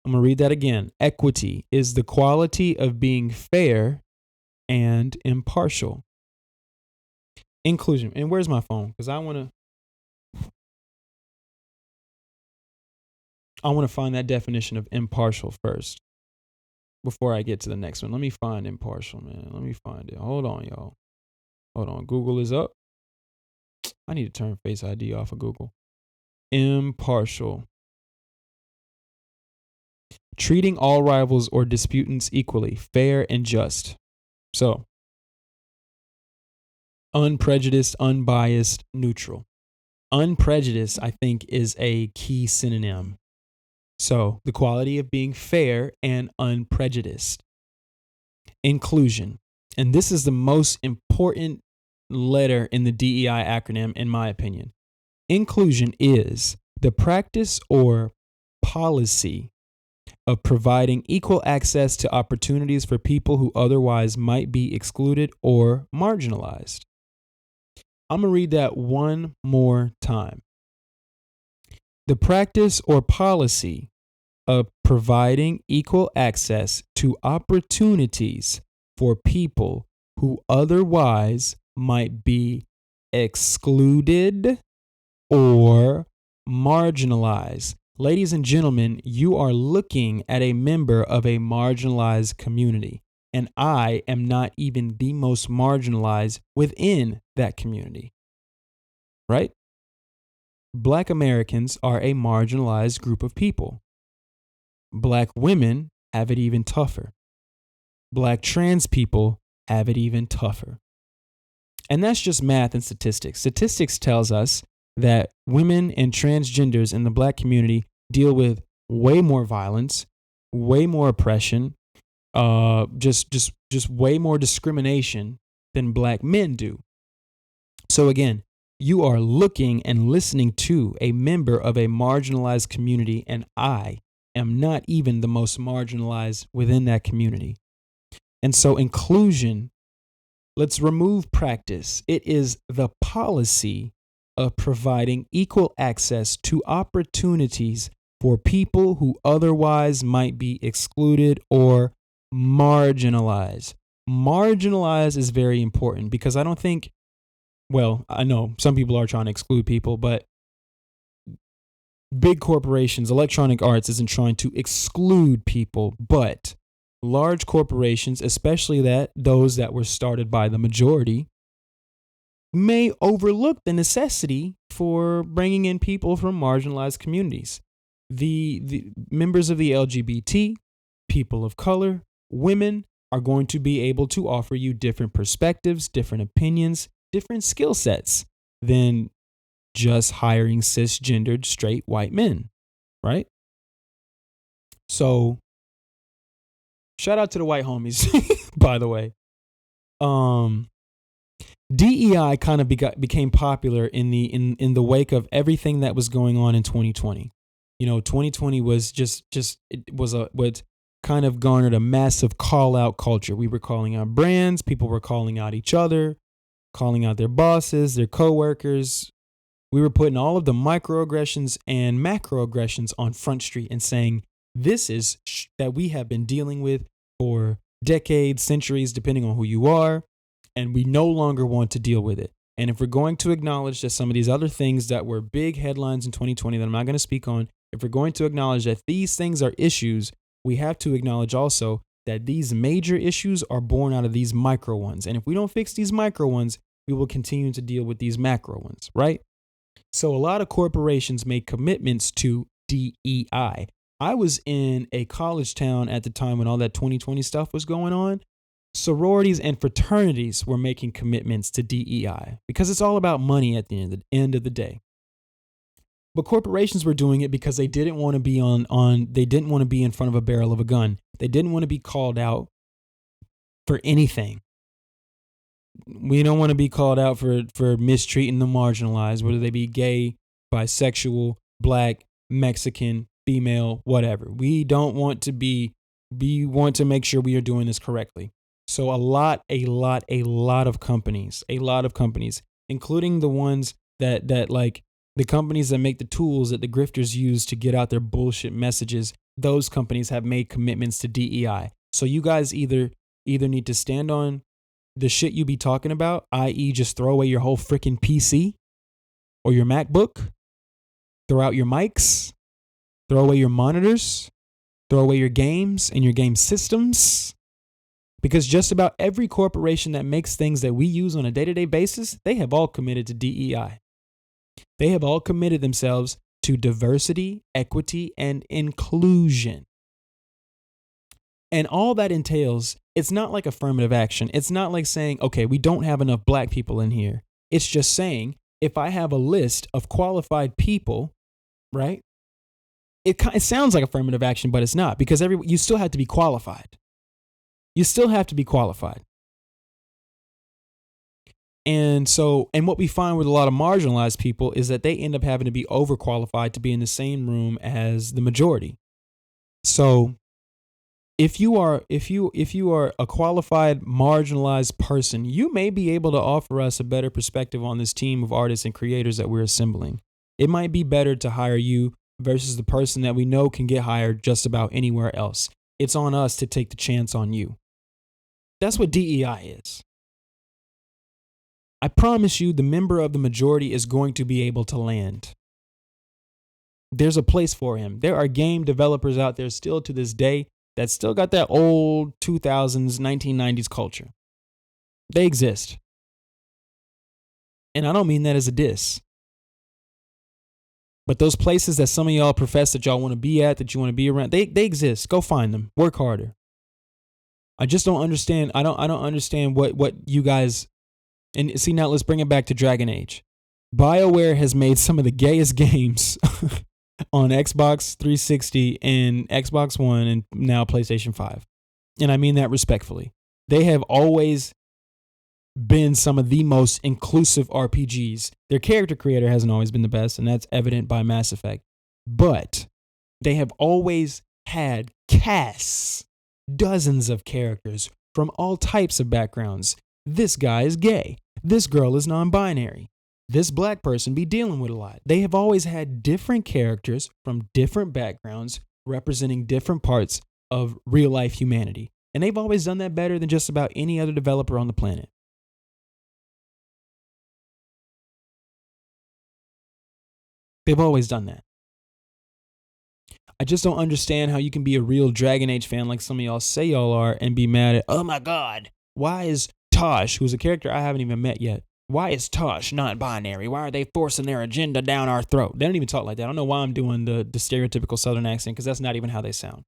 I'm going to read that again. Equity is the quality of being fair and impartial. Inclusion. And where's my phone? Because I want to find that definition of impartial first before I get to the next one. Let me find impartial, man. Let me find it. Hold on, y'all. Hold on. Google is up. I need to turn Face ID off of Google. Impartial. Treating all rivals or disputants equally, fair and just. So, unprejudiced, unbiased, neutral. Unprejudiced, I think, is a key synonym. So, the quality of being fair and unprejudiced. Inclusion. And this is the most important letter in the DEI acronym, in my opinion. Inclusion is the practice or policy of providing equal access to opportunities for people who otherwise might be excluded or marginalized. I'm going to read that one more time. The practice or policy of providing equal access to opportunities for people who otherwise might be excluded or marginalized. Ladies and gentlemen, you are looking at a member of a marginalized community, and I am not even the most marginalized within that community, right? Black Americans are a marginalized group of people. Black women have it even tougher. Black trans people have it even tougher. And that's just math and statistics. Statistics tells us that women and transgenders in the black community deal with way more violence, way more oppression, just way more discrimination than black men do. So again, you are looking and listening to a member of a marginalized community, and I am not even the most marginalized within that community. And so inclusion, let's remove practice. It is the policy of providing equal access to opportunities for people who otherwise might be excluded or marginalized. Marginalized is very important because I don't think, well, I know some people are trying to exclude people, but big corporations, Electronic Arts isn't trying to exclude people, but large corporations, especially those that were started by the majority, may overlook the necessity for bringing in people from marginalized communities. The members of the LGBT, people of color, women are going to be able to offer you different perspectives, different opinions, different skill sets than just hiring cisgendered straight white men, right? So shout out to the white homies, by the way. DEI kind of became popular in the wake of everything that was going on in 2020. 2020 was what kind of garnered a massive call out culture. We were calling out brands, people were calling out each other, calling out their bosses, their coworkers. We were putting all of the microaggressions and macroaggressions on Front Street and saying, this is that we have been dealing with for decades, centuries, depending on who you are, and we no longer want to deal with it. And if we're going to acknowledge that some of these other things that were big headlines in 2020 that I'm not going to speak on, if we're going to acknowledge that these things are issues, we have to acknowledge also that these major issues are born out of these micro ones. And if we don't fix these micro ones, we will continue to deal with these macro ones, right? So a lot of corporations make commitments to DEI. I was in a college town at the time when all that 2020 stuff was going on. Sororities and fraternities were making commitments to DEI because it's all about money at the end of the day. But corporations were doing it because they didn't want to be they didn't want to be in front of a barrel of a gun. They didn't want to be called out for anything. We don't want to be called out for mistreating the marginalized, whether they be gay, bisexual, black, Mexican, female, whatever. We don't want to be, we want to make sure we are doing this correctly. So a lot of companies, including the ones that like the companies that make the tools that the grifters use to get out their bullshit messages, those companies have made commitments to DEI. So you guys either need to stand on the shit you be talking about, i.e. just throw away your whole freaking PC or your MacBook, throw out your mics, throw away your monitors, throw away your games and your game systems. Because just about every corporation that makes things that we use on a day-to-day basis, they have all committed to DEI. They have all committed themselves to diversity, equity, and inclusion. And all that entails, it's not like affirmative action. It's not like saying, okay, we don't have enough black people in here. It's just saying, if I have a list of qualified people, right? It sounds like affirmative action, but it's not, because you still have to be qualified. You still have to be qualified. And what we find with a lot of marginalized people is that they end up having to be overqualified to be in the same room as the majority. So if you are a qualified marginalized person, you may be able to offer us a better perspective on this team of artists and creators that we're assembling. It might be better to hire you versus the person that we know can get hired just about anywhere else. It's on us to take the chance on you. That's what DEI is. I promise you, the member of the majority is going to be able to land. There's a place for him. There are game developers out there still to this day that still got that old 2000s, 1990s culture. They exist. And I don't mean that as a diss. But those places that some of y'all profess that y'all want to be at, that you want to be around, they exist. Go find them. Work harder. I just don't understand. I don't understand what you guys. And see, now let's bring it back to Dragon Age. BioWare has made some of the gayest games on Xbox 360 and Xbox One and now PlayStation 5. And I mean that respectfully. They have always been some of the most inclusive RPGs. Their character creator hasn't always been the best, and that's evident by Mass Effect. But they have always had casts, dozens of characters from all types of backgrounds. This guy is gay. This girl is non-binary. This black person be dealing with a lot. They have always had different characters from different backgrounds representing different parts of real life humanity. And they've always done that better than just about any other developer on the planet. They've always done that. I just don't understand how you can be a real Dragon Age fan like some of y'all say y'all are and be mad at, oh my God, why is Tosh, who's a character I haven't even met yet, why is Tosh not binary? Why are they forcing their agenda down our throat? They don't even talk like that. I don't know why I'm doing the stereotypical Southern accent because that's not even how they sound.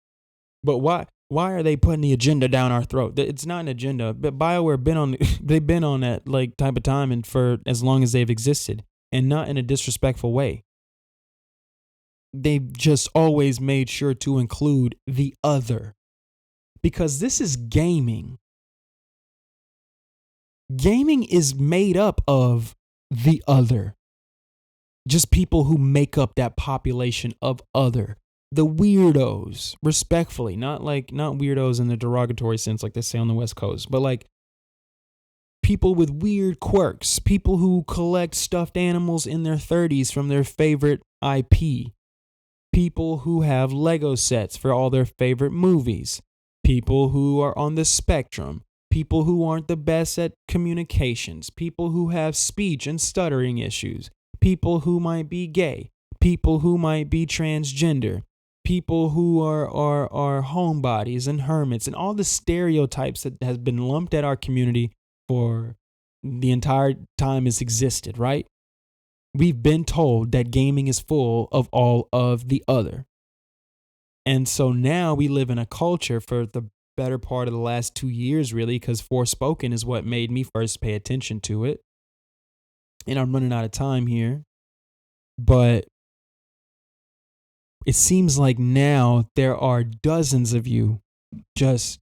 But why are they putting the agenda down our throat? It's not an agenda. But BioWare they've been on that like type of time and for as long as they've existed, and not in a disrespectful way. They've just always made sure to include the other, because this is gaming. Gaming is made up of the other. Just people who make up that population of other. The weirdos, respectfully, not weirdos in the derogatory sense like they say on the West Coast, but like people with weird quirks, people who collect stuffed animals in their 30s from their favorite IP, people who have Lego sets for all their favorite movies, people who are on the spectrum, people who aren't the best at communications, people who have speech and stuttering issues, people who might be gay, people who might be transgender, people who are homebodies and hermits, and all the stereotypes that has been lumped at our community for the entire time it's existed, right? We've been told that gaming is full of all of the other. And so now we live in a culture for the better part of the last 2 years, really, because Forspoken is what made me first pay attention to it. And I'm running out of time here. But it seems like now there are dozens of you just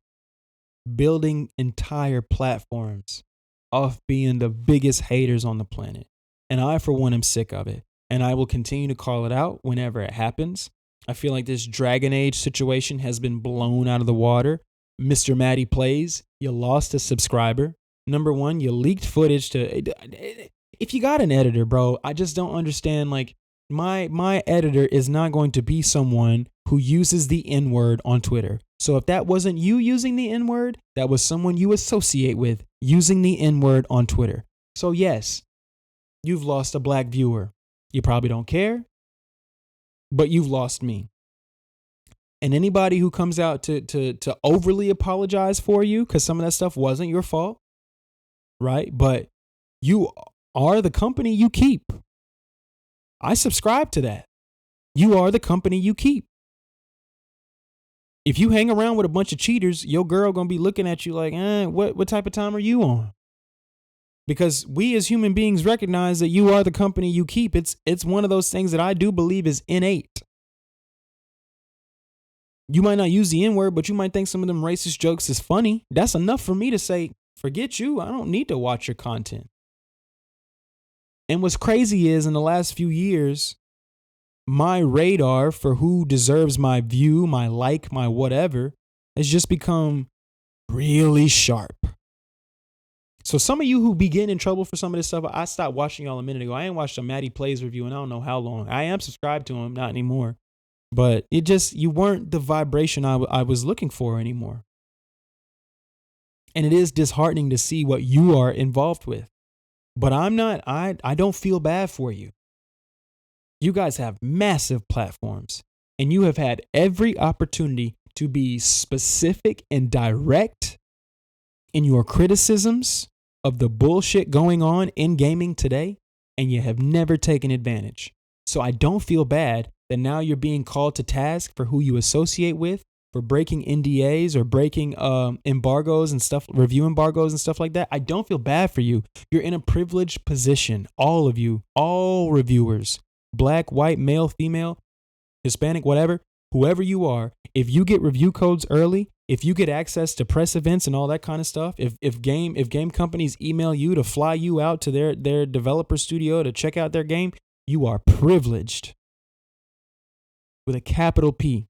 building entire platforms off being the biggest haters on the planet. And I, for one, am sick of it. And I will continue to call it out whenever it happens. I feel like this Dragon Age situation has been blown out of the water. Mr. Maddie Plays, you lost a subscriber. Number one, you leaked footage to... If you got an editor, bro, I just don't understand. Like, my editor is not going to be someone who uses the N-word on Twitter. So if that wasn't you using the N-word, that was someone you associate with using the N-word on Twitter. So yes, you've lost a black viewer. You probably don't care, but you've lost me. And anybody who comes out to overly apologize for you, because some of that stuff wasn't your fault, right? But you are the company you keep. I subscribe to that. You are the company you keep. If you hang around with a bunch of cheaters, your girl gonna be looking at you like, what type of time are you on? Because we as human beings recognize that you are the company you keep. It's one of those things that I do believe is innate. You might not use the N-word, but you might think some of them racist jokes is funny. That's enough for me to say, forget you. I don't need to watch your content. And what's crazy is in the last few years, my radar for who deserves my view, my like, my whatever, has just become really sharp. So some of you who be getting in trouble for some of this stuff, I stopped watching y'all a minute ago. I ain't watched a Matty Plays review in I don't know how long. I am subscribed to him, not anymore. But you weren't the vibration I was looking for anymore. And it is disheartening to see what you are involved with. But I don't feel bad for you. You guys have massive platforms, and you have had every opportunity to be specific and direct in your criticisms of the bullshit going on in gaming today, and you have never taken advantage. So I don't feel bad that now you're being called to task for who you associate with, for breaking NDAs or breaking embargoes and stuff, review embargoes and stuff like that. I don't feel bad for you. You're in a privileged position. All of you, all reviewers, black, white, male, female, Hispanic, whatever, whoever you are, if you get review codes early, if you get access to press events and all that kind of stuff, if game companies email you to fly you out to their developer studio to check out their game, you are privileged with a capital P.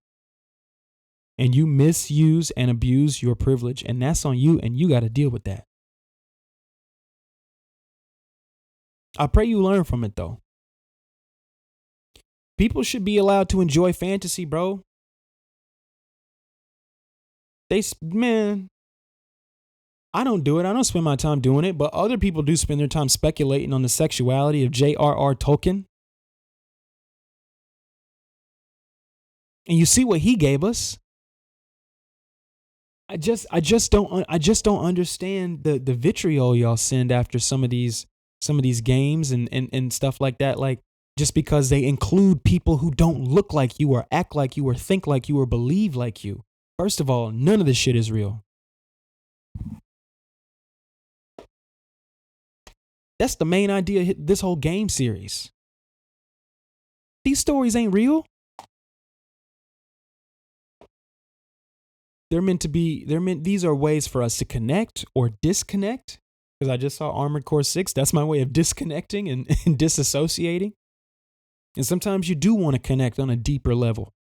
And you misuse and abuse your privilege, and that's on you, and you got to deal with that. I pray you learn from it, though. People should be allowed to enjoy fantasy, bro. Man, I don't do it. I don't spend my time doing it, but other people do spend their time speculating on the sexuality of J.R.R. Tolkien. And you see what he gave us. I just don't understand the vitriol y'all send after some of these games and stuff like that. Like, just because they include people who don't look like you or act like you or think like you or believe like you. First of all, none of this shit is real. That's the main idea of this whole game series. These stories ain't real. These are ways for us to connect or disconnect. Because I just saw Armored Core 6. That's my way of disconnecting and disassociating. And sometimes you do want to connect on a deeper level.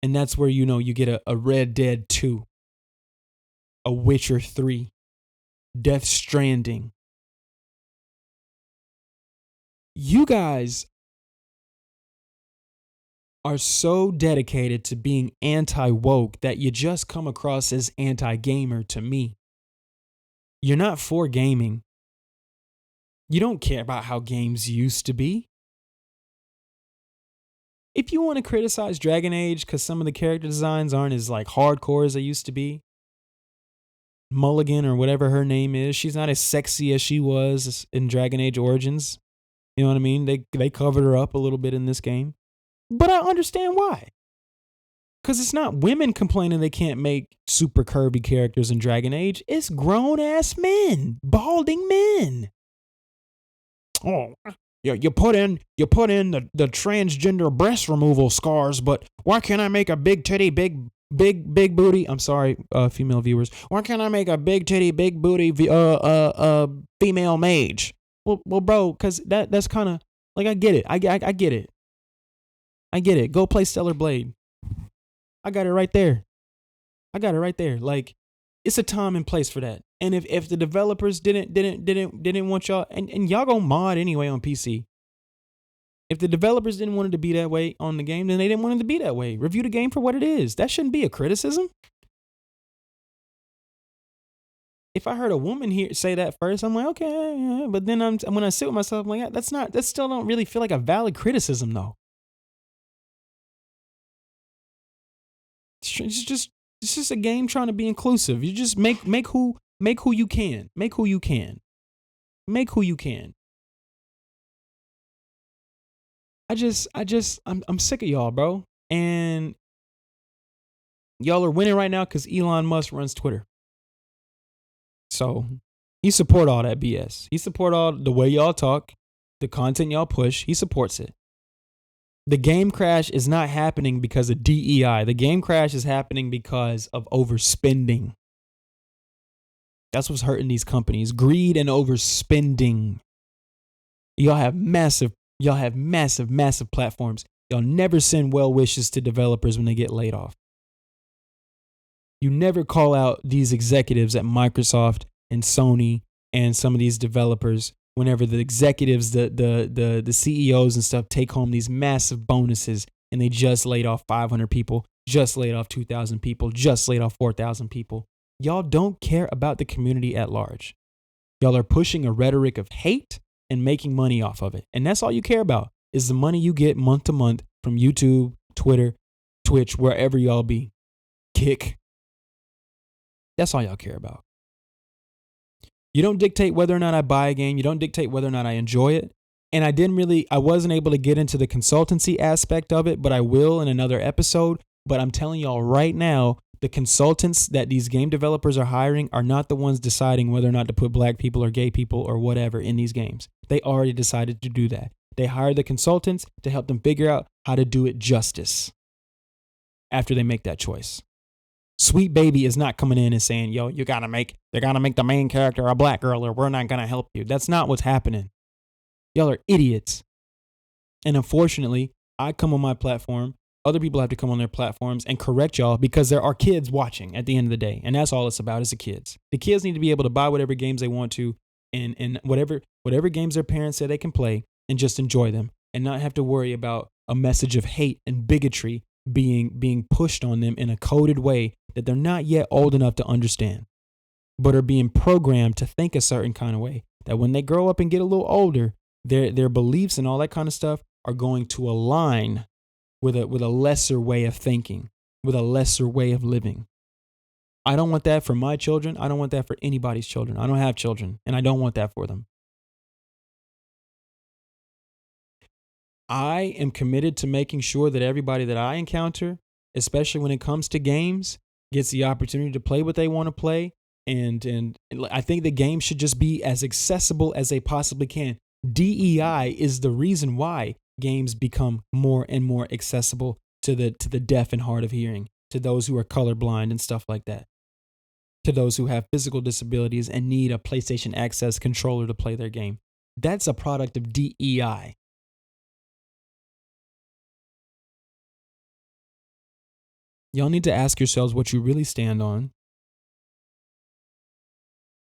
And that's where, you get a Red Dead 2, a Witcher 3, Death Stranding. You guys are so dedicated to being anti-woke that you just come across as anti-gamer to me. You're not for gaming. You don't care about how games used to be. If you want to criticize Dragon Age because some of the character designs aren't as like hardcore as they used to be, Mulligan or whatever her name is, she's not as sexy as she was in Dragon Age Origins. You know what I mean? They covered her up a little bit in this game. But I understand why. Because it's not women complaining they can't make super curvy characters in Dragon Age. It's grown-ass men. Balding men. Oh, yeah, you put in the transgender breast removal scars, but why can't I make a big titty, big booty? I'm sorry, female viewers. Why can't I make a big titty, big booty female mage? Well, bro, because that's kind of like, I get it. I get it. I get it. Go play Stellar Blade. I got it right there. Like, it's a time and place for that. And if the developers didn't want y'all, and y'all gonna mod anyway on PC. If the developers didn't want it to be that way on the game, then they didn't want it to be that way. Review the game for what it is. That shouldn't be a criticism. If I heard a woman here say that first, I'm like, okay, yeah. But then when I sit with myself, I'm like, that still don't really feel like a valid criticism though. It's just a game trying to be inclusive. You just make who you can. Make who you can. I'm sick of y'all, bro. And y'all are winning right now because Elon Musk runs Twitter. So he support all that BS. He support all the way y'all talk, the content y'all push. He supports it. The game crash is not happening because of DEI. The game crash is happening because of overspending. That's what's hurting these companies. Greed and overspending. Y'all have massive platforms. Y'all never send well wishes to developers when they get laid off. You never call out these executives at Microsoft and Sony and some of these developers, whenever the executives, the CEOs and stuff take home these massive bonuses and they just laid off 500 people, just laid off 2,000 people, just laid off 4,000 people. Y'all don't care about the community at large. Y'all are pushing a rhetoric of hate and making money off of it. And that's all you care about is the money you get month to month from YouTube, Twitter, Twitch, wherever y'all be. Kick. That's all y'all care about. You don't dictate whether or not I buy a game. You don't dictate whether or not I enjoy it. And I wasn't able to get into the consultancy aspect of it, but I will in another episode. But I'm telling y'all right now, the consultants that these game developers are hiring are not the ones deciding whether or not to put black people or gay people or whatever in these games. They already decided to do that. They hired the consultants to help them figure out how to do it justice after they make that choice. Sweet Baby is not coming in and saying, yo, they gotta make the main character a black girl or we're not gonna help you. That's not what's happening. Y'all are idiots. And unfortunately, I come on my platform. Other people have to come on their platforms and correct y'all because there are kids watching at the end of the day. And that's all it's about is the kids. The kids need to be able to buy whatever games they want to and whatever games their parents say they can play and just enjoy them and not have to worry about a message of hate and bigotry being pushed on them in a coded way that they're not yet old enough to understand, but are being programmed to think a certain kind of way that when they grow up and get a little older, their beliefs and all that kind of stuff are going to align with a lesser way of thinking, with a lesser way of living. I don't want that for my children. I don't want that for anybody's children. I don't have children, and I don't want that for them. I am committed to making sure that everybody that I encounter, especially when it comes to games, gets the opportunity to play what they want to play. And I think the game should just be as accessible as they possibly can. DEI is the reason why games become more and more accessible to the deaf and hard of hearing, to those who are colorblind and stuff like that, to those who have physical disabilities and need a PlayStation Access controller to play their game. That's a product of DEI. Y'all need to ask yourselves what you really stand on.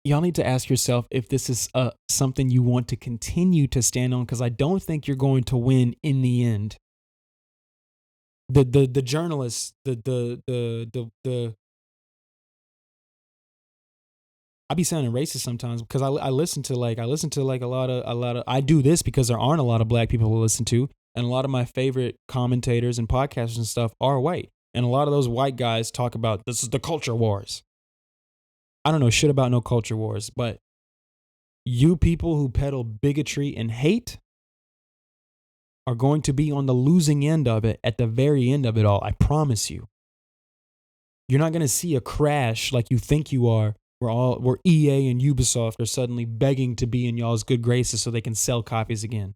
Y'all need to ask yourself if this is something you want to continue to stand on, because I don't think you're going to win in the end. The journalists, I be sounding racist sometimes because I listen to like a lot of I do this because there aren't a lot of black people to listen to, and a lot of my favorite commentators and podcasters and stuff are white, and a lot of those white guys talk about this is the culture wars. I don't know shit about no culture wars, but you people who peddle bigotry and hate are going to be on the losing end of it at the very end of it all. I promise you. You're not going to see a crash like you think you are, where EA and Ubisoft are suddenly begging to be in y'all's good graces so they can sell copies again.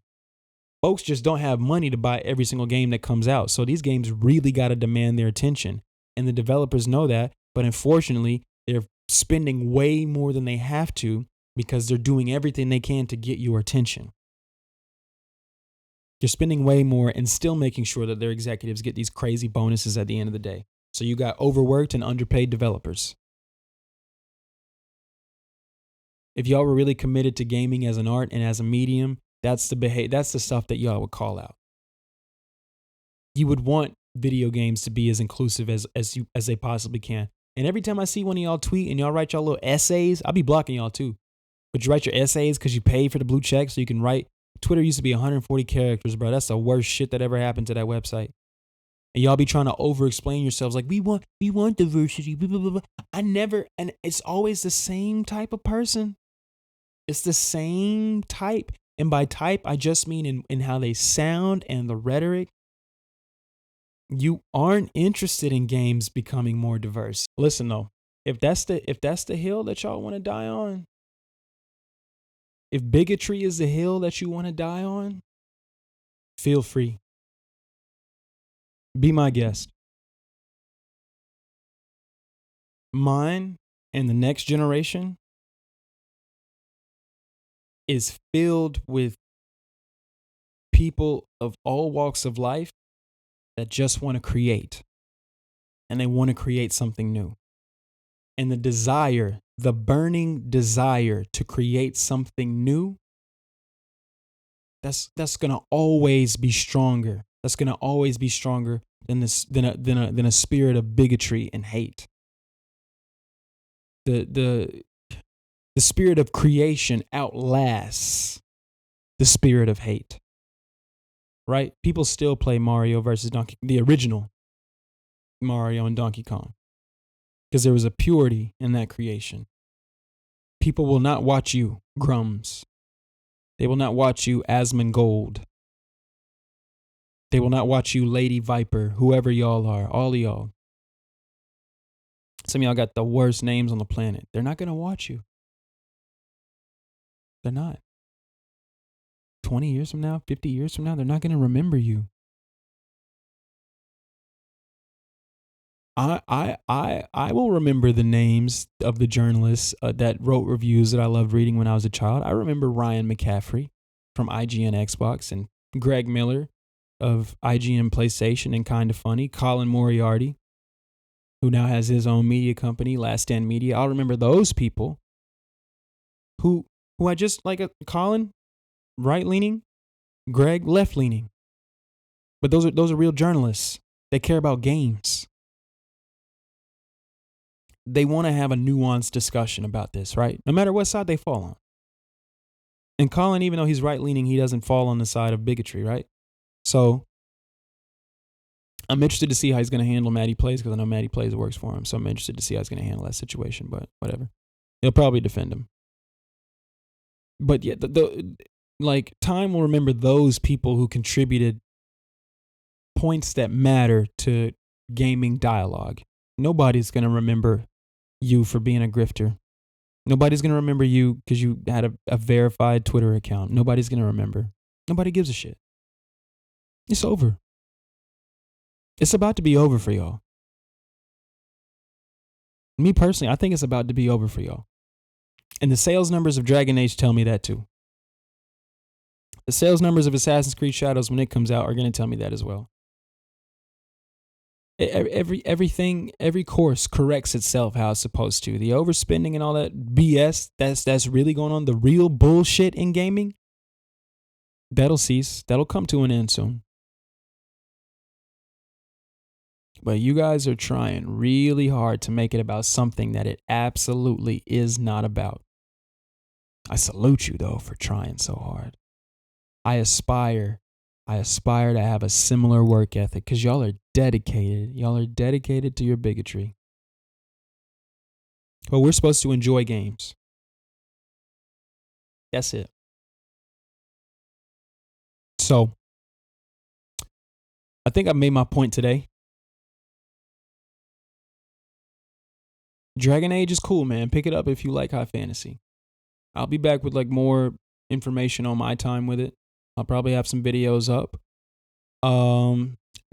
Folks just don't have money to buy every single game that comes out. So these games really got to demand their attention. And the developers know that, but unfortunately, they're spending way more than they have to because they're doing everything they can to get your attention. They're spending way more and still making sure that their executives get these crazy bonuses at the end of the day. So you got overworked and underpaid developers. If y'all were really committed to gaming as an art and as a medium, that's the stuff that y'all would call out. You would want video games to be as inclusive as they possibly can. And every time I see one of y'all tweet and y'all write y'all little essays, I'll be blocking y'all too. But you write your essays because you paid for the blue check so you can write. Twitter used to be 140 characters, bro. That's the worst shit that ever happened to that website. And y'all be trying to over-explain yourselves like, we want diversity, blah, blah, blah, blah. And it's always the same type of person. It's the same type. And by type, I just mean in how they sound and the rhetoric. You aren't interested in games becoming more diverse. Listen though, if that's the hill that y'all want to die on, if bigotry is the hill that you want to die on, feel free. Be my guest. Mine and the next generation is filled with people of all walks of life that just want to create. And they want to create something new. And the desire the burning desire to create something new, that's gonna always be stronger. That's gonna always be stronger than a spirit of bigotry and hate. The spirit of creation outlasts the spirit of hate. Right? People still play Mario versus the original Mario and Donkey Kong, because there was a purity in that creation. People will not watch you, Grums. They will not watch you, Asmongold. They will not watch you, Lady Viper, whoever y'all are, all of y'all. Some of y'all got the worst names on the planet. They're not going to watch you. They're not. 20 years from now, 50 years from now, they're not going to remember you. I will remember the names of the journalists that wrote reviews that I loved reading when I was a child. I remember Ryan McCaffrey from IGN Xbox and Greg Miller of IGN PlayStation and Kinda Funny, Colin Moriarty, who now has his own media company, Last Stand Media. I'll remember those people who I just like. Colin, right-leaning, Greg, left-leaning. But those are real journalists. They care about games. They want to have a nuanced discussion about this, right? No matter what side they fall on. And Colin, even though he's right-leaning, he doesn't fall on the side of bigotry, right? So I'm interested to see how he's going to handle Maddie Plays, because I know Maddie Plays works for him. So I'm interested to see how he's going to handle that situation, but whatever. He'll probably defend him. But yeah, like time will remember those people who contributed points that matter to gaming dialogue. Nobody's going to remember you for being a grifter. Nobody's going to remember you because you had a verified Twitter account. Nobody's going to remember. Nobody gives a shit. It's over. It's about to be over for y'all. Me personally, I think it's about to be over for y'all. And the sales numbers of Dragon Age tell me that too. The sales numbers of Assassin's Creed Shadows when it comes out are going to tell me that as well. Every course corrects itself how it's supposed to. The overspending and all that BS that's really going on, the real bullshit in gaming, that'll cease. That'll come to an end soon. But you guys are trying really hard to make it about something that it absolutely is not about. I salute you though for trying so hard. I aspire to have a similar work ethic because y'all are dedicated. Y'all are dedicated to your bigotry. But we're supposed to enjoy games. That's it. So, I think I made my point today. Dragon Age is cool, man. Pick it up if you like high fantasy. I'll be back with like more information on my time with it. I'll probably have some videos up.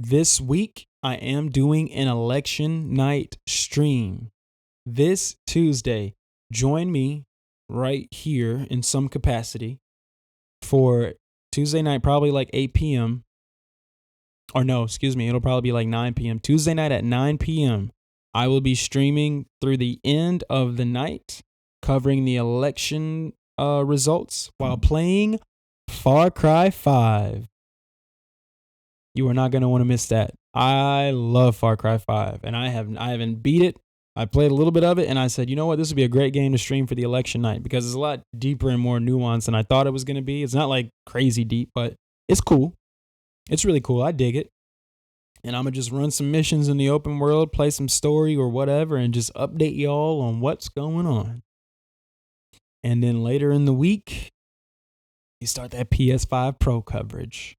This week, I am doing an election night stream. This Tuesday, join me right here in some capacity for Tuesday night, probably like 8 p.m. Or no, excuse me, it'll probably be like 9 p.m. Tuesday night at 9 p.m. I will be streaming through the end of the night, covering the election results while playing Far Cry 5. You are not going to want to miss that. I love Far Cry 5, and I haven't beat it. I played a little bit of it, and I said, you know what, this would be a great game to stream for the election night because it's a lot deeper and more nuanced than I thought it was going to be. It's not like crazy deep, but it's cool. It's really cool. I dig it. And I'm going to just run some missions in the open world, play some story or whatever, and just update y'all on what's going on. And then later in the week, you start that PS5 Pro coverage.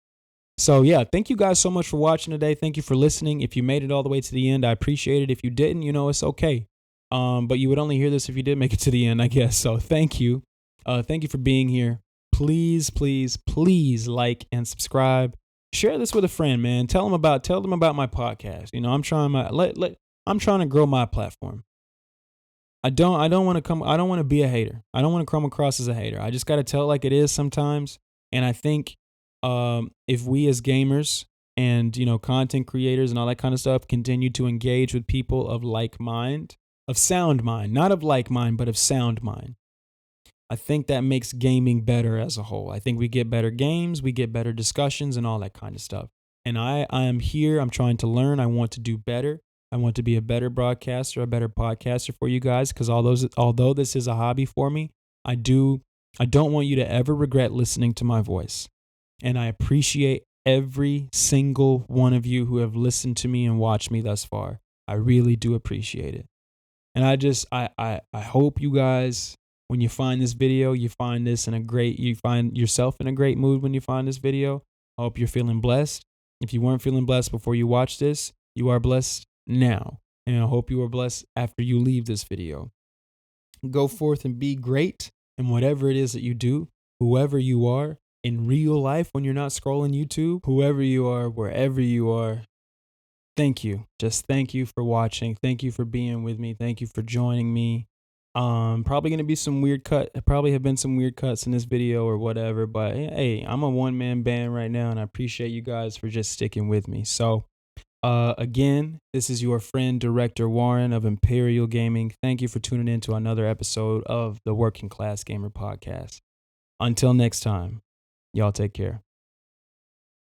So yeah, thank you guys so much for watching today. Thank you for listening. If you made it all the way to the end, I appreciate it. If you didn't, you know, it's okay. But you would only hear this if you did make it to the end, I guess. So thank you. Thank you for being here. Please, please, please like and subscribe. Share this with a friend, man. Tell them about my podcast. You know, I'm trying to grow my platform. I don't want to be a hater. I don't want to come across as a hater. I just got to tell it like it is sometimes. And I think if we as gamers and, you know, content creators and all that kind of stuff continue to engage with people of like mind, sound mind, not of like mind, but of sound mind. I think that makes gaming better as a whole. I think we get better games, we get better discussions and all that kind of stuff. And I am here, I'm trying to learn, I want to do better. I want to be a better broadcaster, a better podcaster for you guys, because although this is a hobby for me, I don't want you to ever regret listening to my voice. And I appreciate every single one of you who have listened to me and watched me thus far. I really do appreciate it. And I hope you guys, when you find this video, you find yourself in a great mood when you find this video. I hope you're feeling blessed. If you weren't feeling blessed before you watch this, you are blessed now. And I hope you are blessed after you leave this video. Go forth and be great in whatever it is that you do, whoever you are, in real life when you're not scrolling YouTube, whoever you are, wherever you are. Thank you. Just thank you for watching. Thank you for being with me. Thank you for joining me. Probably gonna be some weird cut. Probably have been some weird cuts in this video or whatever. But hey, I'm a one-man band right now, and I appreciate you guys for just sticking with me. So, again, this is your friend Director Warren of Imperial Gaming. Thank you for tuning in to another episode of the Working Class Gamer Podcast. Until next time, y'all take care.